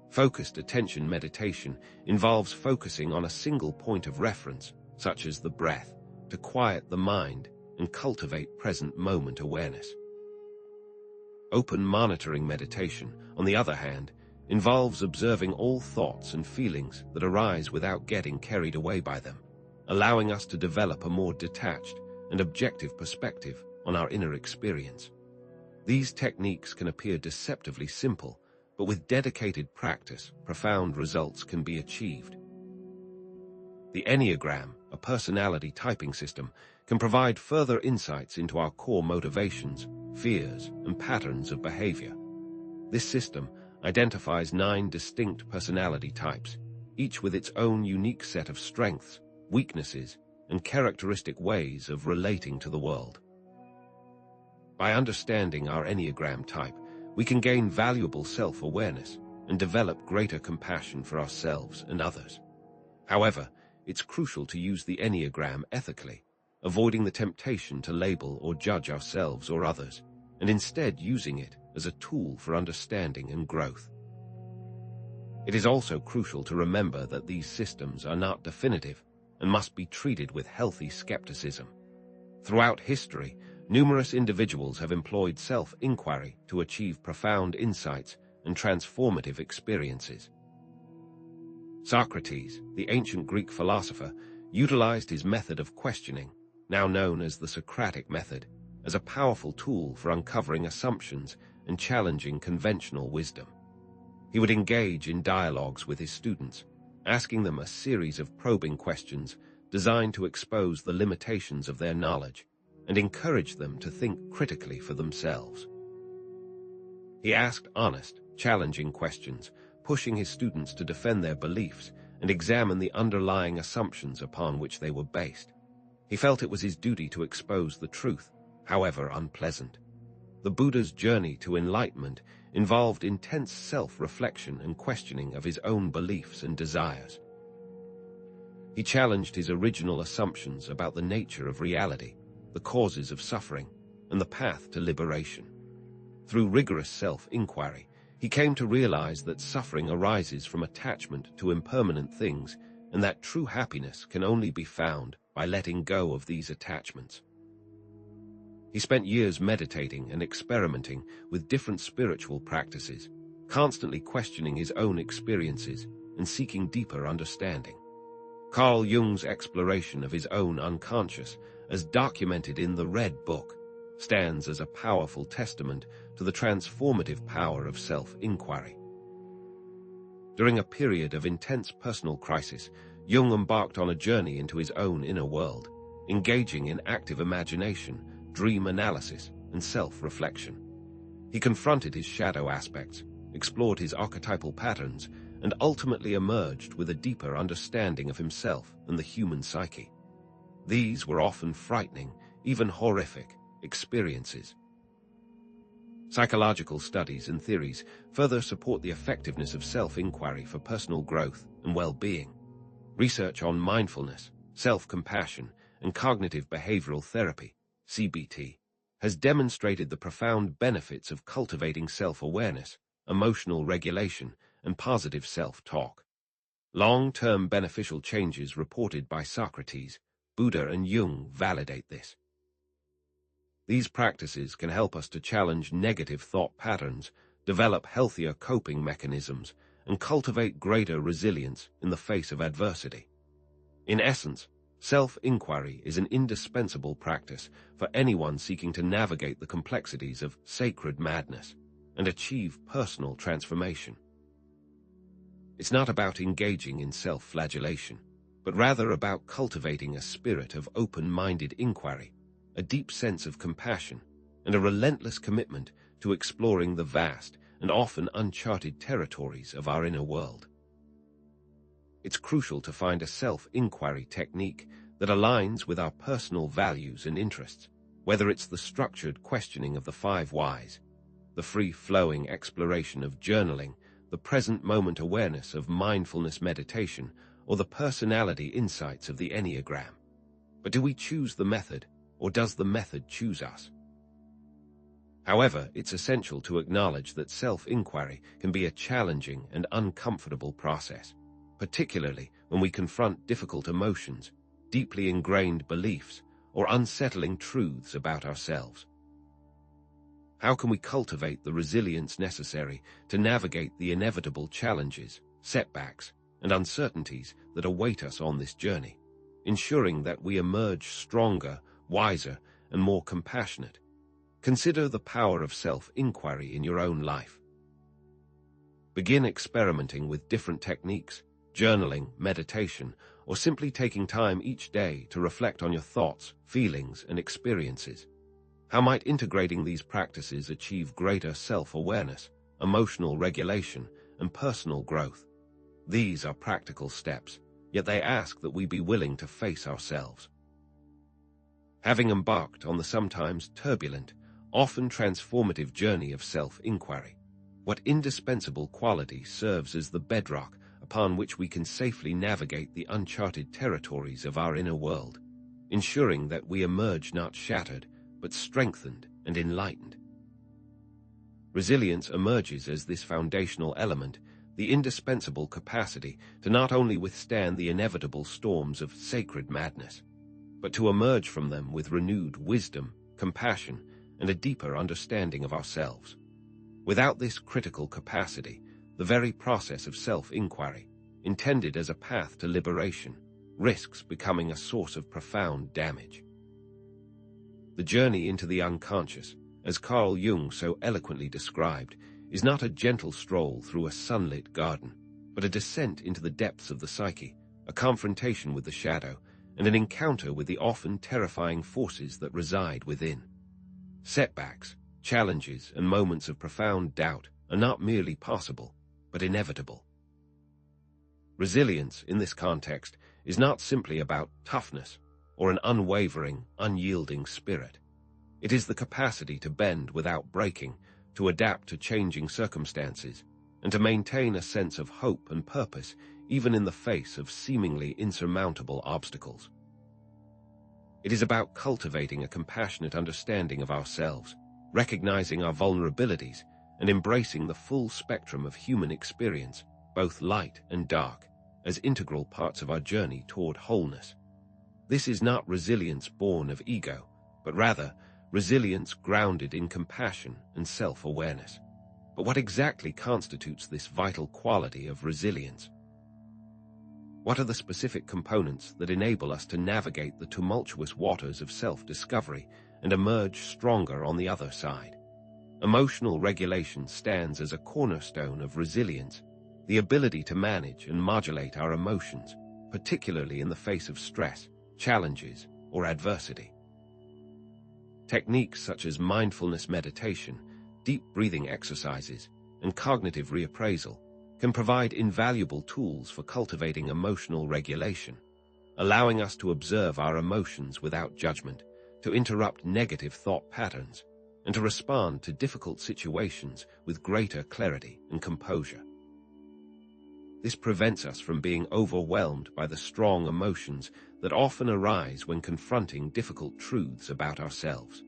Focused attention meditation involves focusing on a single point of reference, such as the breath, to quiet the mind and cultivate present moment awareness. Open monitoring meditation, on the other hand, involves observing all thoughts and feelings that arise without getting carried away by them, allowing us to develop a more detached and objective perspective on our inner experience. These techniques can appear deceptively simple, but with dedicated practice, profound results can be achieved. The Enneagram, a personality typing system, can provide further insights into our core motivations, fears, and patterns of behavior. This system identifies 9 distinct personality types, each with its own unique set of strengths, weaknesses, and characteristic ways of relating to the world. By understanding our Enneagram type, we can gain valuable self-awareness and develop greater compassion for ourselves and others. However, it's crucial to use the Enneagram ethically, avoiding the temptation to label or judge ourselves or others, and instead using it as a tool for understanding and growth. It is also crucial to remember that these systems are not definitive and must be treated with healthy skepticism. Throughout history, numerous individuals have employed self-inquiry to achieve profound insights and transformative experiences. Socrates, the ancient Greek philosopher, utilized his method of questioning, now known as the Socratic method, as a powerful tool for uncovering assumptions and challenging conventional wisdom. He would engage in dialogues with his students, asking them a series of probing questions designed to expose the limitations of their knowledge and encourage them to think critically for themselves. He asked honest, challenging questions, pushing his students to defend their beliefs and examine the underlying assumptions upon which they were based. He felt it was his duty to expose the truth, however unpleasant. The Buddha's journey to enlightenment involved intense self-reflection and questioning of his own beliefs and desires. He challenged his original assumptions about the nature of reality, the causes of suffering, and the path to liberation. Through rigorous self-inquiry, he came to realize that suffering arises from attachment to impermanent things and that true happiness can only be found by letting go of these attachments. He spent years meditating and experimenting with different spiritual practices, constantly questioning his own experiences and seeking deeper understanding. Carl Jung's exploration of his own unconscious, as documented in the Red Book, stands as a powerful testament to the transformative power of self-inquiry. During a period of intense personal crisis, Jung embarked on a journey into his own inner world, engaging in active imagination, dream analysis, and self-reflection. He confronted his shadow aspects, explored his archetypal patterns, and ultimately emerged with a deeper understanding of himself and the human psyche. These were often frightening, even horrific, experiences. Psychological studies and theories further support the effectiveness of self-inquiry for personal growth and well-being. Research on mindfulness, self-compassion, and cognitive behavioral therapy, CBT, has demonstrated the profound benefits of cultivating self-awareness, emotional regulation, and positive self-talk. Long-term beneficial changes reported by Socrates, Buddha, and Jung validate this. These practices can help us to challenge negative thought patterns, develop healthier coping mechanisms, and cultivate greater resilience in the face of adversity. In essence, self-inquiry is an indispensable practice for anyone seeking to navigate the complexities of sacred madness and achieve personal transformation. It's not about engaging in self-flagellation, but rather about cultivating a spirit of open-minded inquiry, a deep sense of compassion, and a relentless commitment to exploring the vast and often uncharted territories of our inner world. It's crucial to find a self-inquiry technique that aligns with our personal values and interests, whether it's the structured questioning of the 5 whys, the free-flowing exploration of journaling, the present-moment awareness of mindfulness meditation, or the personality insights of the Enneagram. But do we choose the method, or does the method choose us? However, it's essential to acknowledge that self-inquiry can be a challenging and uncomfortable process, particularly when we confront difficult emotions, deeply ingrained beliefs, or unsettling truths about ourselves. How can we cultivate the resilience necessary to navigate the inevitable challenges, setbacks, and uncertainties that await us on this journey, ensuring that we emerge stronger, wiser, and more compassionate? Consider the power of self-inquiry in your own life. Begin experimenting with different techniques, journaling, meditation, or simply taking time each day to reflect on your thoughts, feelings, and experiences. How might integrating these practices achieve greater self-awareness, emotional regulation, and personal growth? These are practical steps, yet they ask that we be willing to face ourselves. Having embarked on the sometimes turbulent, often transformative journey of self-inquiry, what indispensable quality serves as the bedrock upon which we can safely navigate the uncharted territories of our inner world, ensuring that we emerge not shattered, but strengthened and enlightened? Resilience emerges as this foundational element, the indispensable capacity to not only withstand the inevitable storms of sacred madness, but to emerge from them with renewed wisdom, compassion, and a deeper understanding of ourselves. Without this critical capacity, the very process of self-inquiry, intended as a path to liberation, risks becoming a source of profound damage. The journey into the unconscious, as Carl Jung so eloquently described, is not a gentle stroll through a sunlit garden, but a descent into the depths of the psyche, a confrontation with the shadow, and an encounter with the often terrifying forces that reside within. Setbacks, challenges, and moments of profound doubt are not merely possible, but inevitable. Resilience, in this context, is not simply about toughness or an unwavering, unyielding spirit. It is the capacity to bend without breaking, to adapt to changing circumstances, and to maintain a sense of hope and purpose even in the face of seemingly insurmountable obstacles. It is about cultivating a compassionate understanding of ourselves, recognizing our vulnerabilities, and embracing the full spectrum of human experience, both light and dark, as integral parts of our journey toward wholeness. This is not resilience born of ego, but rather resilience grounded in compassion and self-awareness. But what exactly constitutes this vital quality of resilience? What are the specific components that enable us to navigate the tumultuous waters of self-discovery and emerge stronger on the other side? Emotional regulation stands as a cornerstone of resilience, the ability to manage and modulate our emotions, particularly in the face of stress, challenges, or adversity. Techniques such as mindfulness meditation, deep breathing exercises, and cognitive reappraisal can provide invaluable tools for cultivating emotional regulation, allowing us to observe our emotions without judgment, to interrupt negative thought patterns, and to respond to difficult situations with greater clarity and composure. This prevents us from being overwhelmed by the strong emotions that often arise when confronting difficult truths about ourselves.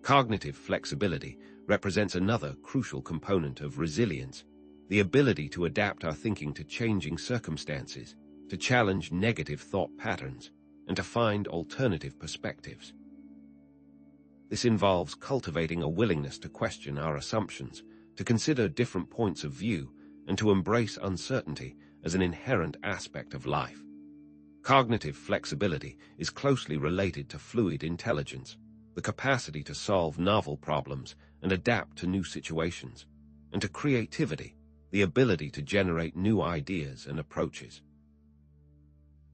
Cognitive flexibility represents another crucial component of resilience, the ability to adapt our thinking to changing circumstances, to challenge negative thought patterns, and to find alternative perspectives. This involves cultivating a willingness to question our assumptions, to consider different points of view, and to embrace uncertainty as an inherent aspect of life. Cognitive flexibility is closely related to fluid intelligence, the capacity to solve novel problems and adapt to new situations, and to creativity, the ability to generate new ideas and approaches.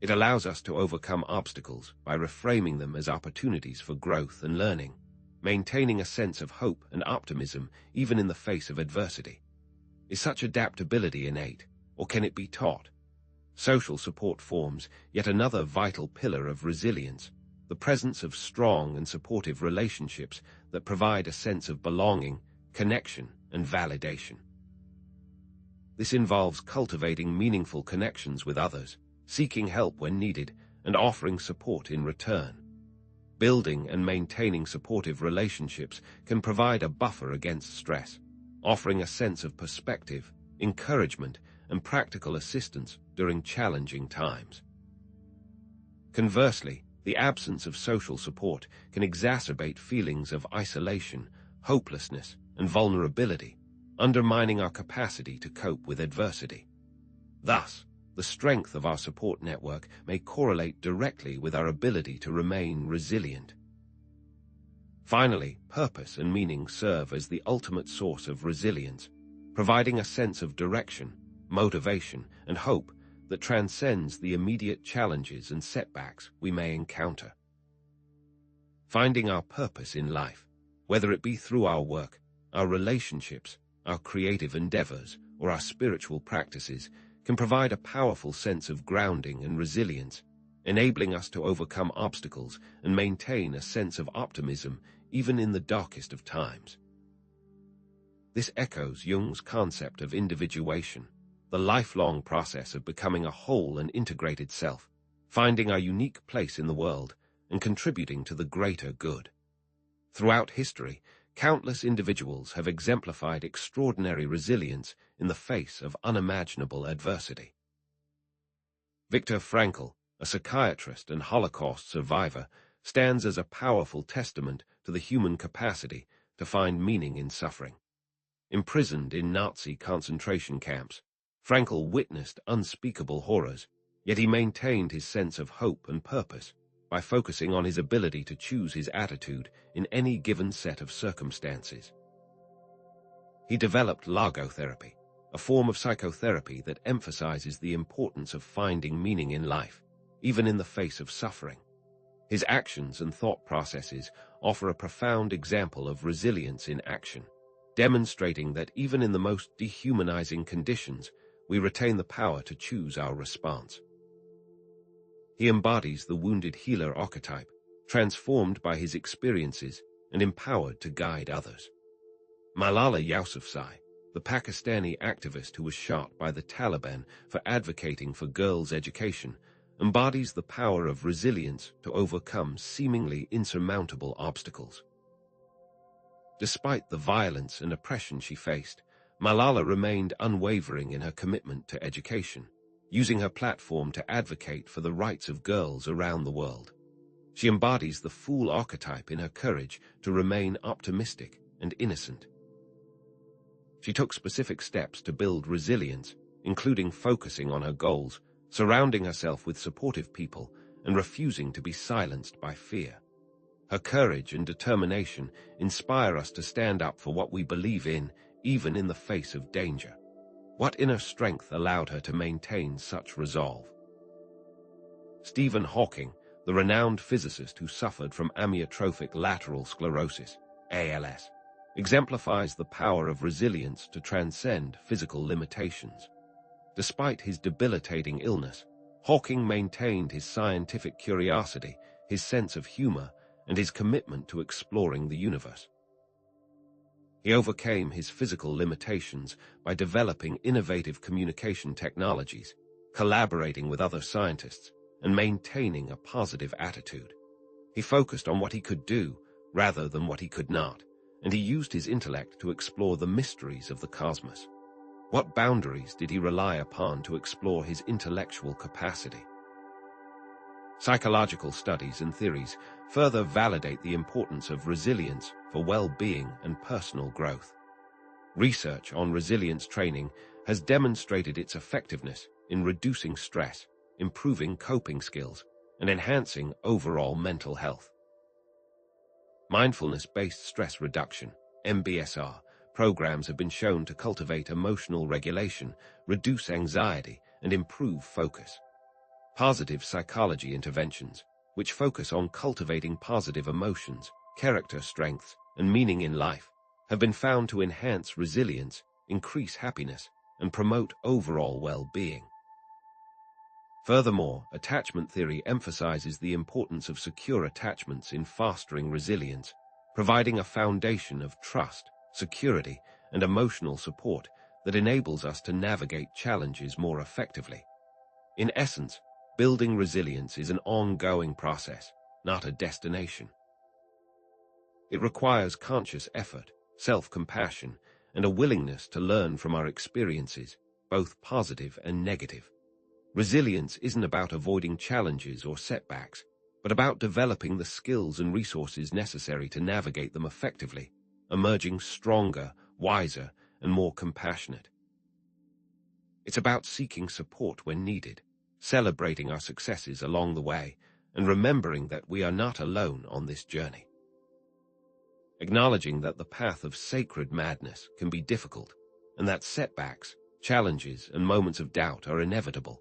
It allows us to overcome obstacles by reframing them as opportunities for growth and learning, maintaining a sense of hope and optimism even in the face of adversity. Is such adaptability innate, or can it be taught? Social support forms yet another vital pillar of resilience, the presence of strong and supportive relationships that provide a sense of belonging, connection, and validation. This involves cultivating meaningful connections with others, seeking help when needed, and offering support in return. Building and maintaining supportive relationships can provide a buffer against stress, offering a sense of perspective, encouragement, and practical assistance during challenging times. Conversely, the absence of social support can exacerbate feelings of isolation, hopelessness, and vulnerability, undermining our capacity to cope with adversity. Thus, the strength of our support network may correlate directly with our ability to remain resilient. Finally, purpose and meaning serve as the ultimate source of resilience, providing a sense of direction, motivation, and hope that transcends the immediate challenges and setbacks we may encounter. Finding our purpose in life, whether it be through our work, our relationships, our creative endeavors, or our spiritual practices, can provide a powerful sense of grounding and resilience, enabling us to overcome obstacles and maintain a sense of optimism even in the darkest of times. This echoes Jung's concept of individuation, the lifelong process of becoming a whole and integrated self, finding our unique place in the world and contributing to the greater good. Throughout history, countless individuals have exemplified extraordinary resilience in the face of unimaginable adversity. Viktor Frankl, a psychiatrist and Holocaust survivor, stands as a powerful testament to the human capacity to find meaning in suffering. Imprisoned in Nazi concentration camps, Frankl witnessed unspeakable horrors, yet he maintained his sense of hope and purpose by focusing on his ability to choose his attitude in any given set of circumstances. He developed logotherapy, a form of psychotherapy that emphasizes the importance of finding meaning in life, even in the face of suffering. His actions and thought processes offer a profound example of resilience in action, demonstrating that even in the most dehumanizing conditions, we retain the power to choose our response. He embodies the wounded healer archetype, transformed by his experiences and empowered to guide others. Malala Yousafzai, the Pakistani activist who was shot by the Taliban for advocating for girls' education, embodies the power of resilience to overcome seemingly insurmountable obstacles. Despite the violence and oppression she faced, Malala remained unwavering in her commitment to education, using her platform to advocate for the rights of girls around the world. She embodies the fool archetype in her courage to remain optimistic and innocent. She took specific steps to build resilience, including focusing on her goals, surrounding herself with supportive people, and refusing to be silenced by fear. Her courage and determination inspire us to stand up for what we believe in, even in the face of danger. What inner strength allowed her to maintain such resolve? Stephen Hawking, the renowned physicist who suffered from amyotrophic lateral sclerosis, ALS, exemplifies the power of resilience to transcend physical limitations. Despite his debilitating illness, Hawking maintained his scientific curiosity, his sense of humor, and his commitment to exploring the universe. He overcame his physical limitations by developing innovative communication technologies, collaborating with other scientists, and maintaining a positive attitude. He focused on what he could do rather than what he could not, and he used his intellect to explore the mysteries of the cosmos. What boundaries did he rely upon to explore his intellectual capacity? Psychological studies and theories further validate the importance of resilience for well-being and personal growth. Research on resilience training has demonstrated its effectiveness in reducing stress, improving coping skills, and enhancing overall mental health. Mindfulness-based stress reduction, MBSR, programs have been shown to cultivate emotional regulation, reduce anxiety, and improve focus. Positive psychology interventions, which focus on cultivating positive emotions, character strengths, and meaning in life, have been found to enhance resilience, increase happiness, and promote overall well-being. Furthermore, attachment theory emphasizes the importance of secure attachments in fostering resilience, providing a foundation of trust, security, and emotional support that enables us to navigate challenges more effectively. In essence, building resilience is an ongoing process, not a destination. It requires conscious effort, self-compassion, and a willingness to learn from our experiences, both positive and negative. Resilience isn't about avoiding challenges or setbacks, but about developing the skills and resources necessary to navigate them effectively, emerging stronger, wiser, and more compassionate. It's about seeking support when needed, celebrating our successes along the way, and remembering that we are not alone on this journey. Acknowledging that the path of sacred madness can be difficult, and that setbacks, challenges, and moments of doubt are inevitable.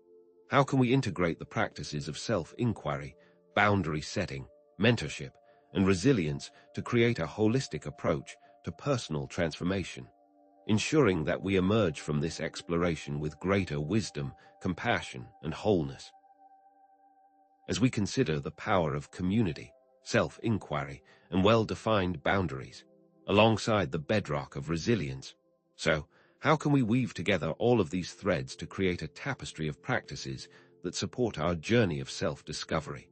How can we integrate the practices of self-inquiry, boundary setting, mentorship, and resilience to create a holistic approach to personal transformation, ensuring that we emerge from this exploration with greater wisdom, compassion, and wholeness? As we consider the power of community, self-inquiry, and well-defined boundaries, alongside the bedrock of resilience, how can we weave together all of these threads to create a tapestry of practices that support our journey of self-discovery,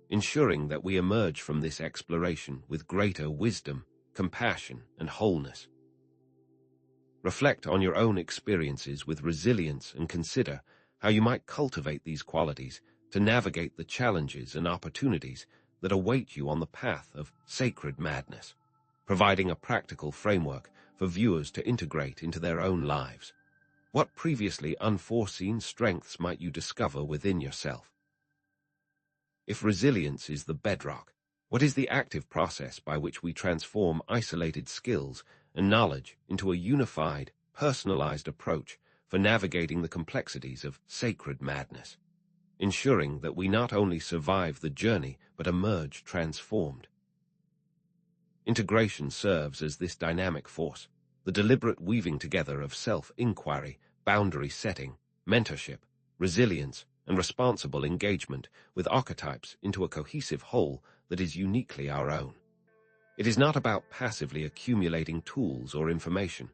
ensuring that we emerge from this exploration with greater wisdom, compassion, and wholeness? Reflect on your own experiences with resilience and consider how you might cultivate these qualities to navigate the challenges and opportunities that await you on the path of sacred madness, providing a practical framework for viewers to integrate into their own lives. What previously unforeseen strengths might you discover within yourself? If resilience is the bedrock, what is the active process by which we transform isolated skills and knowledge into a unified, personalized approach for navigating the complexities of sacred madness, ensuring that we not only survive the journey but emerge transformed? Integration serves as this dynamic force, the deliberate weaving together of self-inquiry, boundary setting, mentorship, resilience, and responsible engagement with archetypes into a cohesive whole that is uniquely our own. It is not about passively accumulating tools or information,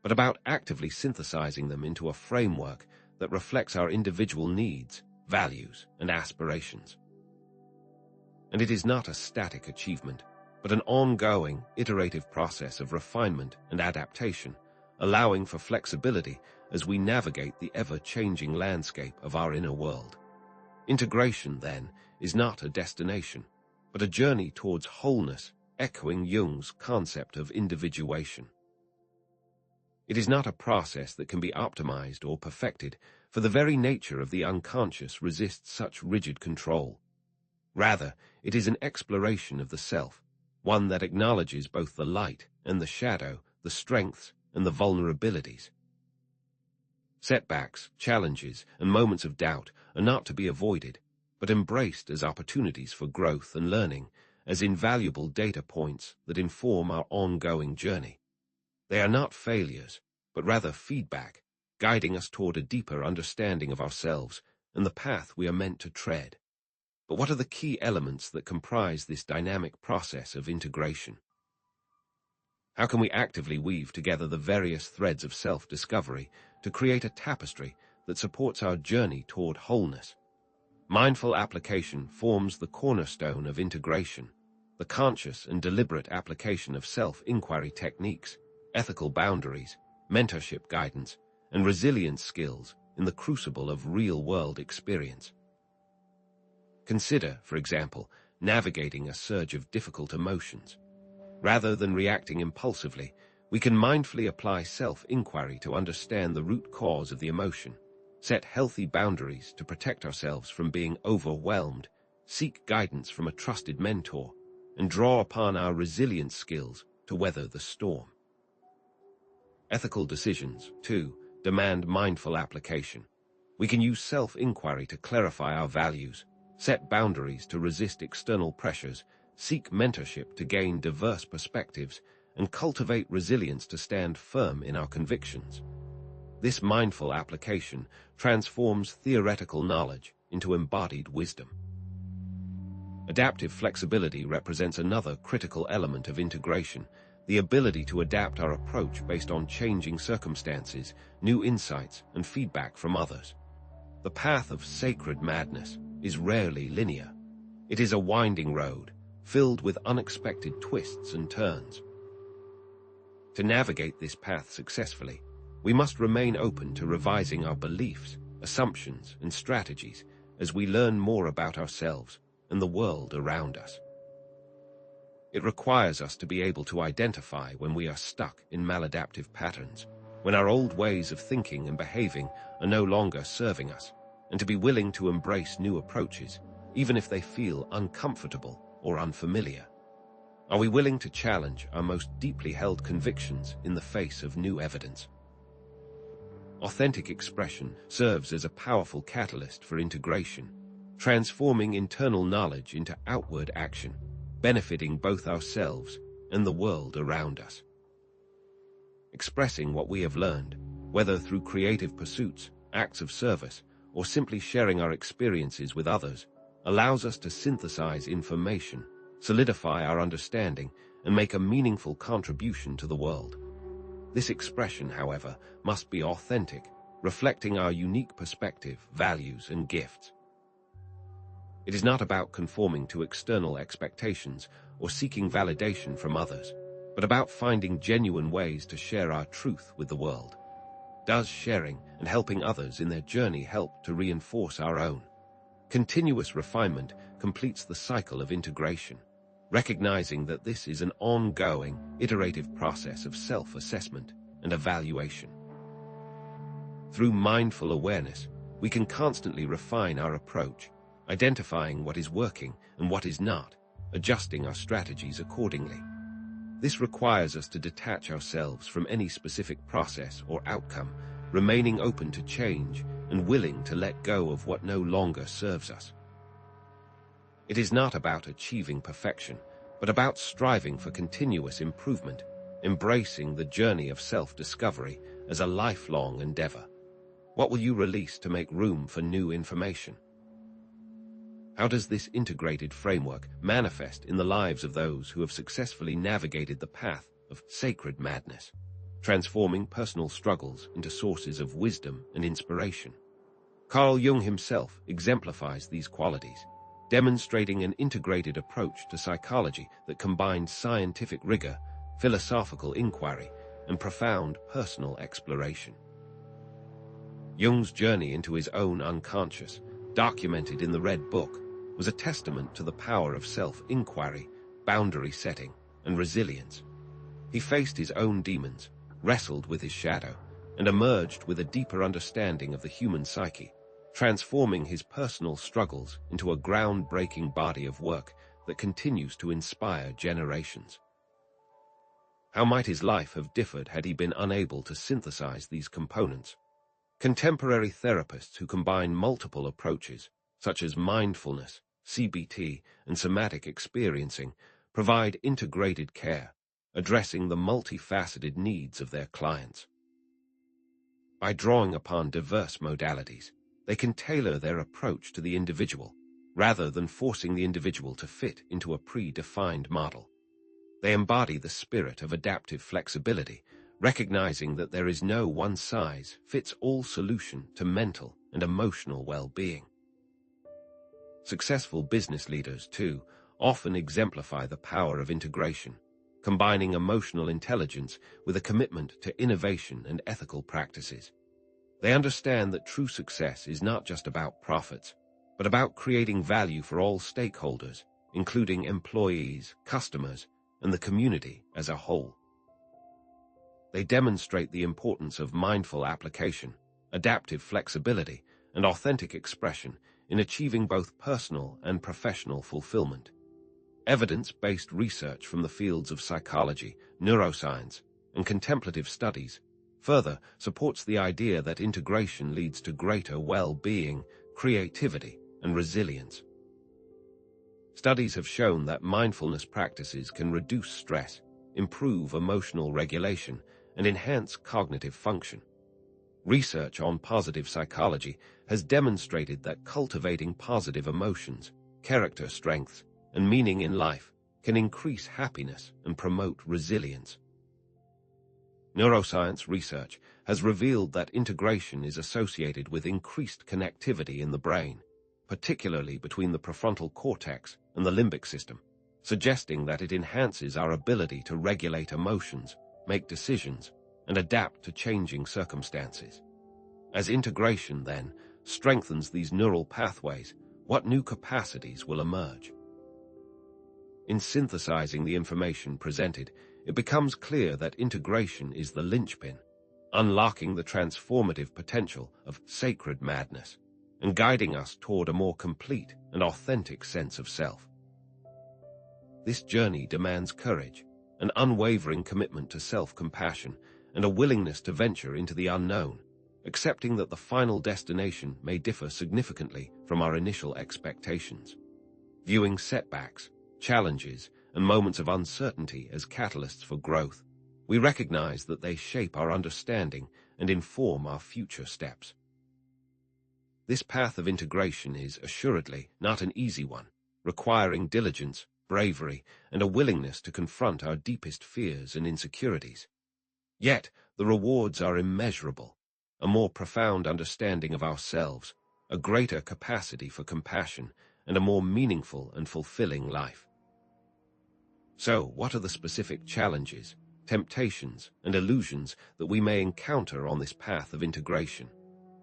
but about actively synthesizing them into a framework that reflects our individual needs, values, and aspirations. And it is not a static achievement, but an ongoing, iterative process of refinement and adaptation, allowing for flexibility as we navigate the ever-changing landscape of our inner world. Integration, then, is not a destination, but a journey towards wholeness, echoing Jung's concept of individuation. It is not a process that can be optimized or perfected, for the very nature of the unconscious resists such rigid control. Rather, it is an exploration of the self, one that acknowledges both the light and the shadow, the strengths and the vulnerabilities. Setbacks, challenges, and moments of doubt are not to be avoided, but embraced as opportunities for growth and learning, as invaluable data points that inform our ongoing journey. They are not failures, but rather feedback, guiding us toward a deeper understanding of ourselves and the path we are meant to tread. But what are the key elements that comprise this dynamic process of integration? How can we actively weave together the various threads of self-discovery to create a tapestry that supports our journey toward wholeness? Mindful application forms the cornerstone of integration, the conscious and deliberate application of self-inquiry techniques, ethical boundaries, mentorship guidance, and resilience skills in the crucible of real-world experience. Consider, for example, navigating a surge of difficult emotions. Rather than reacting impulsively, we can mindfully apply self-inquiry to understand the root cause of the emotion, set healthy boundaries to protect ourselves from being overwhelmed, seek guidance from a trusted mentor, and draw upon our resilience skills to weather the storm. Ethical decisions, too, demand mindful application. We can use self-inquiry to clarify our values, set boundaries to resist external pressures, seek mentorship to gain diverse perspectives, and cultivate resilience to stand firm in our convictions. This mindful application transforms theoretical knowledge into embodied wisdom. Adaptive flexibility represents another critical element of integration, the ability to adapt our approach based on changing circumstances, new insights, and feedback from others. The path of sacred madness is rarely linear. It is a winding road, filled with unexpected twists and turns. To navigate this path successfully, we must remain open to revising our beliefs, assumptions, and strategies as we learn more about ourselves and the world around us. It requires us to be able to identify when we are stuck in maladaptive patterns, when our old ways of thinking and behaving are no longer serving us, and to be willing to embrace new approaches, even if they feel uncomfortable or unfamiliar. Are we willing to challenge our most deeply held convictions in the face of new evidence? Authentic expression serves as a powerful catalyst for integration, transforming internal knowledge into outward action, benefiting both ourselves and the world around us. Expressing what we have learned, whether through creative pursuits, acts of service, or simply sharing our experiences with others, allows us to synthesize information, solidify our understanding, and make a meaningful contribution to the world. This expression, however, must be authentic, reflecting our unique perspective, values, and gifts. It is not about conforming to external expectations or seeking validation from others, but about finding genuine ways to share our truth with the world. Does sharing and helping others in their journey help to reinforce our own? Continuous refinement completes the cycle of integration, recognizing that this is an ongoing, iterative process of self-assessment and evaluation. Through mindful awareness, we can constantly refine our approach, identifying what is working and what is not, adjusting our strategies accordingly. This requires us to detach ourselves from any specific process or outcome, remaining open to change and willing to let go of what no longer serves us. It is not about achieving perfection, but about striving for continuous improvement, embracing the journey of self-discovery as a lifelong endeavor. What will you release to make room for new information? How does this integrated framework manifest in the lives of those who have successfully navigated the path of sacred madness, transforming personal struggles into sources of wisdom and inspiration? Carl Jung himself exemplifies these qualities, demonstrating an integrated approach to psychology that combines scientific rigor, philosophical inquiry, and profound personal exploration. Jung's journey into his own unconscious, documented in the Red Book, was a testament to the power of self-inquiry, boundary setting, and resilience. He faced his own demons, wrestled with his shadow, and emerged with a deeper understanding of the human psyche, transforming his personal struggles into a groundbreaking body of work that continues to inspire generations. How might his life have differed had he been unable to synthesize these components? Contemporary therapists who combine multiple approaches, such as mindfulness, CBT, and somatic experiencing, provide integrated care, addressing the multifaceted needs of their clients. By drawing upon diverse modalities, they can tailor their approach to the individual, rather than forcing the individual to fit into a pre-defined model. They embody the spirit of adaptive flexibility, recognizing that there is no one-size-fits-all solution to mental and emotional well-being. Successful business leaders, too, often exemplify the power of integration, combining emotional intelligence with a commitment to innovation and ethical practices. They understand that true success is not just about profits, but about creating value for all stakeholders, including employees, customers, and the community as a whole. They demonstrate the importance of mindful application, adaptive flexibility, and authentic expression in achieving both personal and professional fulfillment. Evidence-based research from the fields of psychology, neuroscience, and contemplative studies further supports the idea that integration leads to greater well-being, creativity, and resilience. Studies have shown that mindfulness practices can reduce stress, improve emotional regulation, and enhance cognitive function. Research on positive psychology has demonstrated that cultivating positive emotions, character strengths, and meaning in life can increase happiness and promote resilience. Neuroscience research has revealed that integration is associated with increased connectivity in the brain, particularly between the prefrontal cortex and the limbic system, suggesting that it enhances our ability to regulate emotions, make decisions, and adapt to changing circumstances. As integration, then, strengthens these neural pathways, what new capacities will emerge? In synthesizing the information presented, it becomes clear that integration is the linchpin, unlocking the transformative potential of sacred madness and guiding us toward a more complete and authentic sense of self. This journey demands courage, an unwavering commitment to self-compassion, and a willingness to venture into the unknown, accepting that the final destination may differ significantly from our initial expectations. Viewing setbacks, challenges, and moments of uncertainty as catalysts for growth, we recognize that they shape our understanding and inform our future steps. This path of integration is assuredly not an easy one, requiring diligence, bravery, and a willingness to confront our deepest fears and insecurities. Yet, the rewards are immeasurable: a more profound understanding of ourselves, a greater capacity for compassion, and a more meaningful and fulfilling life. So, what are the specific challenges, temptations, and illusions that we may encounter on this path of integration?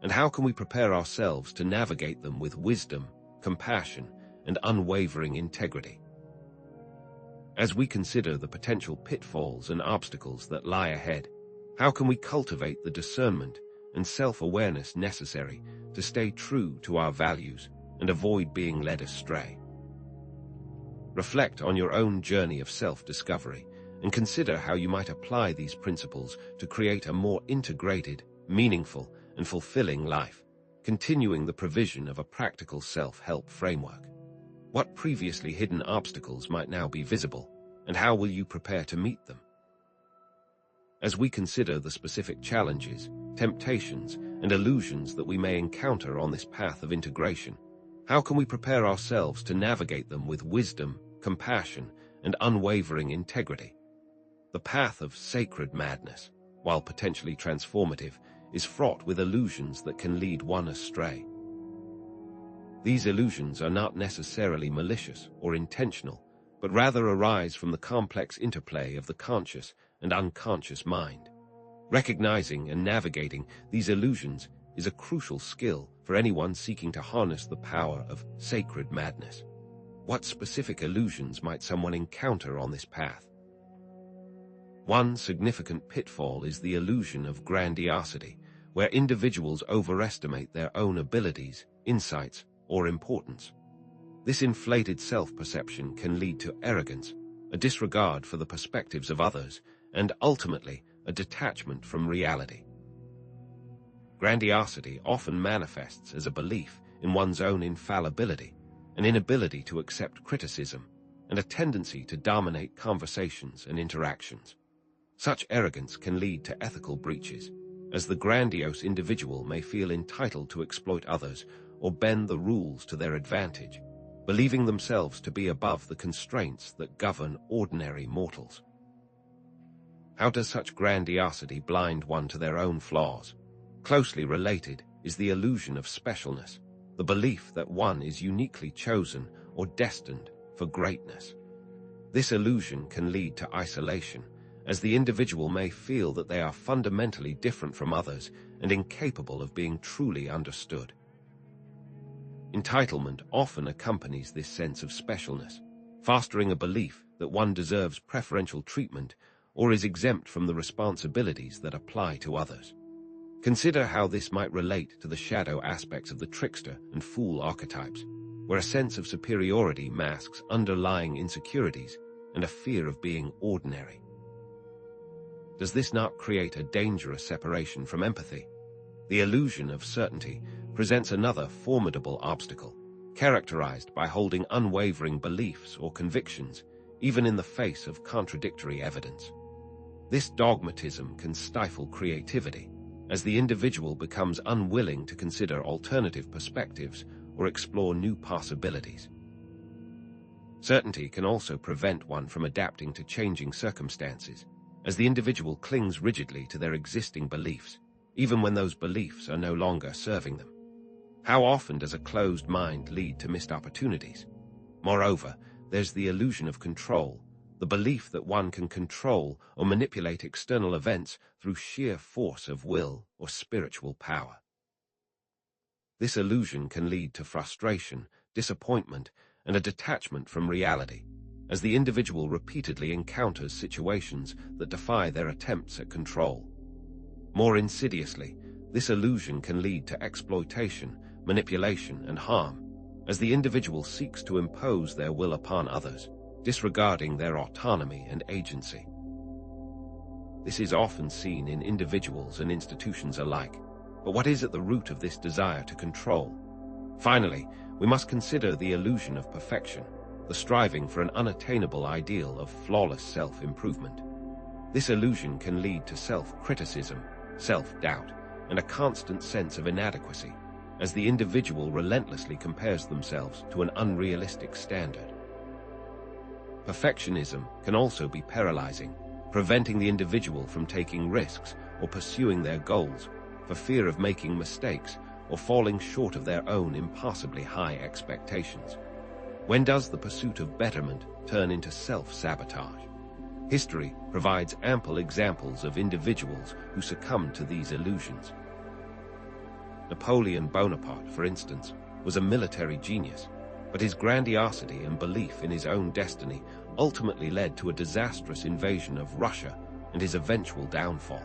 And how can we prepare ourselves to navigate them with wisdom, compassion, and unwavering integrity? As we consider the potential pitfalls and obstacles that lie ahead, how can we cultivate the discernment and self-awareness necessary to stay true to our values and avoid being led astray? Reflect on your own journey of self-discovery and consider how you might apply these principles to create a more integrated, meaningful, and fulfilling life, continuing the provision of a practical self-help framework. What previously hidden obstacles might now be visible, and how will you prepare to meet them? As we consider the specific challenges, temptations, and illusions that we may encounter on this path of integration, how can we prepare ourselves to navigate them with wisdom, compassion, and unwavering integrity? The path of sacred madness, while potentially transformative, is fraught with illusions that can lead one astray. These illusions are not necessarily malicious or intentional, but rather arise from the complex interplay of the conscious and unconscious mind. Recognizing and navigating these illusions is a crucial skill for anyone seeking to harness the power of sacred madness. What specific illusions might someone encounter on this path? One significant pitfall is the illusion of grandiosity, where individuals overestimate their own abilities, insights, or importance. This inflated self-perception can lead to arrogance, a disregard for the perspectives of others, and ultimately a detachment from reality. Grandiosity often manifests as a belief in one's own infallibility, an inability to accept criticism, and a tendency to dominate conversations and interactions. Such arrogance can lead to ethical breaches, as the grandiose individual may feel entitled to exploit others or bend the rules to their advantage, believing themselves to be above the constraints that govern ordinary mortals. How does such grandiosity blind one to their own flaws? Closely related is the illusion of specialness, the belief that one is uniquely chosen or destined for greatness. This illusion can lead to isolation, as the individual may feel that they are fundamentally different from others and incapable of being truly understood. Entitlement often accompanies this sense of specialness, fostering a belief that one deserves preferential treatment or is exempt from the responsibilities that apply to others. Consider how this might relate to the shadow aspects of the trickster and fool archetypes, where a sense of superiority masks underlying insecurities and a fear of being ordinary. Does this not create a dangerous separation from empathy? The illusion of certainty presents another formidable obstacle, characterized by holding unwavering beliefs or convictions, even in the face of contradictory evidence. This dogmatism can stifle creativity, as the individual becomes unwilling to consider alternative perspectives or explore new possibilities. Certainty can also prevent one from adapting to changing circumstances, as the individual clings rigidly to their existing beliefs, even when those beliefs are no longer serving them. How often does a closed mind lead to missed opportunities? Moreover, there's the illusion of control, the belief that one can control or manipulate external events through sheer force of will or spiritual power. This illusion can lead to frustration, disappointment, and a detachment from reality, as the individual repeatedly encounters situations that defy their attempts at control. More insidiously, this illusion can lead to exploitation, manipulation, and harm, as the individual seeks to impose their will upon others, disregarding their autonomy and agency. This is often seen in individuals and institutions alike, but what is at the root of this desire to control? Finally, we must consider the illusion of perfection, the striving for an unattainable ideal of flawless self-improvement. This illusion can lead to self-criticism, self-doubt, and a constant sense of inadequacy, as the individual relentlessly compares themselves to an unrealistic standard. Perfectionism can also be paralyzing, preventing the individual from taking risks or pursuing their goals for fear of making mistakes or falling short of their own impossibly high expectations. When does the pursuit of betterment turn into self-sabotage? History provides ample examples of individuals who succumb to these illusions. Napoleon Bonaparte, for instance, was a military genius, but his grandiosity and belief in his own destiny ultimately led to a disastrous invasion of Russia and his eventual downfall.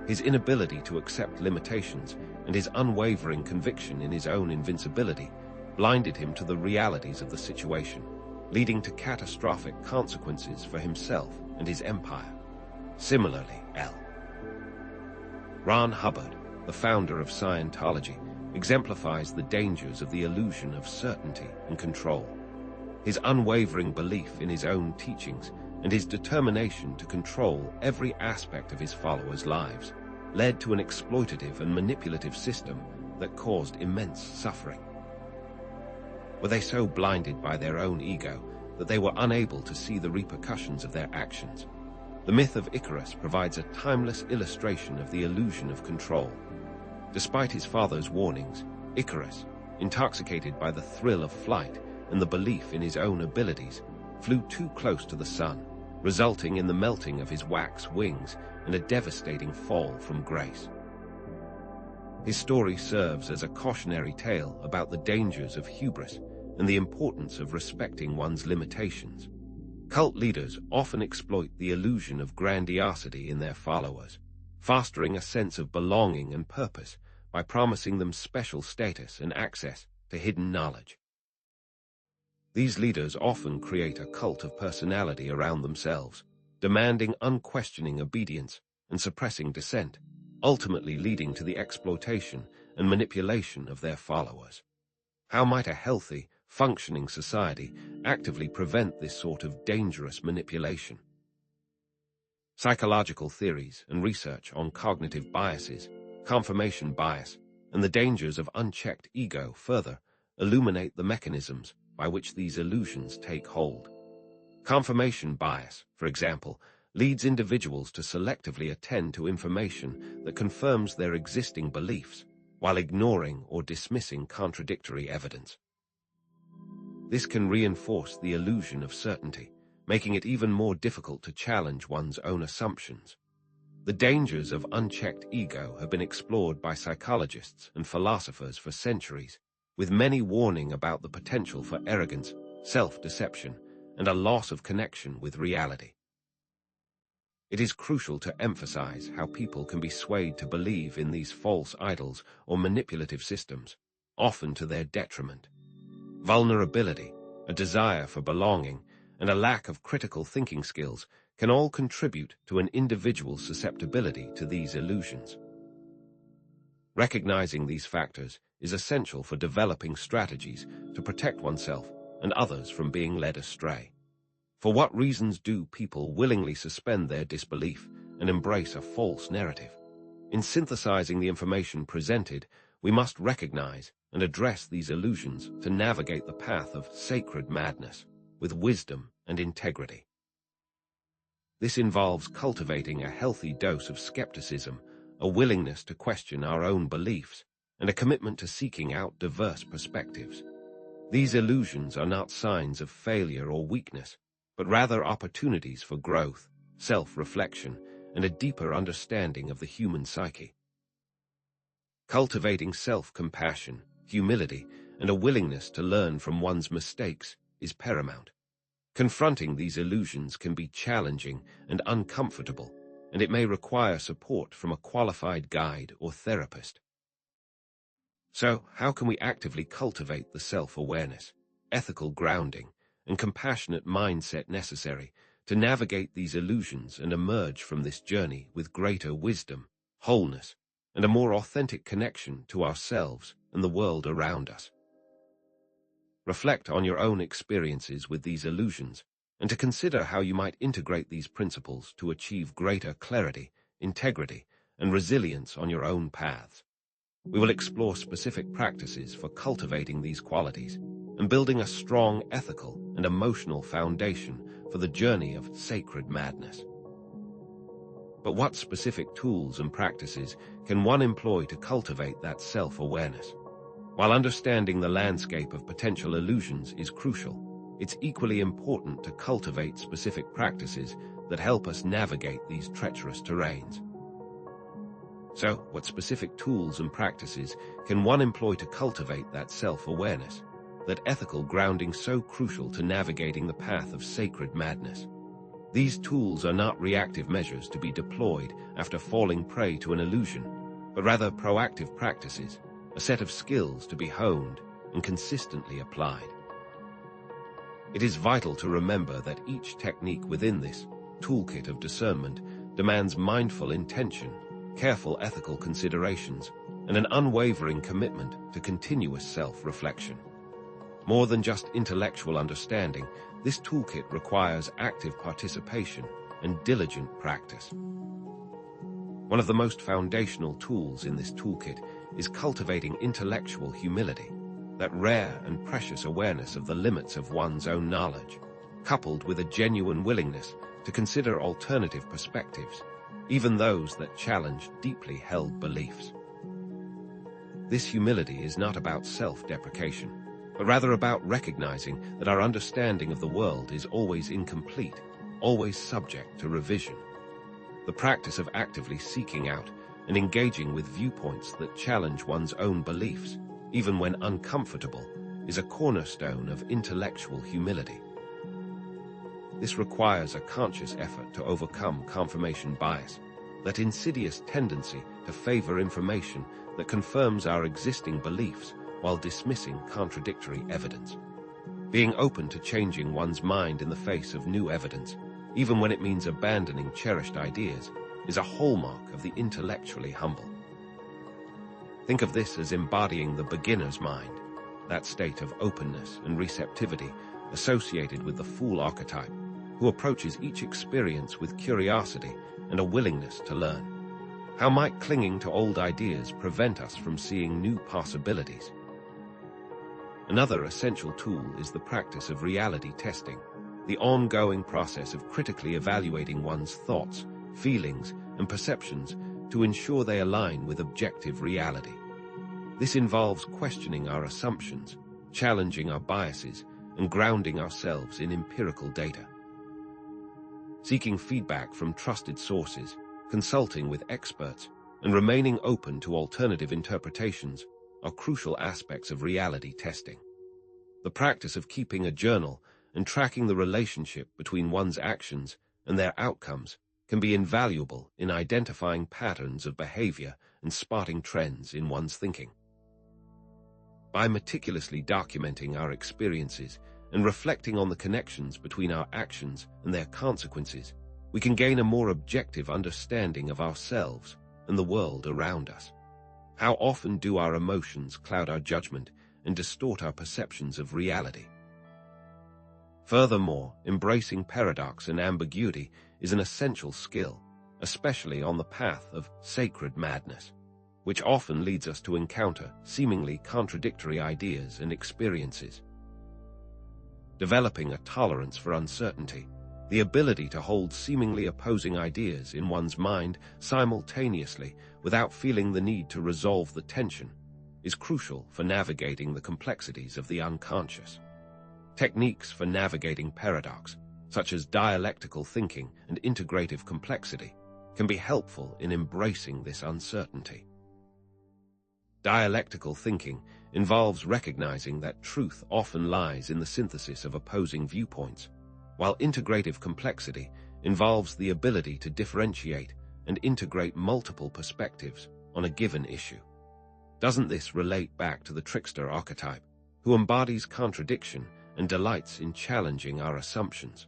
His inability to accept limitations and his unwavering conviction in his own invincibility blinded him to the realities of the situation, leading to catastrophic consequences for himself and his empire. Similarly, L. Ron Hubbard, the founder of Scientology, exemplifies the dangers of the illusion of certainty and control. His unwavering belief in his own teachings and his determination to control every aspect of his followers' lives led to an exploitative and manipulative system that caused immense suffering. Were they so blinded by their own ego that they were unable to see the repercussions of their actions? The myth of Icarus provides a timeless illustration of the illusion of control. Despite his father's warnings, Icarus, intoxicated by the thrill of flight and the belief in his own abilities, flew too close to the sun, resulting in the melting of his wax wings and a devastating fall from grace. His story serves as a cautionary tale about the dangers of hubris and the importance of respecting one's limitations. Cult leaders often exploit the illusion of grandiosity in their followers, fostering a sense of belonging and purpose by promising them special status and access to hidden knowledge. These leaders often create a cult of personality around themselves, demanding unquestioning obedience and suppressing dissent, ultimately leading to the exploitation and manipulation of their followers. How might a healthy, functioning society actively prevent this sort of dangerous manipulation? Psychological theories and research on cognitive biases, confirmation bias, and the dangers of unchecked ego further illuminate the mechanisms by which these illusions take hold. Confirmation bias, for example, leads individuals to selectively attend to information that confirms their existing beliefs, while ignoring or dismissing contradictory evidence. This can reinforce the illusion of certainty, making it even more difficult to challenge one's own assumptions. The dangers of unchecked ego have been explored by psychologists and philosophers for centuries, with many warning about the potential for arrogance, self-deception, and a loss of connection with reality. It is crucial to emphasize how people can be swayed to believe in these false idols or manipulative systems, often to their detriment. Vulnerability, a desire for belonging, and a lack of critical thinking skills can all contribute to an individual's susceptibility to these illusions. Recognizing these factors is essential for developing strategies to protect oneself and others from being led astray. For what reasons do people willingly suspend their disbelief and embrace a false narrative? In synthesizing the information presented, we must recognize and address these illusions to navigate the path of sacred madness with wisdom and integrity. This involves cultivating a healthy dose of skepticism, a willingness to question our own beliefs, and a commitment to seeking out diverse perspectives. These illusions are not signs of failure or weakness, but rather opportunities for growth, self-reflection, and a deeper understanding of the human psyche. Cultivating self-compassion, humility, and a willingness to learn from one's mistakes is paramount. Confronting these illusions can be challenging and uncomfortable, and it may require support from a qualified guide or therapist. So, how can we actively cultivate the self-awareness, ethical grounding, and compassionate mindset necessary to navigate these illusions and emerge from this journey with greater wisdom, wholeness, and a more authentic connection to ourselves and the world around us? Reflect on your own experiences with these illusions, and to consider how you might integrate these principles to achieve greater clarity, integrity, and resilience on your own paths. We will explore specific practices for cultivating these qualities and building a strong ethical and emotional foundation for the journey of sacred madness. But what specific tools and practices can one employ to cultivate that self-awareness? While understanding the landscape of potential illusions is crucial, it's equally important to cultivate specific practices that help us navigate these treacherous terrains. So, what specific tools and practices can one employ to cultivate that self-awareness, that ethical grounding so crucial to navigating the path of sacred madness? These tools are not reactive measures to be deployed after falling prey to an illusion, but rather proactive practices, a set of skills to be honed and consistently applied. It is vital to remember that each technique within this toolkit of discernment demands mindful intention, careful ethical considerations, and an unwavering commitment to continuous self-reflection. More than just intellectual understanding, this toolkit requires active participation and diligent practice. One of the most foundational tools in this toolkit is cultivating intellectual humility, that rare and precious awareness of the limits of one's own knowledge, coupled with a genuine willingness to consider alternative perspectives, even those that challenge deeply held beliefs. This humility is not about self-deprecation, but rather about recognizing that our understanding of the world is always incomplete, always subject to revision. The practice of actively seeking out and engaging with viewpoints that challenge one's own beliefs, even when uncomfortable, is a cornerstone of intellectual humility. This requires a conscious effort to overcome confirmation bias, that insidious tendency to favor information that confirms our existing beliefs while dismissing contradictory evidence. Being open to changing one's mind in the face of new evidence, even when it means abandoning cherished ideas, is a hallmark of the intellectually humble. Think of this as embodying the beginner's mind, that state of openness and receptivity associated with the fool archetype, who approaches each experience with curiosity and a willingness to learn. How might clinging to old ideas prevent us from seeing new possibilities? Another essential tool is the practice of reality testing, the ongoing process of critically evaluating one's thoughts, feelings, and perceptions to ensure they align with objective reality. This involves questioning our assumptions, challenging our biases, and grounding ourselves in empirical data. Seeking feedback from trusted sources, consulting with experts, and remaining open to alternative interpretations are crucial aspects of reality testing. The practice of keeping a journal and tracking the relationship between one's actions and their outcomes can be invaluable in identifying patterns of behavior and spotting trends in one's thinking. By meticulously documenting our experiences and reflecting on the connections between our actions and their consequences, we can gain a more objective understanding of ourselves and the world around us. How often do our emotions cloud our judgment and distort our perceptions of reality? Furthermore, embracing paradox and ambiguity is an essential skill, especially on the path of sacred madness, which often leads us to encounter seemingly contradictory ideas and experiences. Developing a tolerance for uncertainty, the ability to hold seemingly opposing ideas in one's mind simultaneously without feeling the need to resolve the tension, is crucial for navigating the complexities of the unconscious. Techniques for navigating paradox, such as dialectical thinking and integrative complexity, can be helpful in embracing this uncertainty. Dialectical thinking involves recognizing that truth often lies in the synthesis of opposing viewpoints, while integrative complexity involves the ability to differentiate and integrate multiple perspectives on a given issue. Doesn't this relate back to the trickster archetype, who embodies contradiction and delights in challenging our assumptions?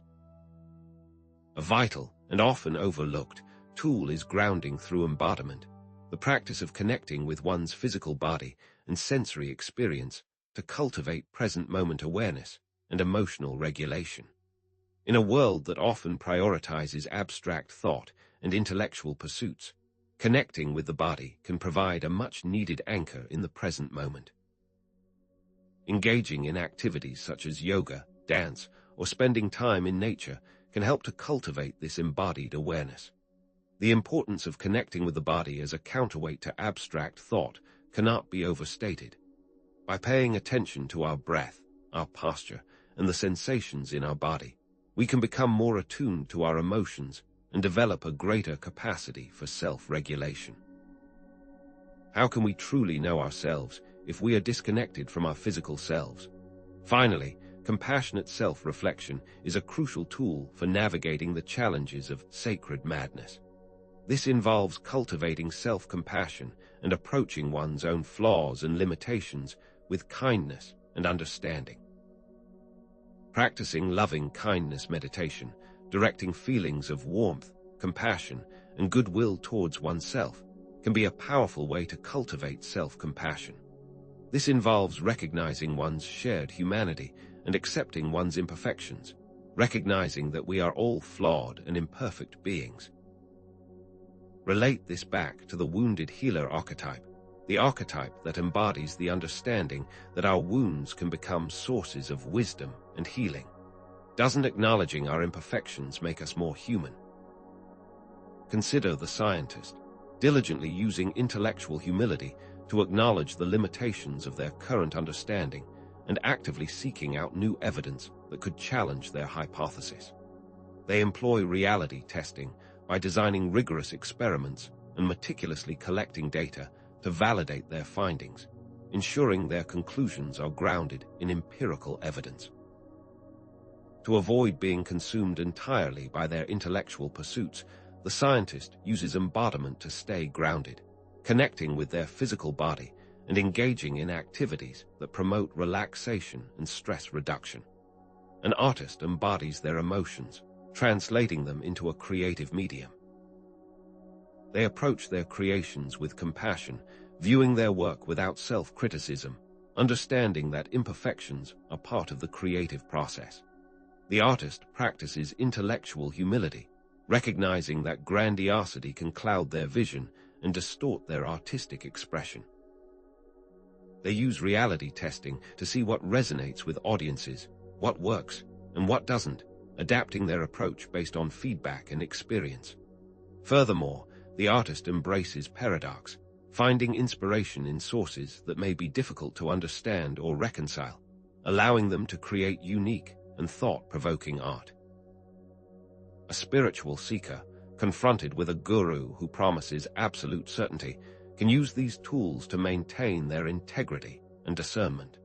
A vital and often overlooked tool is grounding through embodiment, the practice of connecting with one's physical body and sensory experience to cultivate present-moment awareness and emotional regulation. In a world that often prioritizes abstract thought and intellectual pursuits, connecting with the body can provide a much-needed anchor in the present moment. Engaging in activities such as yoga, dance, or spending time in nature can help to cultivate this embodied awareness. The importance of connecting with the body as a counterweight to abstract thought cannot be overstated. By paying attention to our breath, our posture, and the sensations in our body, we can become more attuned to our emotions and develop a greater capacity for self-regulation. How can we truly know ourselves if we are disconnected from our physical selves? Finally, compassionate self-reflection is a crucial tool for navigating the challenges of sacred madness. This involves cultivating self-compassion and approaching one's own flaws and limitations with kindness and understanding. Practicing loving kindness meditation, directing feelings of warmth, compassion, and goodwill towards oneself can be a powerful way to cultivate self-compassion. This involves recognizing one's shared humanity and accepting one's imperfections, recognizing that we are all flawed and imperfect beings. Relate this back to the wounded healer archetype, the archetype that embodies the understanding that our wounds can become sources of wisdom and healing. Doesn't acknowledging our imperfections make us more human? Consider the scientist, diligently using intellectual humility to acknowledge the limitations of their current understanding and actively seeking out new evidence that could challenge their hypothesis. They employ reality testing by designing rigorous experiments and meticulously collecting data to validate their findings, ensuring their conclusions are grounded in empirical evidence. To avoid being consumed entirely by their intellectual pursuits, the scientist uses embodiment to stay grounded, connecting with their physical body and engaging in activities that promote relaxation and stress reduction. An artist embodies their emotions, translating them into a creative medium. They approach their creations with compassion, viewing their work without self-criticism, understanding that imperfections are part of the creative process. The artist practices intellectual humility, recognizing that grandiosity can cloud their vision and distort their artistic expression. They use reality testing to see what resonates with audiences, what works, and what doesn't, adapting their approach based on feedback and experience. Furthermore, the artist embraces paradox, finding inspiration in sources that may be difficult to understand or reconcile, allowing them to create unique and thought-provoking art. A spiritual seeker, confronted with a guru who promises absolute certainty, can use these tools to maintain their integrity and discernment.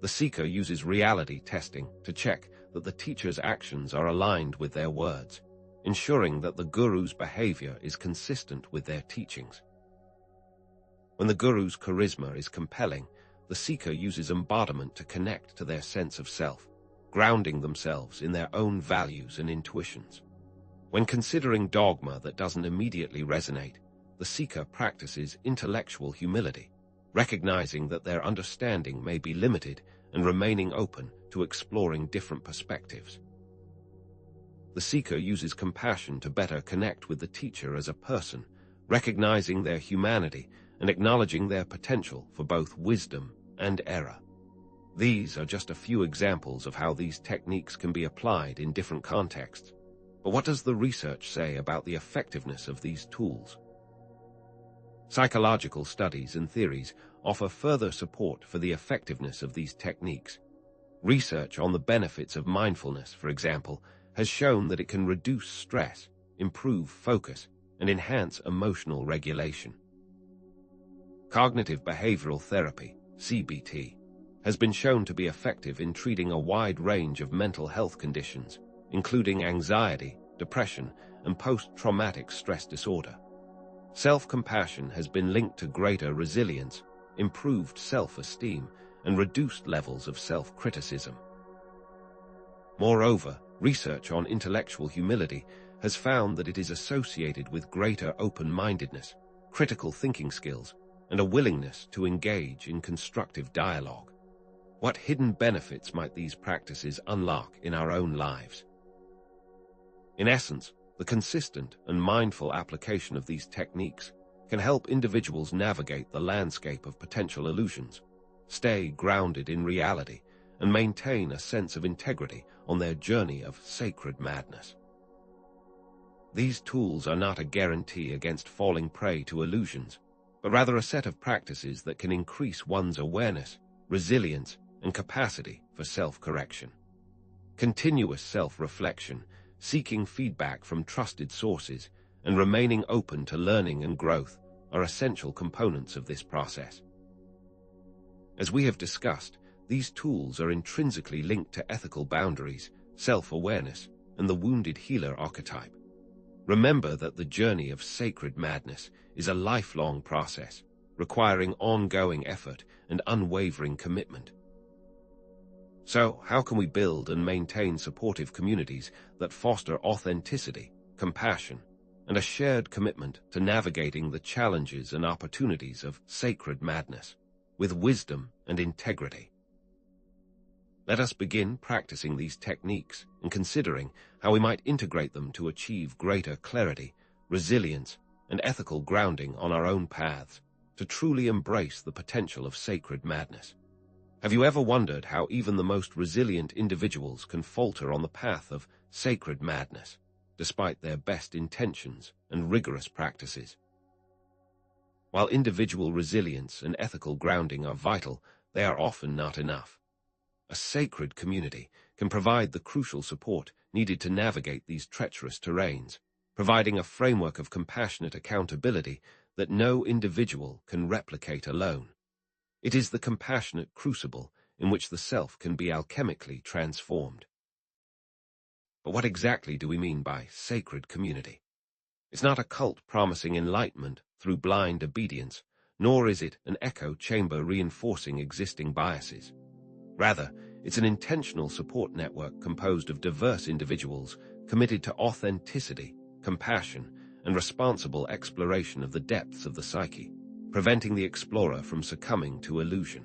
The seeker uses reality testing to check that the teacher's actions are aligned with their words, ensuring that the guru's behavior is consistent with their teachings. When the guru's charisma is compelling, the seeker uses embodiment to connect to their sense of self, grounding themselves in their own values and intuitions. When considering dogma that doesn't immediately resonate, the seeker practices intellectual humility, recognizing that their understanding may be limited and remaining open to exploring different perspectives. The seeker uses compassion to better connect with the teacher as a person, recognizing their humanity and acknowledging their potential for both wisdom and error. These are just a few examples of how these techniques can be applied in different contexts. But what does the research say about the effectiveness of these tools? Psychological studies and theories offer further support for the effectiveness of these techniques. Research on the benefits of mindfulness, for example, has shown that it can reduce stress, improve focus, and enhance emotional regulation. Cognitive behavioral therapy, CBT, has been shown to be effective in treating a wide range of mental health conditions, including anxiety, depression, and post-traumatic stress disorder. Self-compassion has been linked to greater resilience, improved self-esteem, and reduced levels of self-criticism. Moreover, research on intellectual humility has found that it is associated with greater open-mindedness, critical thinking skills, and a willingness to engage in constructive dialogue. What hidden benefits might these practices unlock in our own lives? In essence, the consistent and mindful application of these techniques can help individuals navigate the landscape of potential illusions, stay grounded in reality, and maintain a sense of integrity on their journey of sacred madness. These tools are not a guarantee against falling prey to illusions, but rather a set of practices that can increase one's awareness, resilience, and capacity for self-correction. Continuous self-reflection, seeking feedback from trusted sources, and remaining open to learning and growth are essential components of this process. As we have discussed, these tools are intrinsically linked to ethical boundaries, self-awareness, and the wounded healer archetype. Remember that the journey of sacred madness is a lifelong process, requiring ongoing effort and unwavering commitment. So, how can we build and maintain supportive communities that foster authenticity, compassion, and a shared commitment to navigating the challenges and opportunities of sacred madness with wisdom and integrity? Let us begin practicing these techniques and considering how we might integrate them to achieve greater clarity, resilience, and ethical grounding on our own paths to truly embrace the potential of sacred madness. Have you ever wondered how even the most resilient individuals can falter on the path of sacred madness, despite their best intentions and rigorous practices? While individual resilience and ethical grounding are vital, they are often not enough. A sacred community can provide the crucial support needed to navigate these treacherous terrains, providing a framework of compassionate accountability that no individual can replicate alone. It is the compassionate crucible in which the self can be alchemically transformed. But what exactly do we mean by sacred community? It's not a cult promising enlightenment through blind obedience, nor is it an echo chamber reinforcing existing biases. Rather, it's an intentional support network composed of diverse individuals committed to authenticity, compassion, and responsible exploration of the depths of the psyche, preventing the explorer from succumbing to illusion.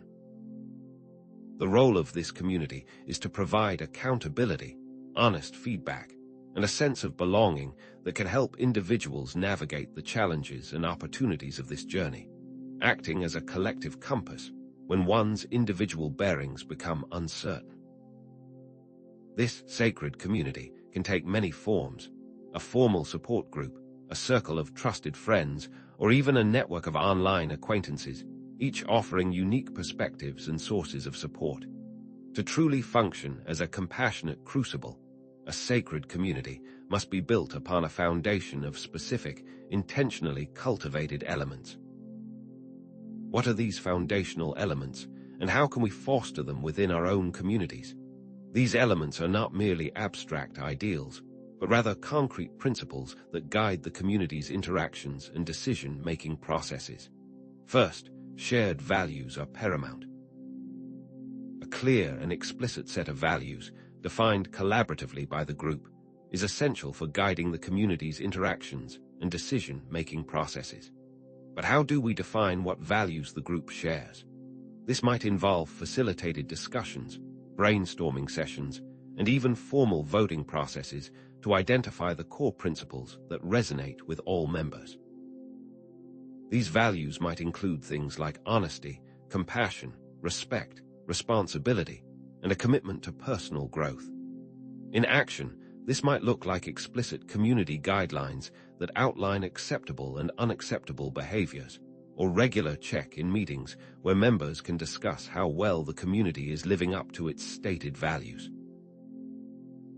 The role of this community is to provide accountability, honest feedback, and a sense of belonging that can help individuals navigate the challenges and opportunities of this journey, acting as a collective compass when one's individual bearings become uncertain. This sacred community can take many forms: a formal support group, a circle of trusted friends, or even a network of online acquaintances, each offering unique perspectives and sources of support. To truly function as a compassionate crucible, a sacred community must be built upon a foundation of specific, intentionally cultivated elements. What are these foundational elements, and how can we foster them within our own communities? These elements are not merely abstract ideals, but rather concrete principles that guide the community's interactions and decision-making processes. First, shared values are paramount. A clear and explicit set of values, defined collaboratively by the group, is essential for guiding the community's interactions and decision-making processes. But how do we define what values the group shares? This might involve facilitated discussions, brainstorming sessions, and even formal voting processes to identify the core principles that resonate with all members. These values might include things like honesty, compassion, respect, responsibility, and a commitment to personal growth. In action, this might look like explicit community guidelines that outline acceptable and unacceptable behaviors, or regular check-in meetings where members can discuss how well the community is living up to its stated values.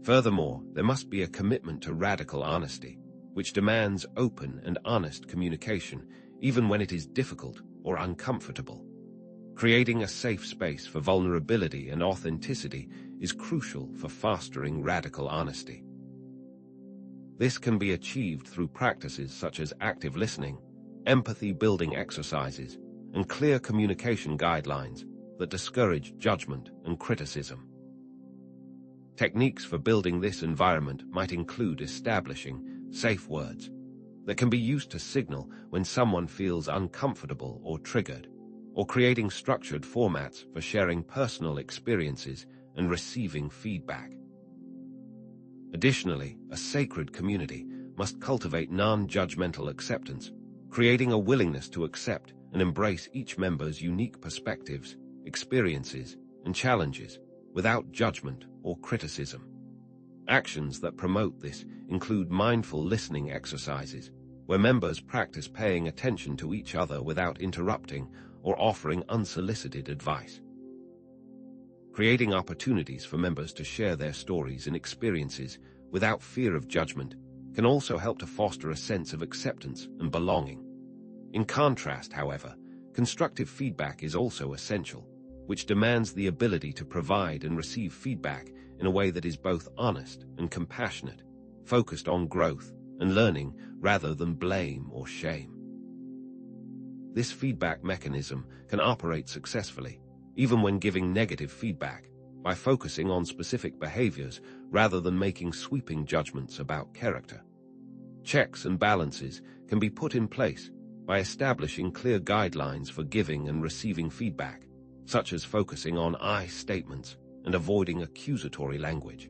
Furthermore, there must be a commitment to radical honesty, which demands open and honest communication, even when it is difficult or uncomfortable. Creating a safe space for vulnerability and authenticity is crucial for fostering radical honesty. This can be achieved through practices such as active listening, empathy-building exercises, and clear communication guidelines that discourage judgment and criticism. Techniques for building this environment might include establishing safe words that can be used to signal when someone feels uncomfortable or triggered, or creating structured formats for sharing personal experiences and receiving feedback. Additionally, a sacred community must cultivate non-judgmental acceptance, creating a willingness to accept and embrace each member's unique perspectives, experiences, and challenges without judgment or criticism. Actions that promote this include mindful listening exercises, where members practice paying attention to each other without interrupting or offering unsolicited advice. Creating opportunities for members to share their stories and experiences without fear of judgment can also help to foster a sense of acceptance and belonging. In contrast, however, constructive feedback is also essential, which demands the ability to provide and receive feedback in a way that is both honest and compassionate, focused on growth and learning rather than blame or shame. This feedback mechanism can operate successfully, even when giving negative feedback, by focusing on specific behaviors rather than making sweeping judgments about character. Checks and balances can be put in place by establishing clear guidelines for giving and receiving feedback, such as focusing on I statements and avoiding accusatory language.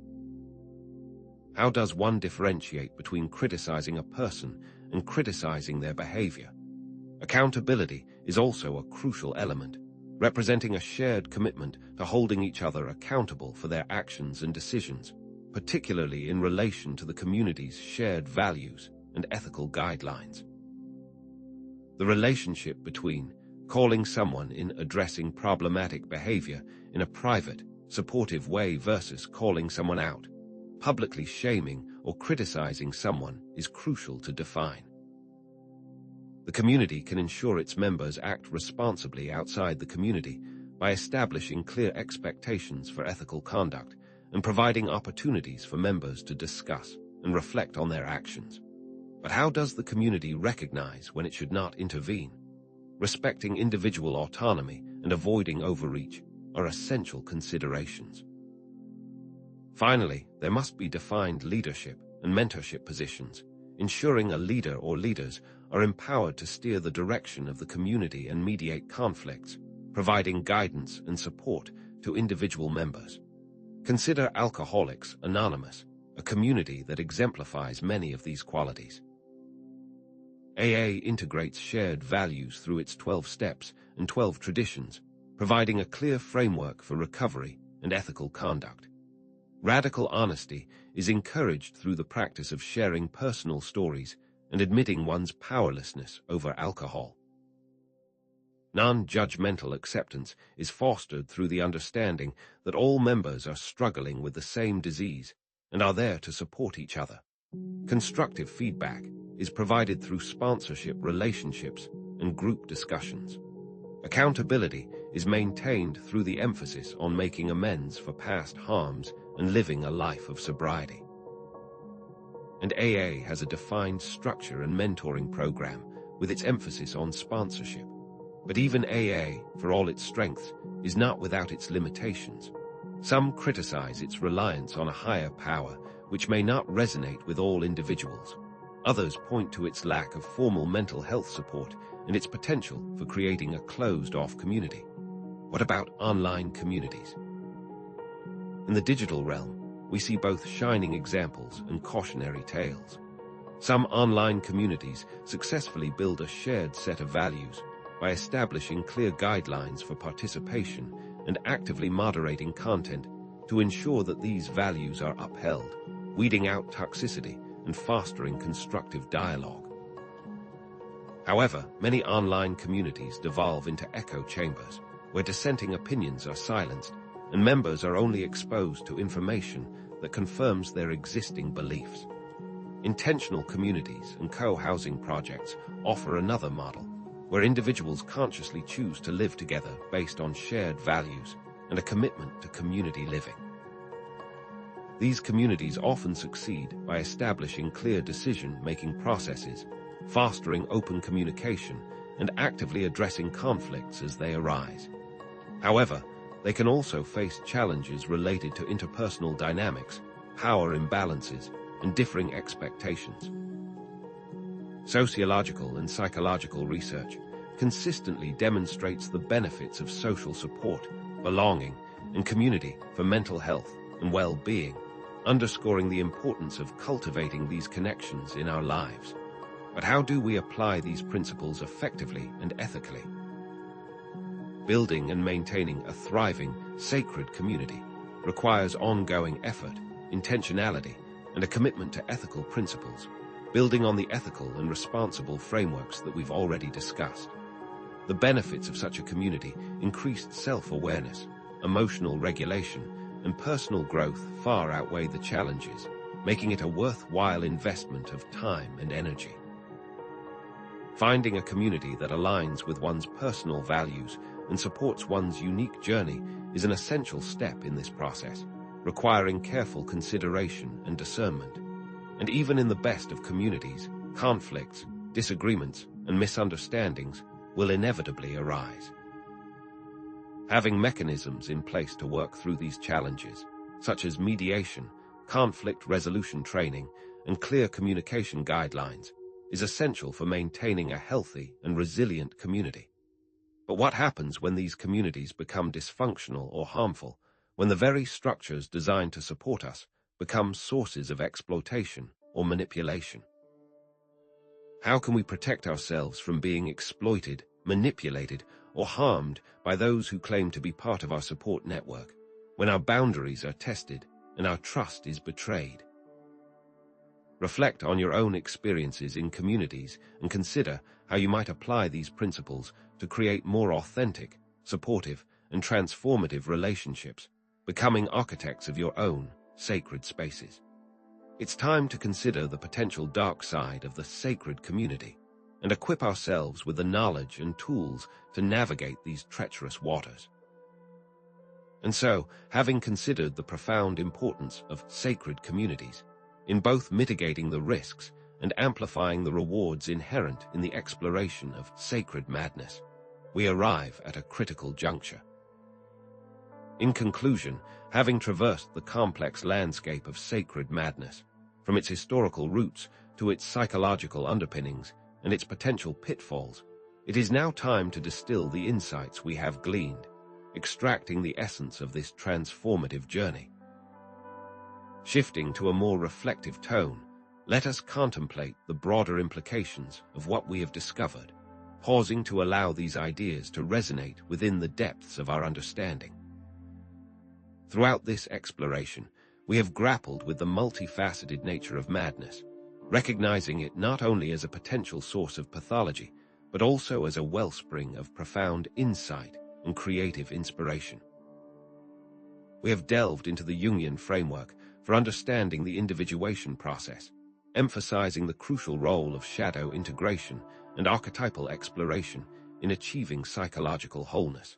How does one differentiate between criticizing a person and criticizing their behavior? Accountability is also a crucial element, representing a shared commitment to holding each other accountable for their actions and decisions, particularly in relation to the community's shared values and ethical guidelines. The relationship between calling someone in addressing problematic behavior in a private, supportive way versus calling someone out, publicly shaming or criticizing someone is crucial to define. The community can ensure its members act responsibly outside the community by establishing clear expectations for ethical conduct and providing opportunities for members to discuss and reflect on their actions. But how does the community recognize when it should not intervene? Respecting individual autonomy and avoiding overreach are essential considerations. Finally, there must be defined leadership and mentorship positions, ensuring a leader or leaders are empowered to steer the direction of the community and mediate conflicts, providing guidance and support to individual members. Consider Alcoholics Anonymous, a community that exemplifies many of these qualities. AA integrates shared values through its 12 steps and 12 traditions, providing a clear framework for recovery and ethical conduct. Radical honesty is encouraged through the practice of sharing personal stories and admitting one's powerlessness over alcohol. Non-judgmental acceptance is fostered through the understanding that all members are struggling with the same disease and are there to support each other. Constructive feedback is provided through sponsorship relationships and group discussions. Accountability is maintained through the emphasis on making amends for past harms and living a life of sobriety. And AA has a defined structure and mentoring program with its emphasis on sponsorship. But even AA, for all its strengths, is not without its limitations. Some criticize its reliance on a higher power, which may not resonate with all individuals. Others point to its lack of formal mental health support and its potential for creating a closed-off community. What about online communities? In the digital realm, we see both shining examples and cautionary tales. Some online communities successfully build a shared set of values by establishing clear guidelines for participation and actively moderating content to ensure that these values are upheld, weeding out toxicity and fostering constructive dialogue. However, many online communities devolve into echo chambers, where dissenting opinions are silenced and members are only exposed to information that confirms their existing beliefs. Intentional communities and co-housing projects offer another model, where individuals consciously choose to live together based on shared values and a commitment to community living. These communities often succeed by establishing clear decision-making processes, fostering open communication, and actively addressing conflicts as they arise. However, they can also face challenges related to interpersonal dynamics, power imbalances, and differing expectations. Sociological and psychological research consistently demonstrates the benefits of social support, belonging, and community for mental health and well-being, underscoring the importance of cultivating these connections in our lives. But how do we apply these principles effectively and ethically? Building and maintaining a thriving, sacred community requires ongoing effort, intentionality, and a commitment to ethical principles, building on the ethical and responsible frameworks that we've already discussed. The benefits of such a community, increased self-awareness, emotional regulation, and personal growth far outweigh the challenges, making it a worthwhile investment of time and energy. Finding a community that aligns with one's personal values and supports one's unique journey is an essential step in this process, requiring careful consideration and discernment. And even in the best of communities, conflicts, disagreements, and misunderstandings will inevitably arise. Having mechanisms in place to work through these challenges, such as mediation, conflict resolution training, and clear communication guidelines, is essential for maintaining a healthy and resilient community. But what happens when these communities become dysfunctional or harmful, when the very structures designed to support us become sources of exploitation or manipulation? How can we protect ourselves from being exploited, manipulated, or harmed by those who claim to be part of our support network, when our boundaries are tested and our trust is betrayed? Reflect on your own experiences in communities and consider how you might apply these principles to create more authentic, supportive, and transformative relationships, becoming architects of your own sacred spaces. It's time to consider the potential dark side of the sacred community and equip ourselves with the knowledge and tools to navigate these treacherous waters. And so, having considered the profound importance of sacred communities, in both mitigating the risks and amplifying the rewards inherent in the exploration of sacred madness, we arrive at a critical juncture. In conclusion, having traversed the complex landscape of sacred madness, from its historical roots to its psychological underpinnings and its potential pitfalls, it is now time to distill the insights we have gleaned, extracting the essence of this transformative journey. Shifting to a more reflective tone, let us contemplate the broader implications of what we have discovered, pausing to allow these ideas to resonate within the depths of our understanding. Throughout this exploration, we have grappled with the multifaceted nature of madness, recognizing it not only as a potential source of pathology, but also as a wellspring of profound insight and creative inspiration. We have delved into the Jungian framework for understanding the individuation process, emphasizing the crucial role of shadow integration and archetypal exploration in achieving psychological wholeness.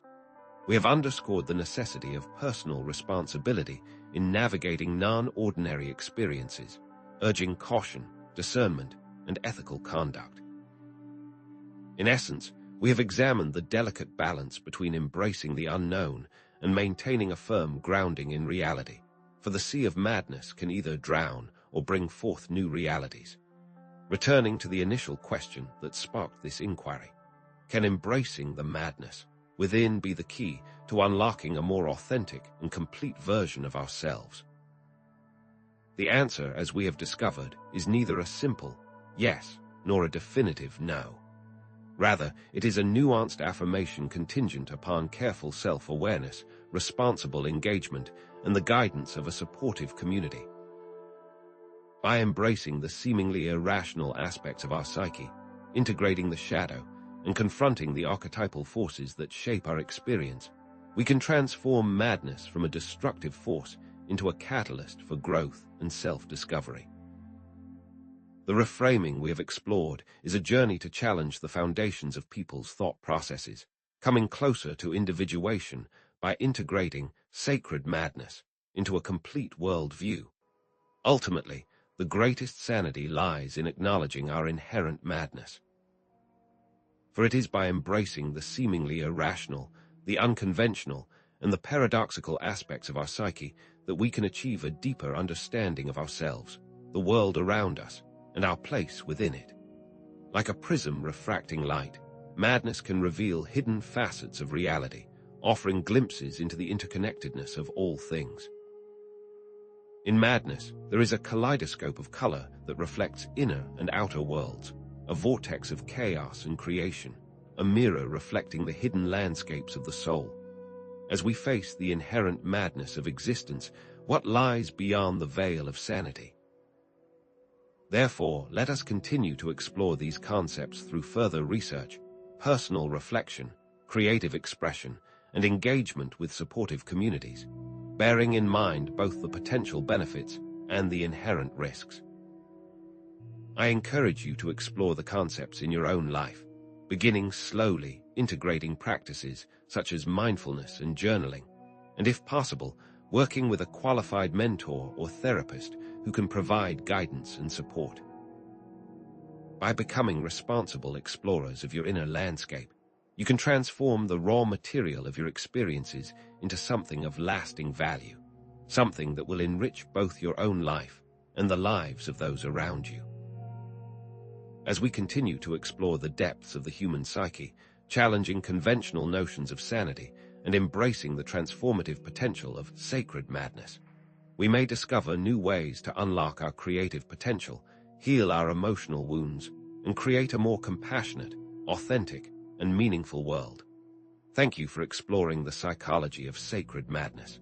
We have underscored the necessity of personal responsibility in navigating non-ordinary experiences, urging caution, discernment, and ethical conduct. In essence, we have examined the delicate balance between embracing the unknown and maintaining a firm grounding in reality, for the sea of madness can either drown or bring forth new realities. Returning to the initial question that sparked this inquiry, can embracing the madness within be the key to unlocking a more authentic and complete version of ourselves? The answer, as we have discovered, is neither a simple yes nor a definitive no. Rather, it is a nuanced affirmation contingent upon careful self-awareness, responsible engagement, and the guidance of a supportive community. By embracing the seemingly irrational aspects of our psyche, integrating the shadow, and confronting the archetypal forces that shape our experience, we can transform madness from a destructive force into a catalyst for growth and self-discovery. The reframing we have explored is a journey to challenge the foundations of people's thought processes, coming closer to individuation by integrating sacred madness into a complete worldview. Ultimately, the greatest sanity lies in acknowledging our inherent madness. For it is by embracing the seemingly irrational, the unconventional, and the paradoxical aspects of our psyche that we can achieve a deeper understanding of ourselves, the world around us, and our place within it. Like a prism refracting light, madness can reveal hidden facets of reality, offering glimpses into the interconnectedness of all things. In madness, there is a kaleidoscope of color that reflects inner and outer worlds, a vortex of chaos and creation, a mirror reflecting the hidden landscapes of the soul. As we face the inherent madness of existence, what lies beyond the veil of sanity? Therefore, let us continue to explore these concepts through further research, personal reflection, creative expression, and engagement with supportive communities, bearing in mind both the potential benefits and the inherent risks. I encourage you to explore the concepts in your own life, beginning slowly, integrating practices such as mindfulness and journaling, and if possible, working with a qualified mentor or therapist who can provide guidance and support. By becoming responsible explorers of your inner landscape, you can transform the raw material of your experiences into something of lasting value, something that will enrich both your own life and the lives of those around you. As we continue to explore the depths of the human psyche, challenging conventional notions of sanity and embracing the transformative potential of sacred madness, we may discover new ways to unlock our creative potential, heal our emotional wounds, and create a more compassionate, authentic, and meaningful world. Thank you for exploring the psychology of sacred madness.